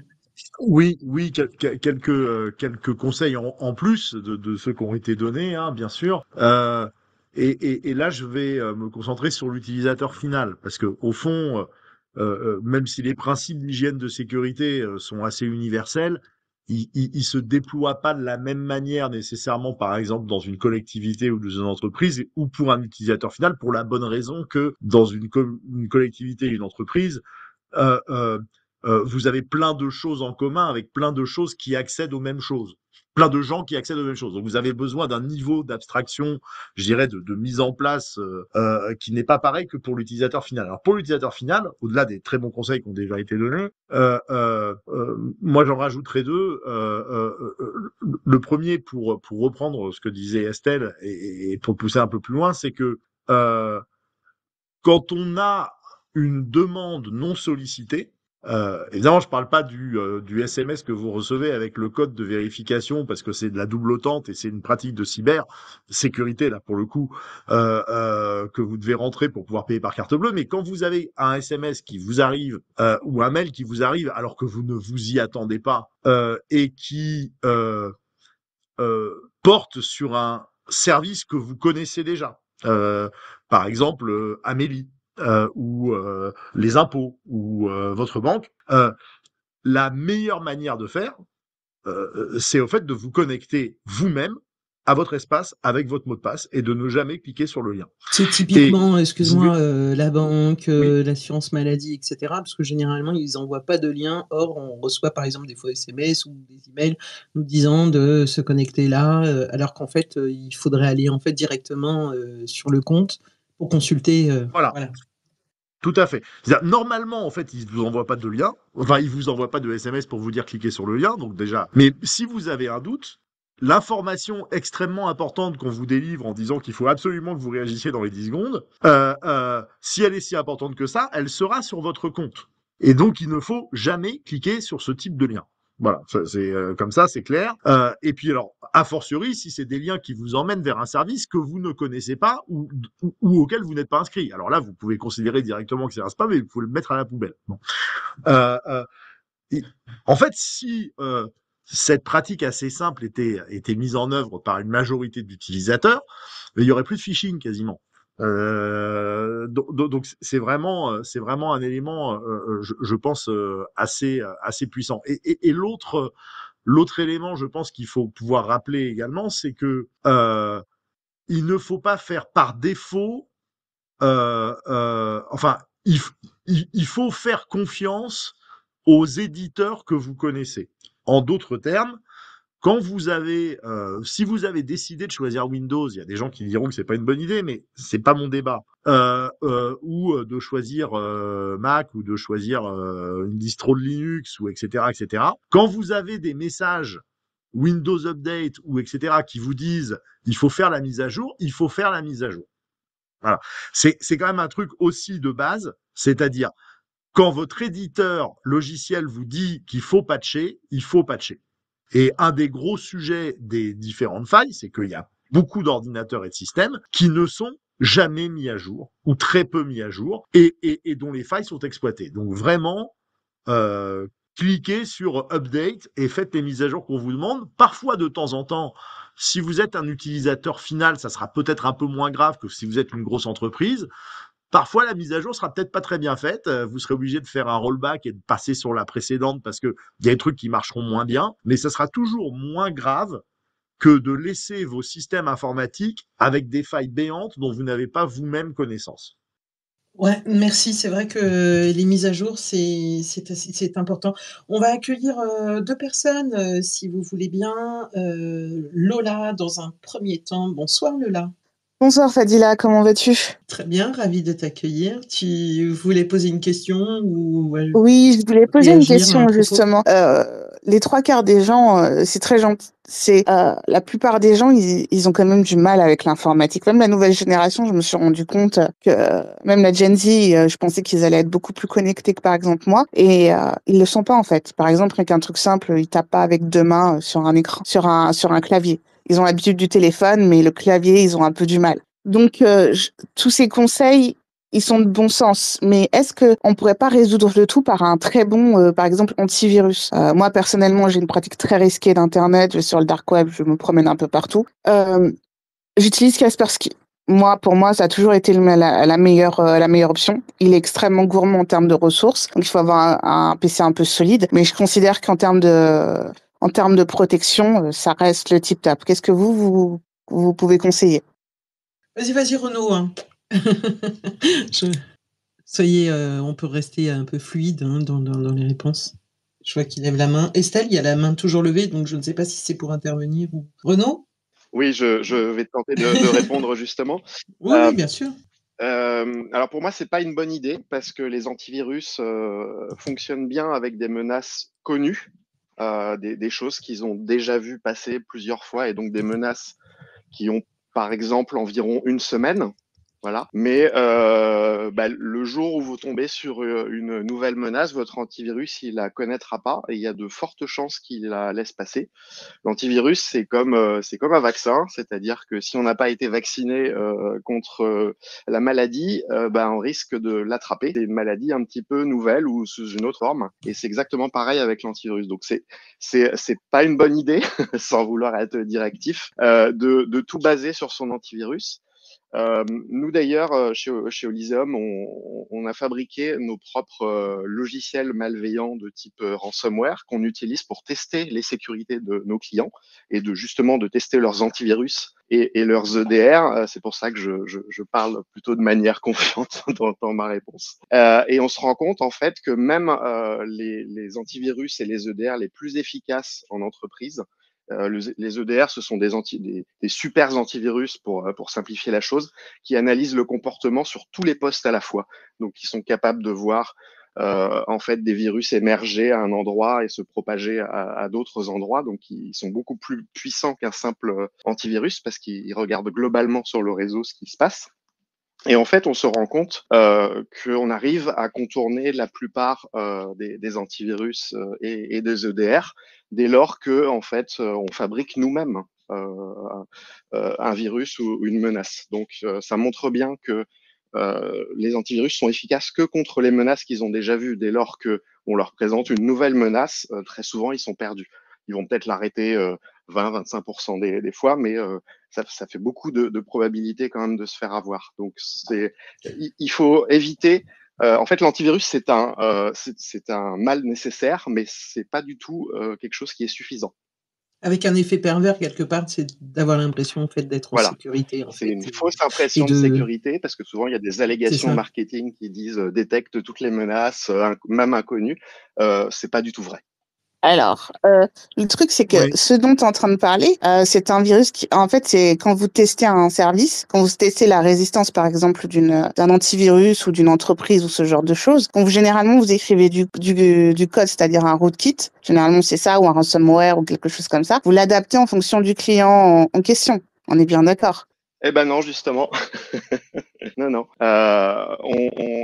Oui, quelques conseils en plus de ceux qui ont été donnés, hein, bien sûr. Et là, je vais me concentrer sur l'utilisateur final, parce que au fond, même si les principes d'hygiène de sécurité sont assez universels, ils se déploient pas de la même manière nécessairement, par exemple, dans une collectivité ou dans une entreprise, ou pour un utilisateur final, pour la bonne raison que dans une collectivité et une entreprise, euh, euh, vous avez plein de choses en commun avec plein de choses qui accèdent aux mêmes choses. Plein de gens qui accèdent aux mêmes choses. Donc vous avez besoin d'un niveau d'abstraction, je dirais, de mise en place qui n'est pas pareil que pour l'utilisateur final. Alors pour l'utilisateur final, au-delà des très bons conseils qui ont déjà été donnés, moi j'en rajouterai deux. Le premier, pour reprendre ce que disait Estelle et pour pousser un peu plus loin, c'est que quand on a une demande non sollicitée, évidemment, je parle pas du SMS que vous recevez avec le code de vérification parce que c'est de la double autente et c'est une pratique de cybersécurité là pour le coup que vous devez rentrer pour pouvoir payer par carte bleue. Mais quand vous avez un SMS qui vous arrive ou un mail qui vous arrive alors que vous ne vous y attendez pas et qui porte sur un service que vous connaissez déjà, par exemple Amélie. Ou les impôts ou votre banque, la meilleure manière de faire, c'est au fait de vous connecter vous-même à votre espace avec votre mot de passe et de ne jamais cliquer sur le lien. C'est typiquement, excuse-moi, la banque, Oui. l'assurance maladie, etc. Parce que généralement, ils n'envoient pas de lien. Or, on reçoit par exemple des faux SMS ou des emails nous disant de se connecter là, alors qu'en fait, il faudrait aller en fait directement sur le compte pour consulter. Voilà. Tout à fait. C'est-à-dire, normalement, en fait, ils vous envoient pas de lien. Enfin, ils vous envoient pas de SMS pour vous dire cliquez sur le lien. Donc déjà. Mais si vous avez un doute, l'information extrêmement importante qu'on vous délivre en disant qu'il faut absolument que vous réagissiez dans les 10 secondes, si elle est si importante que ça, elle sera sur votre compte. Et donc, il ne faut jamais cliquer sur ce type de lien. Voilà, c'est comme ça, c'est clair. Et puis alors, a fortiori, si c'est des liens qui vous emmènent vers un service que vous ne connaissez pas ou auquel vous n'êtes pas inscrit. Alors là, vous pouvez considérer directement que c'est un spam, mais vous pouvez le mettre à la poubelle. Bon. En fait, si cette pratique assez simple était mise en œuvre par une majorité d'utilisateurs, il y aurait plus de phishing quasiment. Donc c'est vraiment un élément, je pense assez puissant. Et l'autre élément, je pense qu'il faut pouvoir rappeler également, c'est que il ne faut pas faire par défaut. Enfin, il faut faire confiance aux éditeurs que vous connaissez. En d'autres termes, quand vous avez, si vous avez décidé de choisir Windows, il y a des gens qui diront que c'est pas une bonne idée, mais c'est pas mon débat. Ou de choisir Mac ou de choisir une distro de Linux ou etc. Quand vous avez des messages Windows Update ou etc. qui vous disent il faut faire la mise à jour, il faut faire la mise à jour. Voilà. C'est quand même un truc aussi de base, c'est-à-dire quand votre éditeur logiciel vous dit qu'il faut patcher, il faut patcher. Et un des gros sujets des différentes failles, c'est qu'il y a beaucoup d'ordinateurs et de systèmes qui ne sont jamais mis à jour ou très peu mis à jour et dont les failles sont exploitées. Donc vraiment, cliquez sur Update et faites les mises à jour qu'on vous demande. Parfois, de temps en temps, si vous êtes un utilisateur final, ça sera peut-être un peu moins grave que si vous êtes une grosse entreprise. Parfois, la mise à jour sera peut-être pas très bien faite. Vous serez obligé de faire un rollback et de passer sur la précédente parce que il y a des trucs qui marcheront moins bien. Mais ça sera toujours moins grave que de laisser vos systèmes informatiques avec des failles béantes dont vous n'avez pas vous-même connaissance. Ouais, merci. C'est vrai que les mises à jour, c'est important. On va accueillir 2 personnes, si vous voulez bien. Lola, dans un premier temps. Bonsoir Lola. Bonsoir Fadila, comment vas-tu? Très bien, ravie de t'accueillir. Tu voulais poser une question ou Oui, je voulais poser une réagir à un question propos? justement. Les trois quarts des gens, c'est très gentil. La plupart des gens, ils ont quand même du mal avec l'informatique. Même la nouvelle génération, je me suis rendu compte que même la Gen Z, je pensais qu'ils allaient être beaucoup plus connectés que par exemple moi, et ils le sont pas en fait. Par exemple, avec un truc simple, ils tapent pas avec deux mains sur un écran, sur un clavier. Ils ont l'habitude du téléphone, mais le clavier, ils ont un peu du mal. Donc, tous ces conseils, ils sont de bon sens, mais est-ce que on pourrait pas résoudre le tout par un très bon, par exemple, antivirus? Moi, personnellement, j'ai une pratique très risquée d'Internet. Je vais sur le dark web, je me promène un peu partout. J'utilise Kaspersky. Pour moi, ça a toujours été la meilleure option. Il est extrêmement gourmand en termes de ressources, donc il faut avoir un PC un peu solide. Mais je considère en termes de protection, ça reste le tip top. Qu'est-ce que vous pouvez conseiller? Vas-y Renaud, hein. Je soyez, on peut rester un peu fluide, hein, dans les réponses. Je vois qu'il lève la main. Estelle, il y a la main toujours levée, donc je ne sais pas si c'est pour intervenir ou Renaud? Oui, je vais tenter de répondre justement. Oui, bien sûr. Alors pour moi, c'est pas une bonne idée parce que les antivirus fonctionnent bien avec des menaces connues, des choses qu'ils ont déjà vues passer plusieurs fois et donc des menaces qui ont par exemple environ une semaine. Voilà. Mais le jour où vous tombez sur une nouvelle menace, votre antivirus, il la connaîtra pas et il y a de fortes chances qu'il la laisse passer. L'antivirus, c'est comme un vaccin, c'est-à-dire que si on n'a pas été vacciné contre la maladie, on risque de l'attraper. C'est une maladie un petit peu nouvelle ou sous une autre forme. Et c'est exactement pareil avec l'antivirus. Donc c'est pas une bonne idée, sans vouloir être directif, de tout baser sur son antivirus. Nous d'ailleurs, chez Oliseum, on a fabriqué nos propres logiciels malveillants de type ransomware qu'on utilise pour tester les sécurités de nos clients et justement de tester leurs antivirus et leurs EDR. C'est pour ça que je parle plutôt de manière confiante dans ma réponse. Et on se rend compte en fait que même les antivirus et les EDR les plus efficaces en entreprise, les EDR, ce sont des super antivirus pour simplifier la chose, qui analysent le comportement sur tous les postes à la fois. Donc, ils sont capables de voir en fait des virus émerger à un endroit et se propager à d'autres endroits. Donc, ils sont beaucoup plus puissants qu'un simple antivirus parce qu'ils regardent globalement sur le réseau ce qui se passe. Et en fait, on se rend compte qu'on arrive à contourner la plupart des antivirus et des EDR dès lors que, en fait, on fabrique nous-mêmes un virus ou une menace. Donc, ça montre bien que les antivirus sont efficaces que contre les menaces qu'ils ont déjà vues. Dès lors que on leur présente une nouvelle menace, très souvent, ils sont perdus. Ils vont peut-être l'arrêter 20-25% des fois, mais ça fait beaucoup de probabilités quand même de se faire avoir. Donc, il faut éviter. En fait, l'antivirus, c'est un mal nécessaire, mais c'est pas du tout quelque chose qui est suffisant. Avec un effet pervers quelque part, c'est d'avoir l'impression, en fait, d'être en Voilà. sécurité, en C'est fait, une fausse et impression de de sécurité parce que souvent il y a des c'est allégations ça. marketing qui disent détecte toutes les menaces, même inconnues. C'est pas du tout vrai. Alors, le truc, c'est que Oui. ce dont tu es en train de parler, c'est un virus qui, en fait, c'est quand vous testez un service, quand vous testez la résistance, par exemple, d'un antivirus ou d'une entreprise ou ce genre de choses, quand généralement, vous écrivez du code, c'est-à-dire un rootkit, généralement, c'est ça, ou un ransomware ou quelque chose comme ça, vous l'adaptez en fonction du client en question. On est bien d'accord. Eh ben non, justement. Non, non.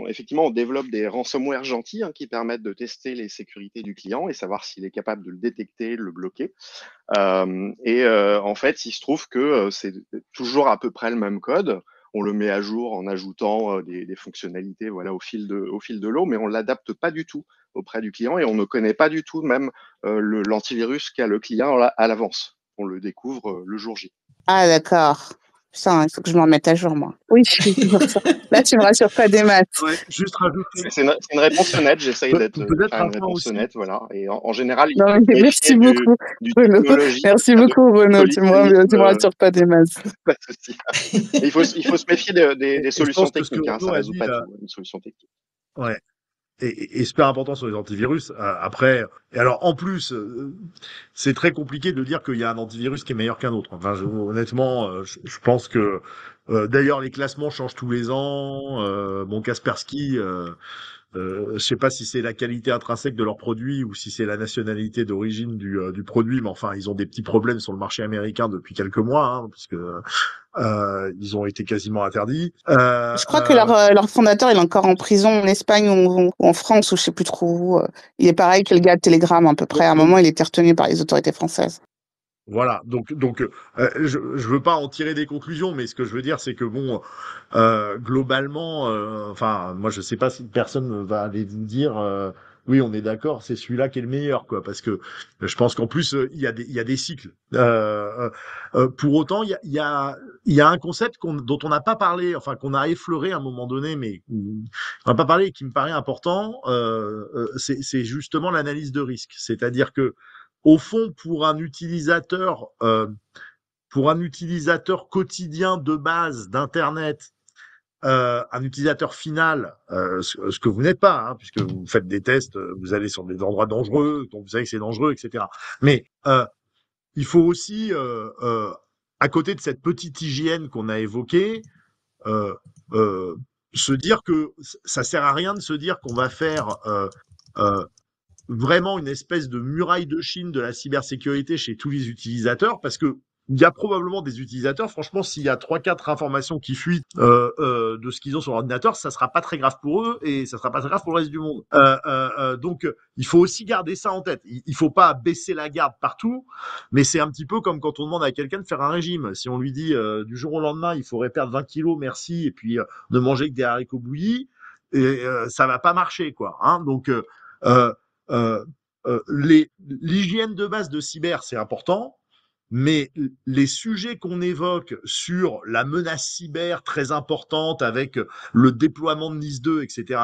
Effectivement, on développe des ransomware gentils qui permettent de tester les sécurités du client et savoir s'il est capable de le détecter, de le bloquer. En fait, il se trouve que c'est toujours à peu près le même code. On le met à jour en ajoutant des fonctionnalités, voilà, au fil de l'eau, mais on l'adapte pas du tout auprès du client et on ne connaît pas du tout même l'antivirus qu'a le client à l'avance. On le découvre le jour J. Ah, d'accord. Putain, il faut que je me remette à jour, moi. Oui, je fais toujours ça. Là, tu me rassures pas des maths. Ouais, juste rajouter. C'est une réponse honnête, j'essaye de Peut-être faire un une point réponse aussi. honnête, voilà. Et en général, il Non, faut se mais merci méfier beaucoup, du Renaud. technologie, Merci de beaucoup, Renaud. Tu me polyphonisme, rassures pas des masses. pas de souci. Et il faut se méfier des Et je solutions pense que ce que techniques, hein, ça Renaud a résout dit pas là, tout, une solution technique. ouais, et super important sur les antivirus. Après, et alors en plus, c'est très compliqué de dire qu'il y a un antivirus qui est meilleur qu'un autre. Enfin, honnêtement, je pense que d'ailleurs les classements changent tous les ans. Bon, Kaspersky, je sais pas si c'est la qualité intrinsèque de leur produit ou si c'est la nationalité d'origine du produit, mais enfin, ils ont des petits problèmes sur le marché américain depuis quelques mois, hein, puisque ils ont été quasiment interdits. Je crois que leur fondateur, il est encore en prison en Espagne ou en France, ou je sais plus trop où. Il est pareil que le gars de Telegram, à peu près. À un moment, il était retenu par les autorités françaises. Voilà, donc je veux pas en tirer des conclusions, mais ce que je veux dire, c'est que bon, globalement, enfin, moi je sais pas si personne va aller vous dire, oui, on est d'accord, c'est celui-là qui est le meilleur, quoi, parce que je pense qu'en plus il y a des cycles. Pour autant, il y a un concept dont on n'a pas parlé, enfin qu'on a effleuré à un moment donné, mais on n'a pas parlé et qui me paraît important, c'est justement l'analyse de risque, c'est-à-dire que au fond, pour un utilisateur quotidien de base d'Internet, un utilisateur final, ce que vous n'êtes pas, hein, puisque vous faites des tests, vous allez sur des endroits dangereux, donc vous savez que c'est dangereux, etc. Mais il faut aussi, à côté de cette petite hygiène qu'on a évoquée, euh, euh, se dire que ça sert à rien de se dire qu'on va faire euh, vraiment une espèce de muraille de Chine de la cybersécurité chez tous les utilisateurs, parce que il y a probablement des utilisateurs, franchement, s'il y a 3-4 informations qui fuitent de ce qu'ils ont sur l'ordinateur, ça sera pas très grave pour eux et ça sera pas très grave pour le reste du monde. Donc, il faut aussi garder ça en tête. Il faut pas baisser la garde partout, mais c'est un petit peu comme quand on demande à quelqu'un de faire un régime. Si on lui dit du jour au lendemain, il faudrait perdre 20 kilos, merci, et puis ne manger que des haricots bouillis, et ça va pas marcher, quoi. Hein. Donc, euh, euh, l'hygiène de base de cyber, c'est important, mais les sujets qu'on évoque sur la menace cyber très importante avec le déploiement de NIS2, etc.,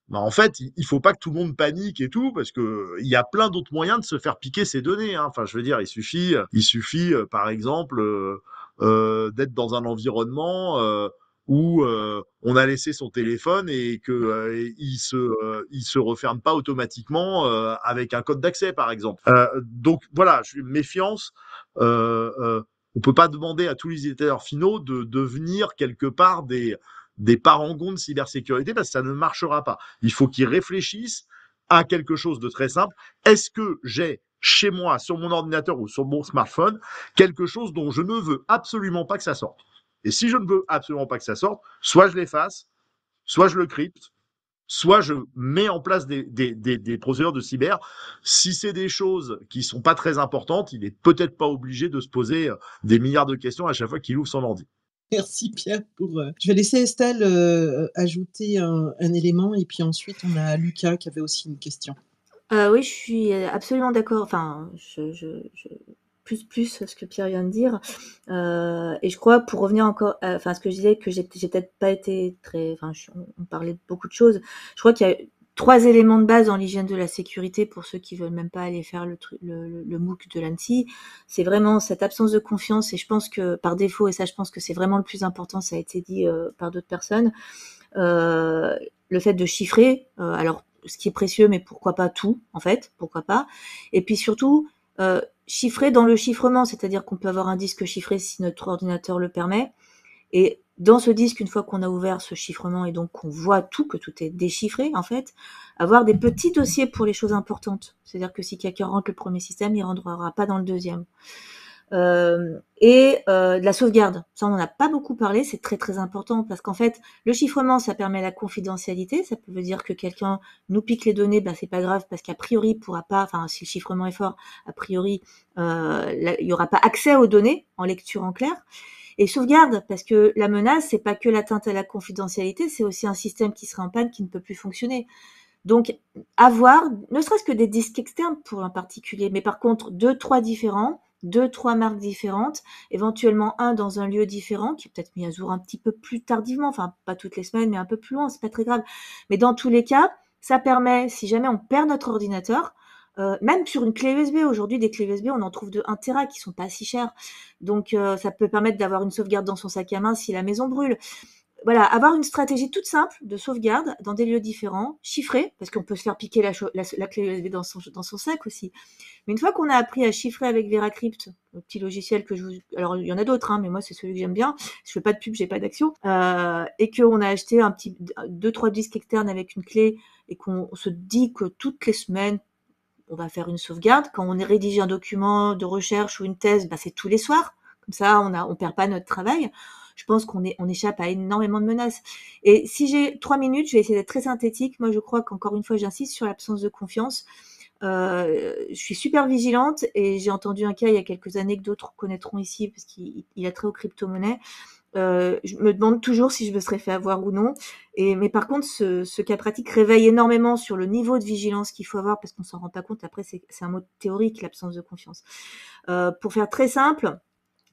bah en fait, il faut pas que tout le monde panique et tout, parce que il y a plein d'autres moyens de se faire piquer ces données. Hein. Enfin, je veux dire, il suffit, par exemple, d'être dans un environnement où on a laissé son téléphone et que il se referme pas automatiquement avec un code d'accès, par exemple. Donc voilà, méfiance. On peut pas demander à tous les utilisateurs finaux de devenir quelque part des parangons de cybersécurité parce que ça ne marchera pas. Il faut qu'ils réfléchissent à quelque chose de très simple. Est-ce que j'ai chez moi, sur mon ordinateur ou sur mon smartphone, quelque chose dont je ne veux absolument pas que ça sorte? Et si je ne veux absolument pas que ça sorte, soit je l'efface, soit je le crypte, soit je mets en place des procédures de cyber. Si c'est des choses qui sont pas très importantes, il est peut-être pas obligé de se poser des milliards de questions à chaque fois qu'il ouvre son ordi. Merci Pierre pour. Je vais laisser Estelle ajouter un élément et puis ensuite on a Lucas qui avait aussi une question. Oui, je suis absolument d'accord. Enfin, plus ce que Pierre vient de dire. Et je crois, pour revenir encore, enfin, ce que je disais, que j'ai peut-être pas été très, enfin, on parlait de beaucoup de choses. Je crois qu'il y a 3 éléments de base dans l'hygiène de la sécurité pour ceux qui veulent même pas aller faire le MOOC de l'ANSSI. C'est vraiment cette absence de confiance, et je pense que par défaut, et ça, je pense que c'est vraiment le plus important, ça a été dit par d'autres personnes, le fait de chiffrer. Alors, ce qui est précieux, mais pourquoi pas tout, en fait, pourquoi pas. Et puis surtout, chiffrer dans le chiffrement, c'est-à-dire qu'on peut avoir un disque chiffré si notre ordinateur le permet. Et dans ce disque, une fois qu'on a ouvert ce chiffrement et donc qu'on voit tout, que tout est déchiffré, en fait, avoir des petits dossiers pour les choses importantes. C'est-à-dire que si quelqu'un rentre le premier système, il ne rentrera pas dans le deuxième. De la sauvegarde. Ça, on n'en a pas beaucoup parlé, c'est très très important parce qu'en fait, le chiffrement, ça permet la confidentialité. Ça veut dire que quelqu'un nous pique les données, ben c'est pas grave parce qu'a priori, il pourra pas, enfin, si le chiffrement est fort, a priori, il y aura pas accès aux données en lecture en clair. Et sauvegarde, parce que la menace, c'est pas que l'atteinte à la confidentialité, c'est aussi un système qui serait en panne, qui ne peut plus fonctionner. Donc, avoir, ne serait-ce que des disques externes pour un particulier, mais par contre, 2-3 différents, 2, 3 marques différentes, éventuellement un dans un lieu différent, qui est peut-être mis à jour un petit peu plus tardivement, enfin pas toutes les semaines, mais un peu plus loin, c'est pas très grave. Mais dans tous les cas, ça permet, si jamais on perd notre ordinateur, même sur une clé USB, aujourd'hui des clés USB, on en trouve de 1 Tera qui sont pas si chères. Donc ça peut permettre d'avoir une sauvegarde dans son sac à main si la maison brûle. Voilà, avoir une stratégie toute simple de sauvegarde dans des lieux différents, chiffrée, parce qu'on peut se faire piquer la clé USB dans son sac aussi. Mais une fois qu'on a appris à chiffrer avec VeraCrypt, le petit logiciel que je vous... Alors, il y en a d'autres, hein, mais moi, c'est celui que j'aime bien. Je fais pas de pub, j'ai pas d'action. Et qu'on a acheté un petit 2-3 disques externes avec une clé et qu'on se dit que toutes les semaines, on va faire une sauvegarde. Quand on rédige un document de recherche ou une thèse, bah, c'est tous les soirs. Comme ça, on perd pas notre travail. Je pense on échappe à énormément de menaces. Et si j'ai 3 minutes, je vais essayer d'être très synthétique. Moi, je crois qu'encore une fois, j'insiste sur l'absence de confiance. Je suis super vigilante et j'ai entendu un cas il y a quelques années que d'autres connaîtront ici parce qu'il a trait aux crypto-monnaies. Je me demande toujours si je me serais fait avoir ou non. Mais par contre, ce cas pratique réveille énormément sur le niveau de vigilance qu'il faut avoir parce qu'on s'en rend pas compte. Après, c'est un mot théorique, l'absence de confiance. Pour faire très simple,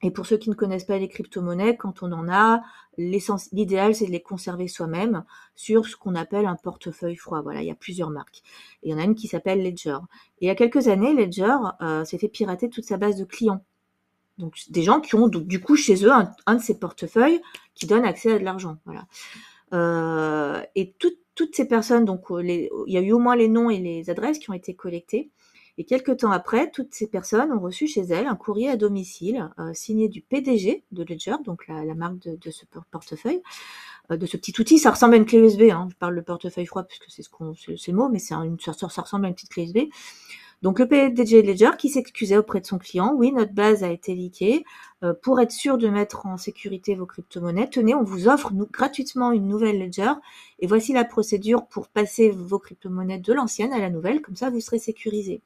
et pour ceux qui ne connaissent pas les crypto-monnaies, quand on en a, l'idéal, c'est de les conserver soi-même sur ce qu'on appelle un portefeuille froid. Voilà, il y a plusieurs marques. Et il y en a une qui s'appelle Ledger. Et il y a quelques années, Ledger s'est fait pirater toute sa base de clients. Donc, des gens qui ont donc, du coup chez eux un de ces portefeuilles qui donne accès à de l'argent. Voilà. Et toutes ces personnes, donc il y a eu au moins les noms et les adresses qui ont été collectées. Et quelques temps après, toutes ces personnes ont reçu chez elles un courrier à domicile signé du PDG de Ledger, donc la marque de ce portefeuille, de ce petit outil. Ça ressemble à une clé USB. Hein. Je parle de portefeuille froid puisque c'est le mot, mais ça ressemble à une petite clé USB. Donc le PDG de Ledger qui s'excusait auprès de son client. Oui, notre base a été leakée. Pour être sûr de mettre en sécurité vos crypto-monnaies, tenez, on vous offre gratuitement une nouvelle Ledger. Et voici la procédure pour passer vos crypto-monnaies de l'ancienne à la nouvelle. Comme ça, vous serez sécurisé.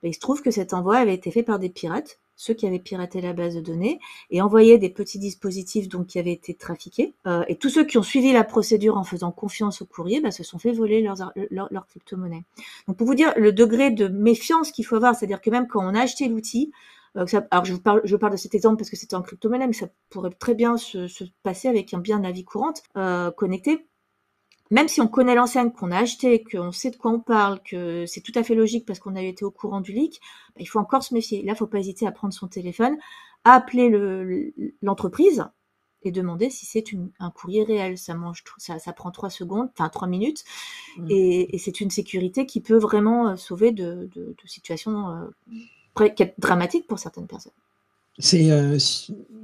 Il se trouve que cet envoi avait été fait par des pirates, ceux qui avaient piraté la base de données, et envoyé des petits dispositifs donc qui avaient été trafiqués. Et tous ceux qui ont suivi la procédure en faisant confiance au courrier se sont fait voler leurs crypto-monnaies. Donc pour vous dire le degré de méfiance qu'il faut avoir, c'est-à-dire que même quand on a acheté l'outil, alors je parle de cet exemple parce que c'était en crypto-monnaie, mais ça pourrait très bien se passer avec un bien de la vie courante connecté. Même si on connaît l'enseigne qu'on a acheté, qu'on sait de quoi on parle, que c'est tout à fait logique parce qu'on a été au courant du leak, il faut encore se méfier. Là, il ne faut pas hésiter à prendre son téléphone, à appeler l'entreprise et demander si c'est un courrier réel. Ça prend 3 secondes, enfin 3 minutes, et c'est une sécurité qui peut vraiment sauver de situations dramatiques pour certaines personnes.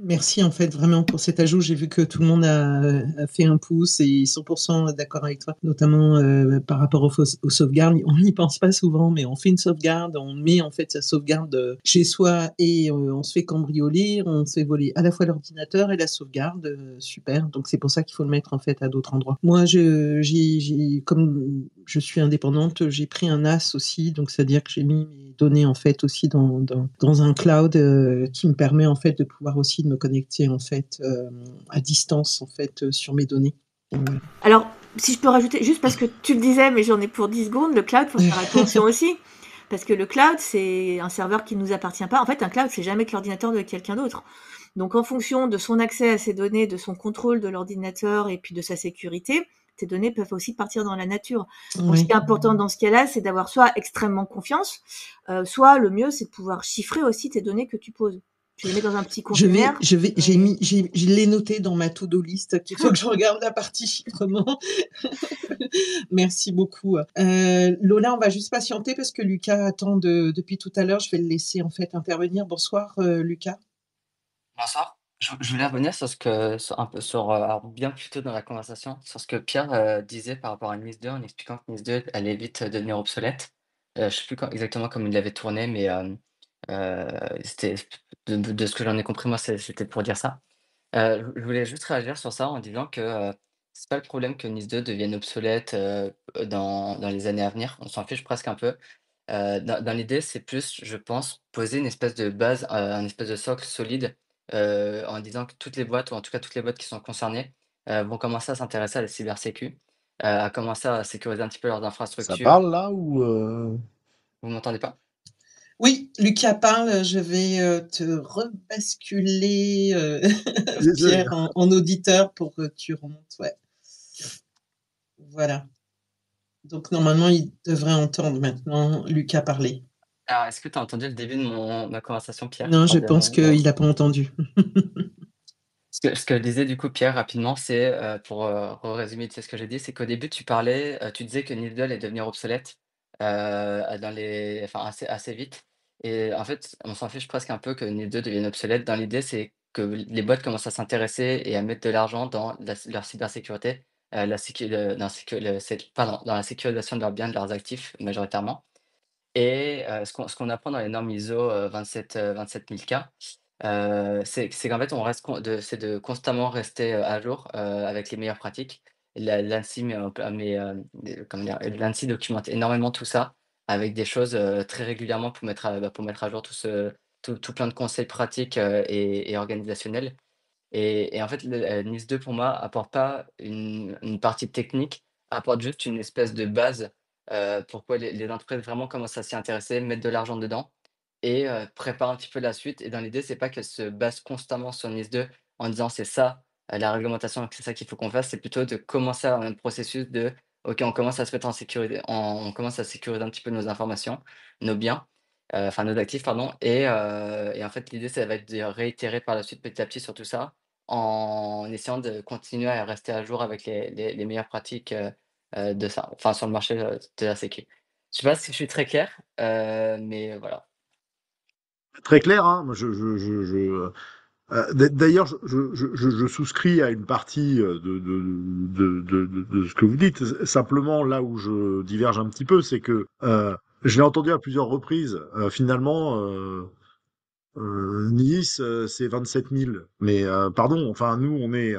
Merci en fait vraiment pour cet ajout. J'ai vu que tout le monde a fait un pouce et 100% d'accord avec toi, notamment par rapport aux sauvegardes. On n'y pense pas souvent, mais on fait une sauvegarde, on met en fait sa sauvegarde chez soi et on se fait cambrioler, on se fait voler à la fois l'ordinateur et la sauvegarde. Super. Donc c'est pour ça qu'il faut le mettre en fait à d'autres endroits. Moi, comme je suis indépendante, j'ai pris un NAS aussi, donc c'est-à-dire que j'ai mis mes données en fait aussi dans un cloud qui me permet en fait de pouvoir aussi de me connecter en fait à distance en fait sur mes données. Alors, si je peux rajouter, juste parce que tu le disais, mais j'en ai pour 10 secondes, le cloud, il faut faire attention aussi. Parce que le cloud, c'est un serveur qui ne nous appartient pas. En fait, un cloud, c'est jamais que l'ordinateur de quelqu'un d'autre. Donc, en fonction de son accès à ces données, de son contrôle de l'ordinateur et puis de sa sécurité, tes données peuvent aussi partir dans la nature. Donc, ce qui est important dans ce cas-là, c'est d'avoir soit extrêmement confiance, soit le mieux, c'est de pouvoir chiffrer aussi tes données que tu poses. Tu les mets dans un petit conteneur. Je l'ai noté dans ma to-do list. Il faut que je regarde la partie chiffrement. Merci beaucoup. Lola, on va juste patienter parce que Lucas attend depuis tout à l'heure. Je vais le laisser en fait intervenir. Bonsoir, Lucas. Bonsoir. Je voulais revenir alors bien plus tôt dans la conversation, sur ce que Pierre disait par rapport à NIS 2, en expliquant que NIS 2 allait vite devenir obsolète. Je sais plus exactement comment il l'avait tourné, mais c'était de ce que j'en ai compris, moi, c'était pour dire ça. Je voulais juste réagir sur ça en disant que c'est pas le problème que NIS 2 devienne obsolète dans les années à venir. On s'en fiche presque un peu. Dans l'idée, c'est plus, je pense, poser une espèce de base, un espèce de socle solide en disant que toutes les boîtes, ou en tout cas toutes les boîtes qui sont concernées, vont commencer à s'intéresser à la cybersécu, à commencer à sécuriser un petit peu leurs Ça infrastructures. parle là ou Vous m'entendez pas? Oui, Lucas parle, je vais, te rebasculer, Désolé. Pierre en auditeur pour que tu remontes, ouais. Voilà. Donc normalement, il devrait entendre maintenant Lucas parler. Alors, est-ce que tu as entendu le début de ma conversation, Pierre? Non, Enfin, je pense qu'il n'a pas entendu. Ce que je disais du coup, Pierre, rapidement, c'est, pour, résumer, tu sais, ce que j'ai dit, c'est qu'au début, tu disais que Needle allait devenir obsolète, assez vite et en fait, on s'en fiche presque un peu que Needle devienne obsolète. Dans l'idée, c'est que les boîtes commencent à s'intéresser et à mettre de l'argent dans leur cybersécurité, la sécu dans sécu le c'est pardon, dans la sécurisation de leurs biens, de leurs actifs, majoritairement. Et ce qu'on apprend dans les normes ISO, 27000K, c'est qu'en fait, on reste con de c'est de constamment rester, à jour, avec les meilleures pratiques. L'ANSSI met en pla met, comment dire? L'ANSSI documente énormément tout ça, avec des choses, très régulièrement pour mettre à jour tout plein de conseils pratiques, et organisationnels. Et en fait, NIS 2 pour moi apporte pas une partie technique, apporte juste une espèce de base, pourquoi les entreprises vraiment commencent à s'y intéresser, mettre de l'argent dedans et préparent un petit peu la suite et dans l'idée, c'est pas qu'elles se basent constamment sur NIS 2 en disant: «C'est ça, la réglementation, c'est ça qu'il faut qu'on fasse». C'est plutôt de commencer à un processus de: «OK, on commence à se mettre en sécurité, on commence à sécuriser un petit peu nos informations, nos biens, enfin nos actifs pardon» et en fait, l'idée, ça va être de réitérer par la suite petit à petit sur tout ça en essayant de continuer à rester à jour avec les meilleures pratiques, de ça, enfin sur le marché, de la sécu. Je sais pas si je suis très clair, mais voilà. Très clair, hein. Moi, d'ailleurs, je souscris à une partie de ce que vous dites. Simplement, là où je diverge un petit peu, c'est que je l'ai entendu à plusieurs reprises. Finalement, Nice, c'est 27 000. Mais pardon, enfin, nous, on est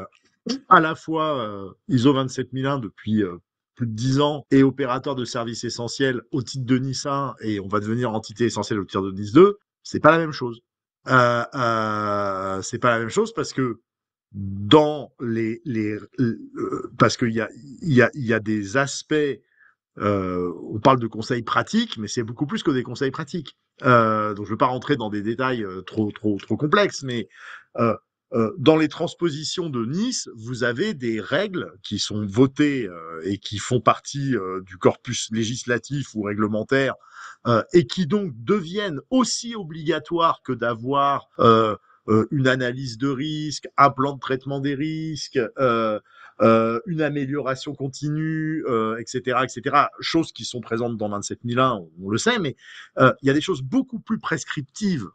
à la fois ISO 27001 depuis plus de 10 ans et opérateur de services essentiels au titre de Nice 1 et on va devenir entité essentielle au titre de Nice 2. C'est pas la même chose. C'est pas la même chose parce que dans parce qu'il y a des aspects on parle de conseils pratiques, mais c'est beaucoup plus que des conseils pratiques. Donc je ne veux pas rentrer dans des détails trop complexes, mais dans les transpositions de Nice, vous avez des règles qui sont votées et qui font partie du corpus législatif ou réglementaire et qui donc deviennent aussi obligatoires que d'avoir une analyse de risque, un plan de traitement des risques, une amélioration continue, etc., etc. Choses qui sont présentes dans 27001, on le sait, mais il y a des choses beaucoup plus prescriptives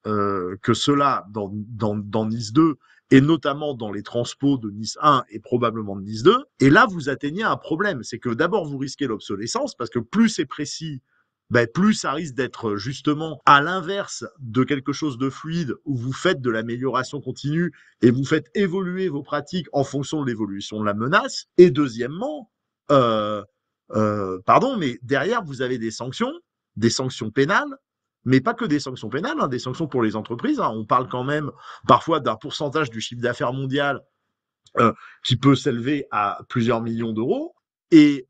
que cela dans Nice 2 et notamment dans les transpos de Nice 1 et probablement de Nice 2. Et là, vous atteignez un problème, c'est que d'abord vous risquez l'obsolescence parce que plus c'est précis, ben, plus ça risque d'être justement à l'inverse de quelque chose de fluide où vous faites de l'amélioration continue et vous faites évoluer vos pratiques en fonction de l'évolution de la menace. Et deuxièmement, pardon, mais derrière vous avez des sanctions pénales, mais pas que des sanctions pénales, hein, des sanctions pour les entreprises. Hein. On parle quand même parfois d'un pourcentage du chiffre d'affaires mondial qui peut s'élever à plusieurs millions d'euros. Et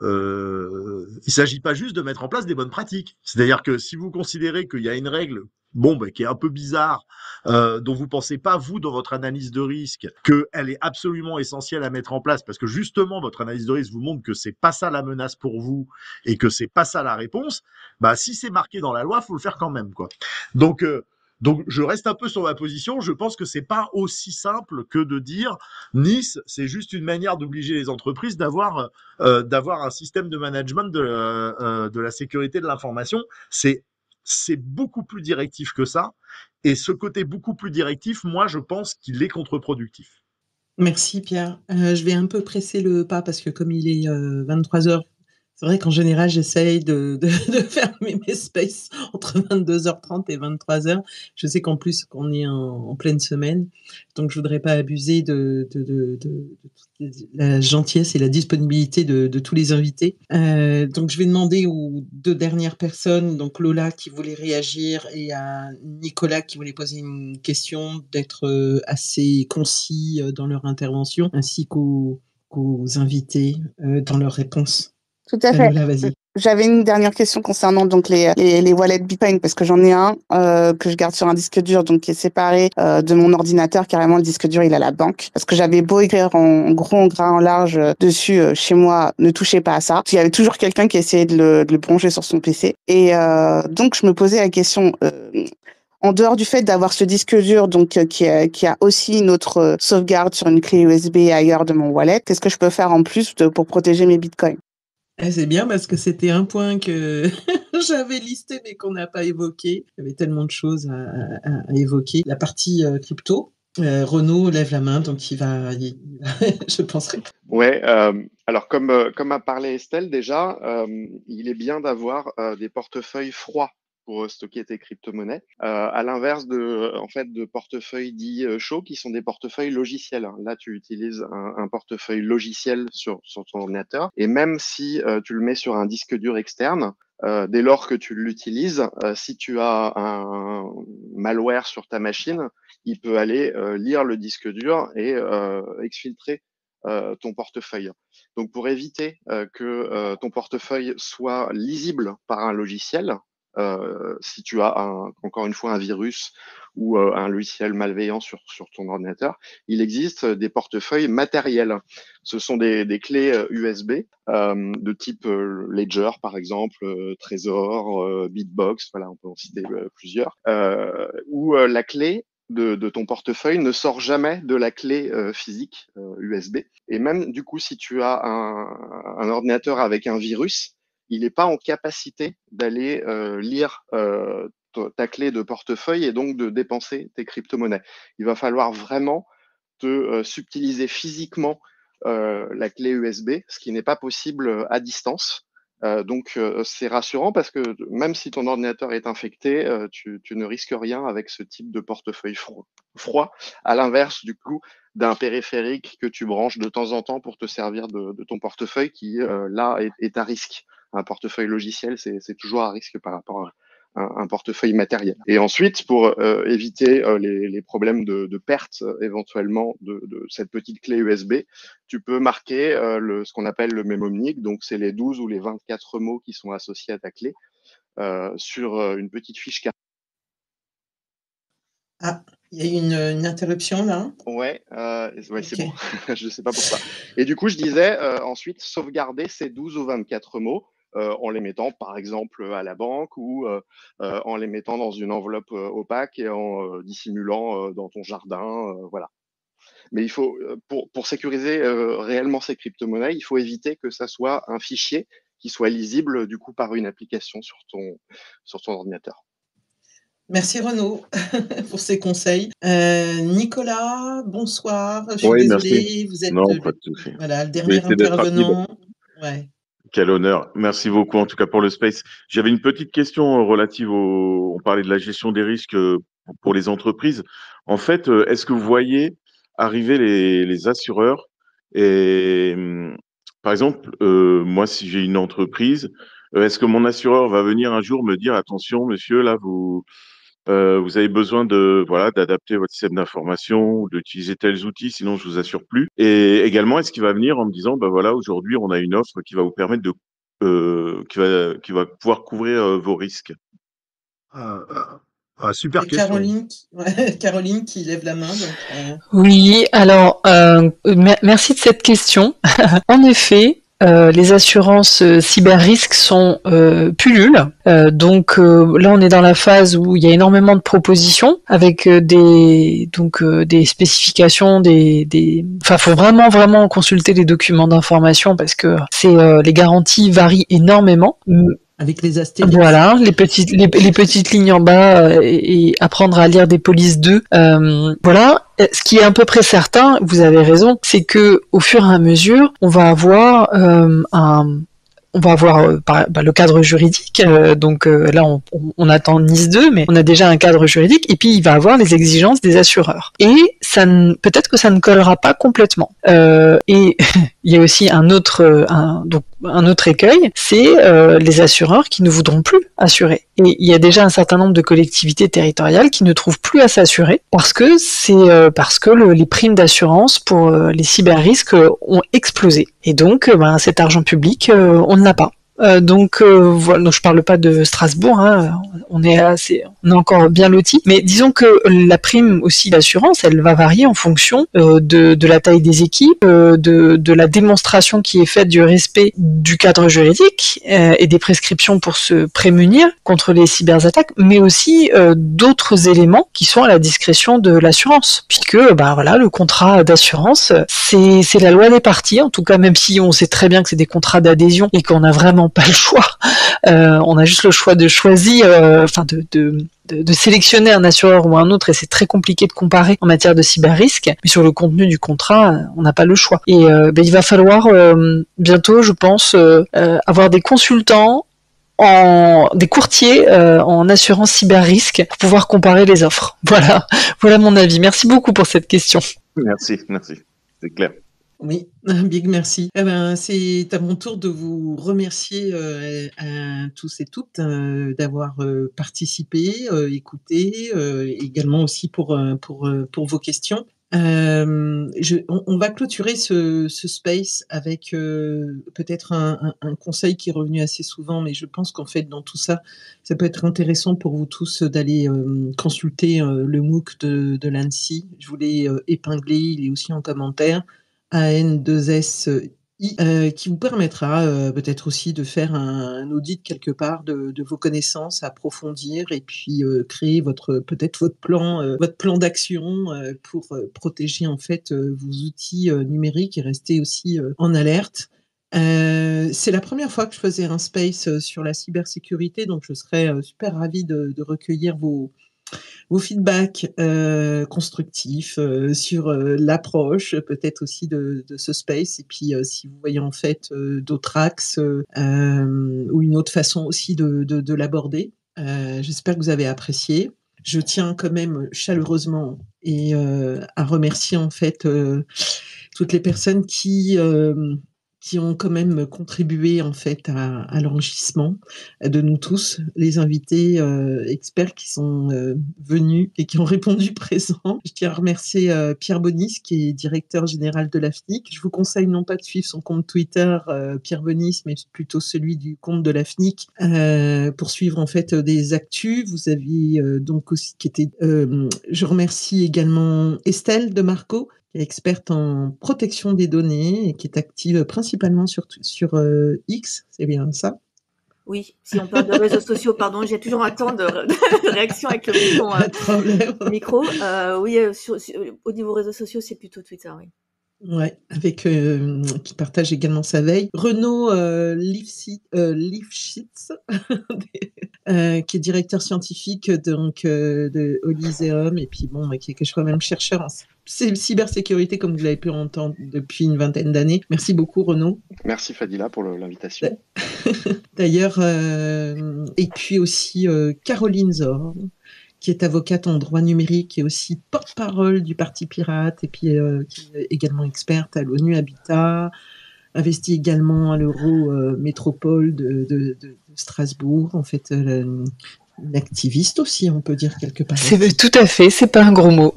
il ne s'agit pas juste de mettre en place des bonnes pratiques. C'est-à-dire que si vous considérez qu'il y a une règle qui est un peu bizarre, dont vous pensez pas, vous, dans votre analyse de risque, qu'elle est absolument essentielle à mettre en place, parce que justement, votre analyse de risque vous montre que c'est pas ça la menace pour vous et que c'est pas ça la réponse, bah, si c'est marqué dans la loi, faut le faire quand même, quoi. Donc, je reste un peu sur ma position. Je pense que c'est pas aussi simple que de dire Nice, c'est juste une manière d'obliger les entreprises d'avoir un système de management de la sécurité de l'information. C'est beaucoup plus directif que ça. Et ce côté beaucoup plus directif, moi, je pense qu'il est contre-productif. Merci Pierre. Je vais un peu presser le pas parce que comme il est 23h, c'est vrai qu'en général, j'essaye de fermer mes spaces entre 22h30 et 23h. Je sais qu'en plus, qu'on est en pleine semaine, donc je voudrais pas abuser de toute la gentillesse et la disponibilité de tous les invités. Donc je vais demander aux 2 dernières personnes, donc Lola qui voulait réagir et à Nicolas qui voulait poser une question, d'être, assez concis, dans leur intervention, ainsi qu'aux invités, dans leurs réponses. Tout à fait. Lola, vas-y. J'avais une dernière question concernant donc les wallets Bitcoin parce que j'en ai un que je garde sur un disque dur donc qui est séparé de mon ordinateur. Carrément, le disque dur il est à la banque parce que j'avais beau écrire en gros, en gras, en large dessus chez moi, ne touchez pas à ça. Il y avait toujours quelqu'un qui essayait de le brancher sur son PC et donc je me posais la question. En dehors du fait d'avoir ce disque dur donc qui a aussi une autre sauvegarde sur une clé USB ailleurs de mon wallet, qu'est-ce que je peux faire en plus pour protéger mes bitcoins? C'est bien parce que c'était un point que j'avais listé mais qu'on n'a pas évoqué. Il y avait tellement de choses à évoquer. La partie crypto, Renaud lève la main, donc je penserai. Ouais, alors comme a parlé Estelle déjà, il est bien d'avoir des portefeuilles froids pour stocker tes crypto-monnaies, à l'inverse de portefeuilles dits chauds qui sont des portefeuilles logiciels. Là, tu utilises un portefeuille logiciel sur ton ordinateur et même si tu le mets sur un disque dur externe, dès lors que tu l'utilises, si tu as un malware sur ta machine, il peut aller lire le disque dur et exfiltrer ton portefeuille. Donc, pour éviter que ton portefeuille soit lisible par un logiciel, si tu as encore une fois un virus ou un logiciel malveillant sur ton ordinateur, il existe des portefeuilles matériels. Ce sont des clés USB de type Ledger, par exemple, Trésor, Bitbox, voilà, on peut en citer plusieurs, où la clé de ton portefeuille ne sort jamais de la clé physique USB. Et même du coup, si tu as un ordinateur avec un virus, il n'est pas en capacité d'aller lire ta clé de portefeuille et donc de dépenser tes crypto-monnaies. Il va falloir vraiment te subtiliser physiquement la clé USB, ce qui n'est pas possible à distance. Donc c'est rassurant parce que même si ton ordinateur est infecté, tu ne risques rien avec ce type de portefeuille froid, à l'inverse du coup d'un périphérique que tu branches de temps en temps pour te servir de ton portefeuille qui là est à risque. Un portefeuille logiciel, c'est toujours à risque par rapport à un portefeuille matériel. Et ensuite, pour éviter les problèmes de perte éventuellement de cette petite clé USB, tu peux marquer ce qu'on appelle le mémonique, donc c'est les 12 ou les 24 mots qui sont associés à ta clé sur une petite fiche carte. Ah, il y a eu une interruption là. Ouais, Ok. c'est bon. Je sais pas pourquoi. Et du coup, je disais ensuite sauvegarder ces 12 ou 24 mots en les mettant par exemple à la banque ou en les mettant dans une enveloppe opaque et en dissimulant dans ton jardin, voilà. Mais il faut, pour sécuriser réellement ces crypto-monnaies, il faut éviter que ça soit un fichier qui soit lisible du coup par une application sur ton ordinateur. Merci Renaud pour ces conseils. Nicolas, bonsoir. Je suis Oui, merci. désolée, vous êtes Non, pas de souci. voilà, le Je vais dernier essayer d'être rapide. intervenant. Ouais. Quel honneur. Merci beaucoup, en tout cas, pour le space. J'avais une petite question relative on parlait de la gestion des risques pour les entreprises. En fait, est-ce que vous voyez arriver les assureurs et, par exemple, moi, si j'ai une entreprise, est-ce que mon assureur va venir un jour me dire, attention, monsieur, là, vous avez besoin d'adapter votre système d'information ou d'utiliser tels outils, sinon je vous assure plus. Et également, est-ce qu'il va venir en me disant, voilà, aujourd'hui, on a une offre qui va vous permettre qui va pouvoir couvrir vos risques. Super C'est question. Caroline qui lève la main. Donc, Oui, alors merci de cette question. En effet, les assurances cyber-risques sont pullulent. Donc là, on est dans la phase où il y a énormément de propositions avec des spécifications, Enfin, faut vraiment consulter les documents d'information parce que les garanties varient énormément. Avec les astérix. Voilà, les petites lignes en bas et apprendre à lire des polices 2. Voilà. Ce qui est à peu près certain, vous avez raison, c'est que au fur et à mesure, on va avoir le cadre juridique. Là, on attend Nice 2, mais on a déjà un cadre juridique. Et puis, il va avoir les exigences des assureurs. Et peut-être que ça ne collera pas complètement. Et il y a aussi un autre écueil, c'est les assureurs qui ne voudront plus assurer. Et il y a déjà un certain nombre de collectivités territoriales qui ne trouvent plus à s'assurer parce que les primes d'assurance pour les cyber-risques ont explosé. Et donc, cet argent public, on ne l'a pas. Voilà, donc je parle pas de Strasbourg, hein, on est encore bien lotis, mais disons que la prime aussi d'assurance, elle va varier en fonction de la taille des équipes, de la démonstration qui est faite du respect du cadre juridique et des prescriptions pour se prémunir contre les cyberattaques, mais aussi d'autres éléments qui sont à la discrétion de l'assurance, puisque voilà, le contrat d'assurance, c'est la loi des parties, en tout cas, même si on sait très bien que c'est des contrats d'adhésion et qu'on n'a vraiment pas le choix. On a juste le choix de choisir, de sélectionner un assureur ou un autre, et c'est très compliqué de comparer en matière de cyber-risque. Mais sur le contenu du contrat, on n'a pas le choix. Et il va falloir bientôt, je pense, avoir des consultants, des courtiers en assurance cyber-risque pour pouvoir comparer les offres. Voilà mon avis. Merci beaucoup pour cette question. Merci, c'est clair. Oui, un big merci. C'est à mon tour de vous remercier à tous et toutes d'avoir participé, écouté, également aussi pour vos questions. On va clôturer ce space avec peut-être un conseil qui est revenu assez souvent, mais je pense qu'en fait, dans tout ça, ça peut être intéressant pour vous tous d'aller consulter le MOOC de l'ANSSI. Je vous l'ai épinglé, il est aussi en commentaire. AN2SI, qui vous permettra peut-être aussi de faire un audit quelque part de vos connaissances, approfondir et puis créer peut-être votre plan d'action pour protéger en fait vos outils numériques et rester aussi en alerte. C'est la première fois que je faisais un space sur la cybersécurité, donc je serais super ravie de recueillir vos feedbacks constructifs sur l'approche, peut-être aussi de ce space. Et puis, si vous voyez en fait d'autres axes ou une autre façon aussi de l'aborder, j'espère que vous avez apprécié. Je tiens quand même chaleureusement à remercier en fait toutes les personnes qui ont quand même contribué en fait à l'enrichissement de nous tous, les invités experts qui sont venus et qui ont répondu présents. Je tiens à remercier Pierre Bonis, qui est directeur général de l'AFNIC. Je vous conseille non pas de suivre son compte Twitter, Pierre Bonis, mais plutôt celui du compte de l'AFNIC pour suivre en fait des actus. Vous aviez donc aussi je remercie également Estelle de Marco, qui est experte en protection des données et qui est active principalement sur X, c'est bien ça? Oui, si on parle de réseaux sociaux, pardon, j'ai toujours un temps de réaction avec le micro. Oui, au niveau réseaux sociaux, c'est plutôt Twitter, oui. Ouais, qui partage également sa veille. Renaud Lifshitz, qui est directeur scientifique de Oliseum, et puis qui est quand même chercheur en cybersécurité, comme vous l'avez pu entendre depuis une vingtaine d'années. Merci beaucoup, Renaud. Merci, Fadila, pour l'invitation. D'ailleurs, et puis aussi Caroline Zor, qui est avocate en droit numérique et aussi porte-parole du Parti Pirate, et puis qui est également experte à l'ONU Habitat, investie également à l'Euro-Métropole de Strasbourg, en fait, une activiste aussi, on peut dire quelque part. Tout à fait, c'est pas un gros mot.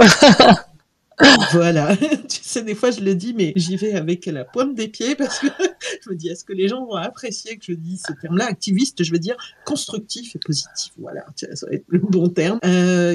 Voilà, tu sais, des fois je le dis, mais j'y vais avec la pointe des pieds parce que je me dis, est-ce que les gens vont apprécier que je dis ce terme-là, activiste, je veux dire constructif et positif, voilà, ça va être le bon terme.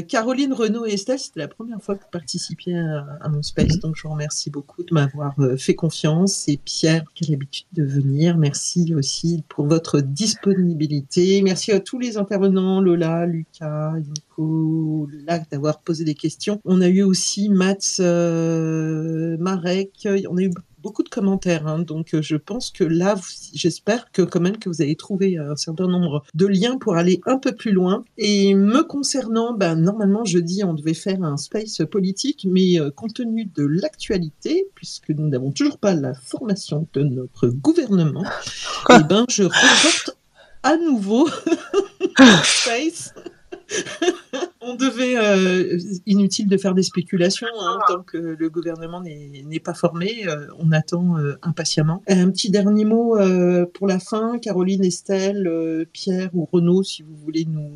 Caroline, Renaud et Estelle, c'était la première fois que vous participiez à mon space, donc je vous remercie beaucoup de m'avoir fait confiance, et Pierre, qui a l'habitude de venir, merci aussi pour votre disponibilité, merci à tous les intervenants, Lola, Lucas, Nico, Lac, d'avoir posé des questions. On a eu aussi Mats, Marek, on a eu beaucoup de commentaires, hein, donc je pense que là, j'espère que quand même que vous avez trouvé un certain nombre de liens pour aller un peu plus loin. Et me concernant, normalement jeudi on devait faire un space politique, mais compte tenu de l'actualité, puisque nous n'avons toujours pas la formation de notre gouvernement, je reporte à nouveau space. On devait, inutile de faire des spéculations, hein, tant que le gouvernement n'est pas formé, on attend impatiemment. Un petit dernier mot pour la fin, Caroline, Estelle, Pierre ou Renaud, si vous voulez nous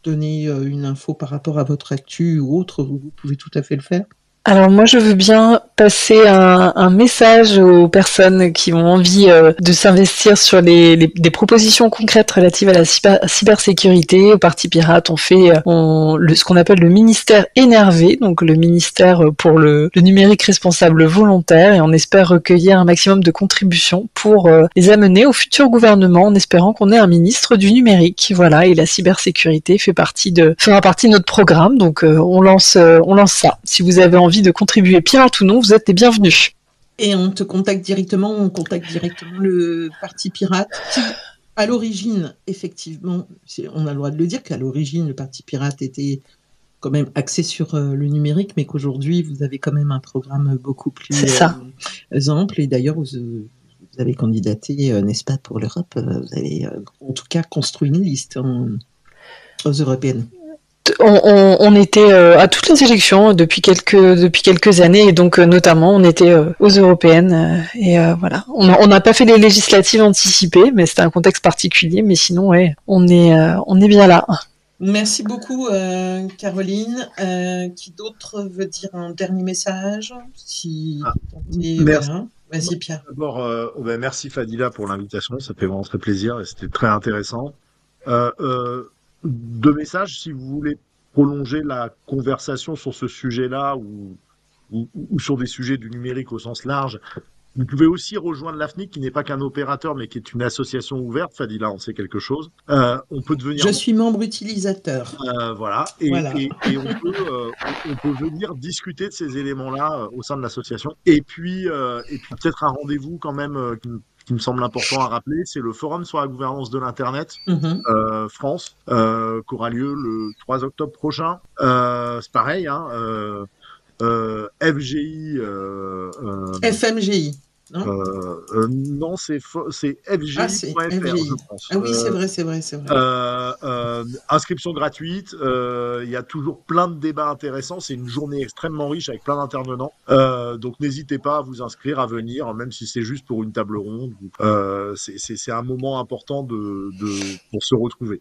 donner une info par rapport à votre actu ou autre, vous pouvez tout à fait le faire. Alors moi, je veux bien passer un message aux personnes qui ont envie de s'investir sur des propositions concrètes relatives à la cybersécurité. Au Parti Pirate, on fait ce qu'on appelle le ministère énervé, donc le ministère pour le numérique responsable volontaire, et on espère recueillir un maximum de contributions pour les amener au futur gouvernement, en espérant qu'on ait un ministre du numérique. Voilà, et la cybersécurité fera partie de notre programme, donc on lance ça. Si vous avez envie de contribuer, pirate ou non, vous êtes les bienvenus. Et on contacte directement le Parti Pirate qui, à l'origine, effectivement, on a le droit de le dire, qu'à l'origine, le Parti Pirate était quand même axé sur le numérique, mais qu'aujourd'hui, vous avez quand même un programme beaucoup plus ample. Et d'ailleurs, vous avez candidaté, n'est-ce pas, pour l'Europe. Vous avez, en tout cas, construit une liste aux européennes. On était à toutes les élections depuis quelques années, et donc notamment on était aux européennes, et voilà. On n'a pas fait les législatives anticipées, mais c'était un contexte particulier, mais sinon ouais, on est bien là. Merci beaucoup Caroline. Qui d'autre veut dire un dernier message? Merci. Voilà. Vas-y Pierre. D'abord, merci Fadila pour l'invitation, ça fait vraiment très plaisir et c'était très intéressant. Deux messages, si vous voulez prolonger la conversation sur ce sujet-là ou sur des sujets du numérique au sens large. Vous pouvez aussi rejoindre l'AFNIC, qui n'est pas qu'un opérateur, mais qui est une association ouverte. Fadila, on sait quelque chose. On peut devenir. Je suis membre utilisateur. Voilà. Et on peut venir discuter de ces éléments-là au sein de l'association. Et puis peut-être un rendez-vous quand même qui me semble important à rappeler, c'est le Forum sur la gouvernance de l'Internet France, qui aura lieu le 3 octobre prochain. C'est pareil, hein. FGI. FMGI. Non, c'est FGI.fr, je pense. Ah oui, c'est vrai. Inscription gratuite. Il y a toujours plein de débats intéressants. C'est une journée extrêmement riche avec plein d'intervenants. Donc n'hésitez pas à vous inscrire, à venir, même si c'est juste pour une table ronde. C'est un moment important pour se retrouver.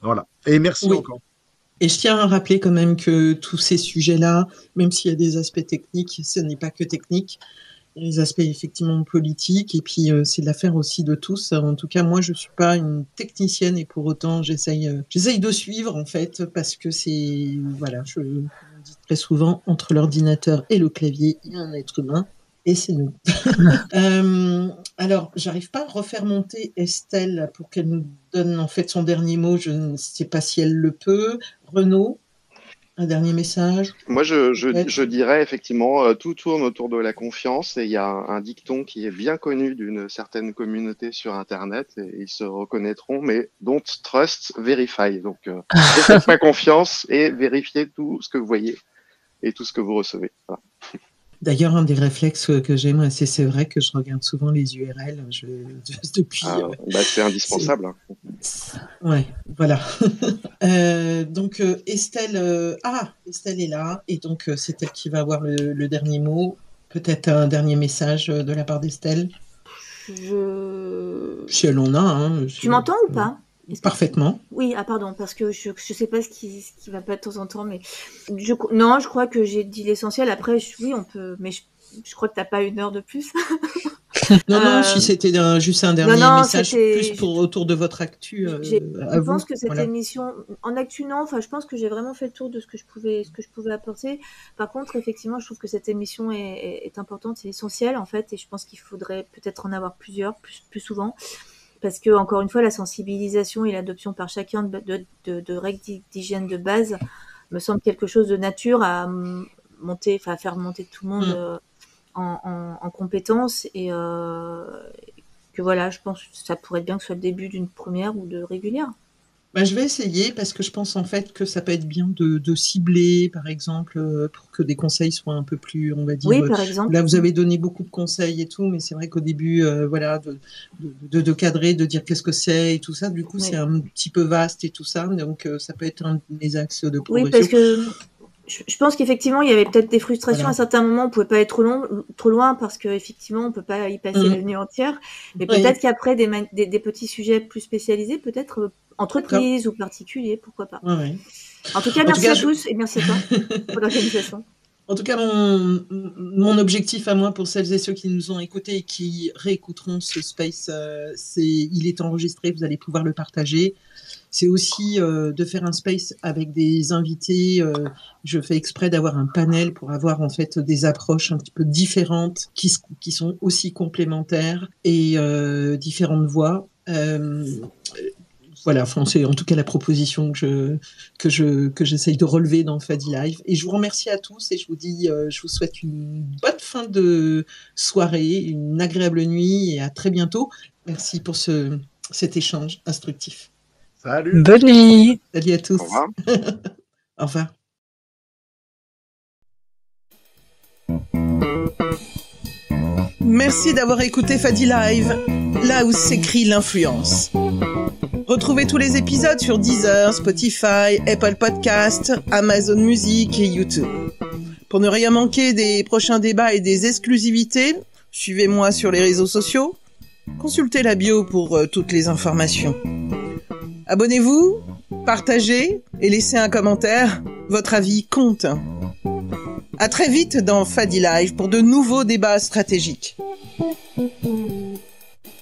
Voilà. Et merci encore. Et je tiens à rappeler quand même que tous ces sujets-là, même s'il y a des aspects techniques, ce n'est pas que technique. Il y a des aspects effectivement politiques, et puis c'est l'affaire aussi de tous. En tout cas, moi, je suis pas une technicienne, et pour autant, j'essaye de suivre, en fait, parce que c'est, voilà, je dis très souvent, entre l'ordinateur et le clavier, il y a un être humain, et c'est nous. Alors, j'arrive pas à refaire monter Estelle pour qu'elle nous donne en fait son dernier mot. Je ne sais pas si elle le peut. Renaud, un dernier message? Moi, je dirais effectivement, tout tourne autour de la confiance, et il y a un dicton qui est bien connu d'une certaine communauté sur Internet, et ils se reconnaîtront, mais don't trust, verify. Donc, ne faites pas confiance et vérifiez tout ce que vous voyez et tout ce que vous recevez. Voilà. D'ailleurs, un des réflexes que j'ai, moi, c'est vrai que je regarde souvent les URL depuis. C'est indispensable. Ouais, voilà. Donc Estelle, Estelle est là, et donc c'est elle qui va avoir le dernier mot. Peut-être un dernier message de la part d'Estelle. Si elle en a. Hein, tu m'entends ou pas? Parfaitement. Oui, pardon, parce que je sais pas ce qui va pas de temps en temps, mais je crois que j'ai dit l'essentiel. Après, oui, on peut, mais je crois que t'as pas une heure de plus. Non, si c'était juste un dernier message, plus autour de votre actu. Je pense que cette émission, en actu, non, je pense que j'ai vraiment fait le tour de ce que je pouvais apporter. Par contre, effectivement, je trouve que cette émission est importante, c'est essentiel, en fait, et je pense qu'il faudrait peut-être en avoir plusieurs, plus souvent. Parce que, encore une fois, la sensibilisation et l'adoption par chacun de règles d'hygiène de base me semble quelque chose de nature à faire monter tout le monde en compétences, et que voilà, je pense que ça pourrait être bien que ce soit le début d'une première ou de régulière. Je vais essayer, parce que je pense en fait que ça peut être bien de cibler, par exemple, pour que des conseils soient un peu plus, on va dire. Oui, par exemple. Là, vous avez donné beaucoup de conseils et tout, mais c'est vrai qu'au début, voilà, de cadrer, de dire qu'est-ce que c'est et tout ça, du coup, c'est un petit peu vaste et tout ça, donc ça peut être un des axes de progression. Oui, parce que je pense qu'effectivement, il y avait peut-être des frustrations. Voilà. À certains moments, on pouvait pas être trop loin, parce qu'effectivement, on peut pas y passer la nuit entière. Mais peut-être qu'après, des petits sujets plus spécialisés, peut-être entreprises ou particuliers, pourquoi pas. Ouais. En tout cas, merci à tous, et merci à toi pour l'organisation. En tout cas, mon objectif à moi, pour celles et ceux qui nous ont écoutés et qui réécouteront ce space, il est enregistré, vous allez pouvoir le partager. C'est aussi de faire un space avec des invités. Je fais exprès d'avoir un panel pour avoir en fait des approches un petit peu différentes qui sont aussi complémentaires et différentes voix. Voilà, enfin, c'est en tout cas la proposition que j'essaye de relever dans Fadi Live. Et je vous remercie à tous et je vous souhaite une bonne fin de soirée, une agréable nuit et à très bientôt. Merci pour cet échange instructif. Salut. Bonne nuit. Salut à tous. Au revoir. Au revoir. Merci d'avoir écouté Fadi Live, là où s'écrit l'influence. Retrouvez tous les épisodes sur Deezer, Spotify, Apple Podcasts, Amazon Music et YouTube. Pour ne rien manquer des prochains débats et des exclusivités, suivez-moi sur les réseaux sociaux. Consultez la bio pour toutes les informations. Abonnez-vous, partagez et laissez un commentaire. Votre avis compte. À très vite dans Fadi Live pour de nouveaux débats stratégiques.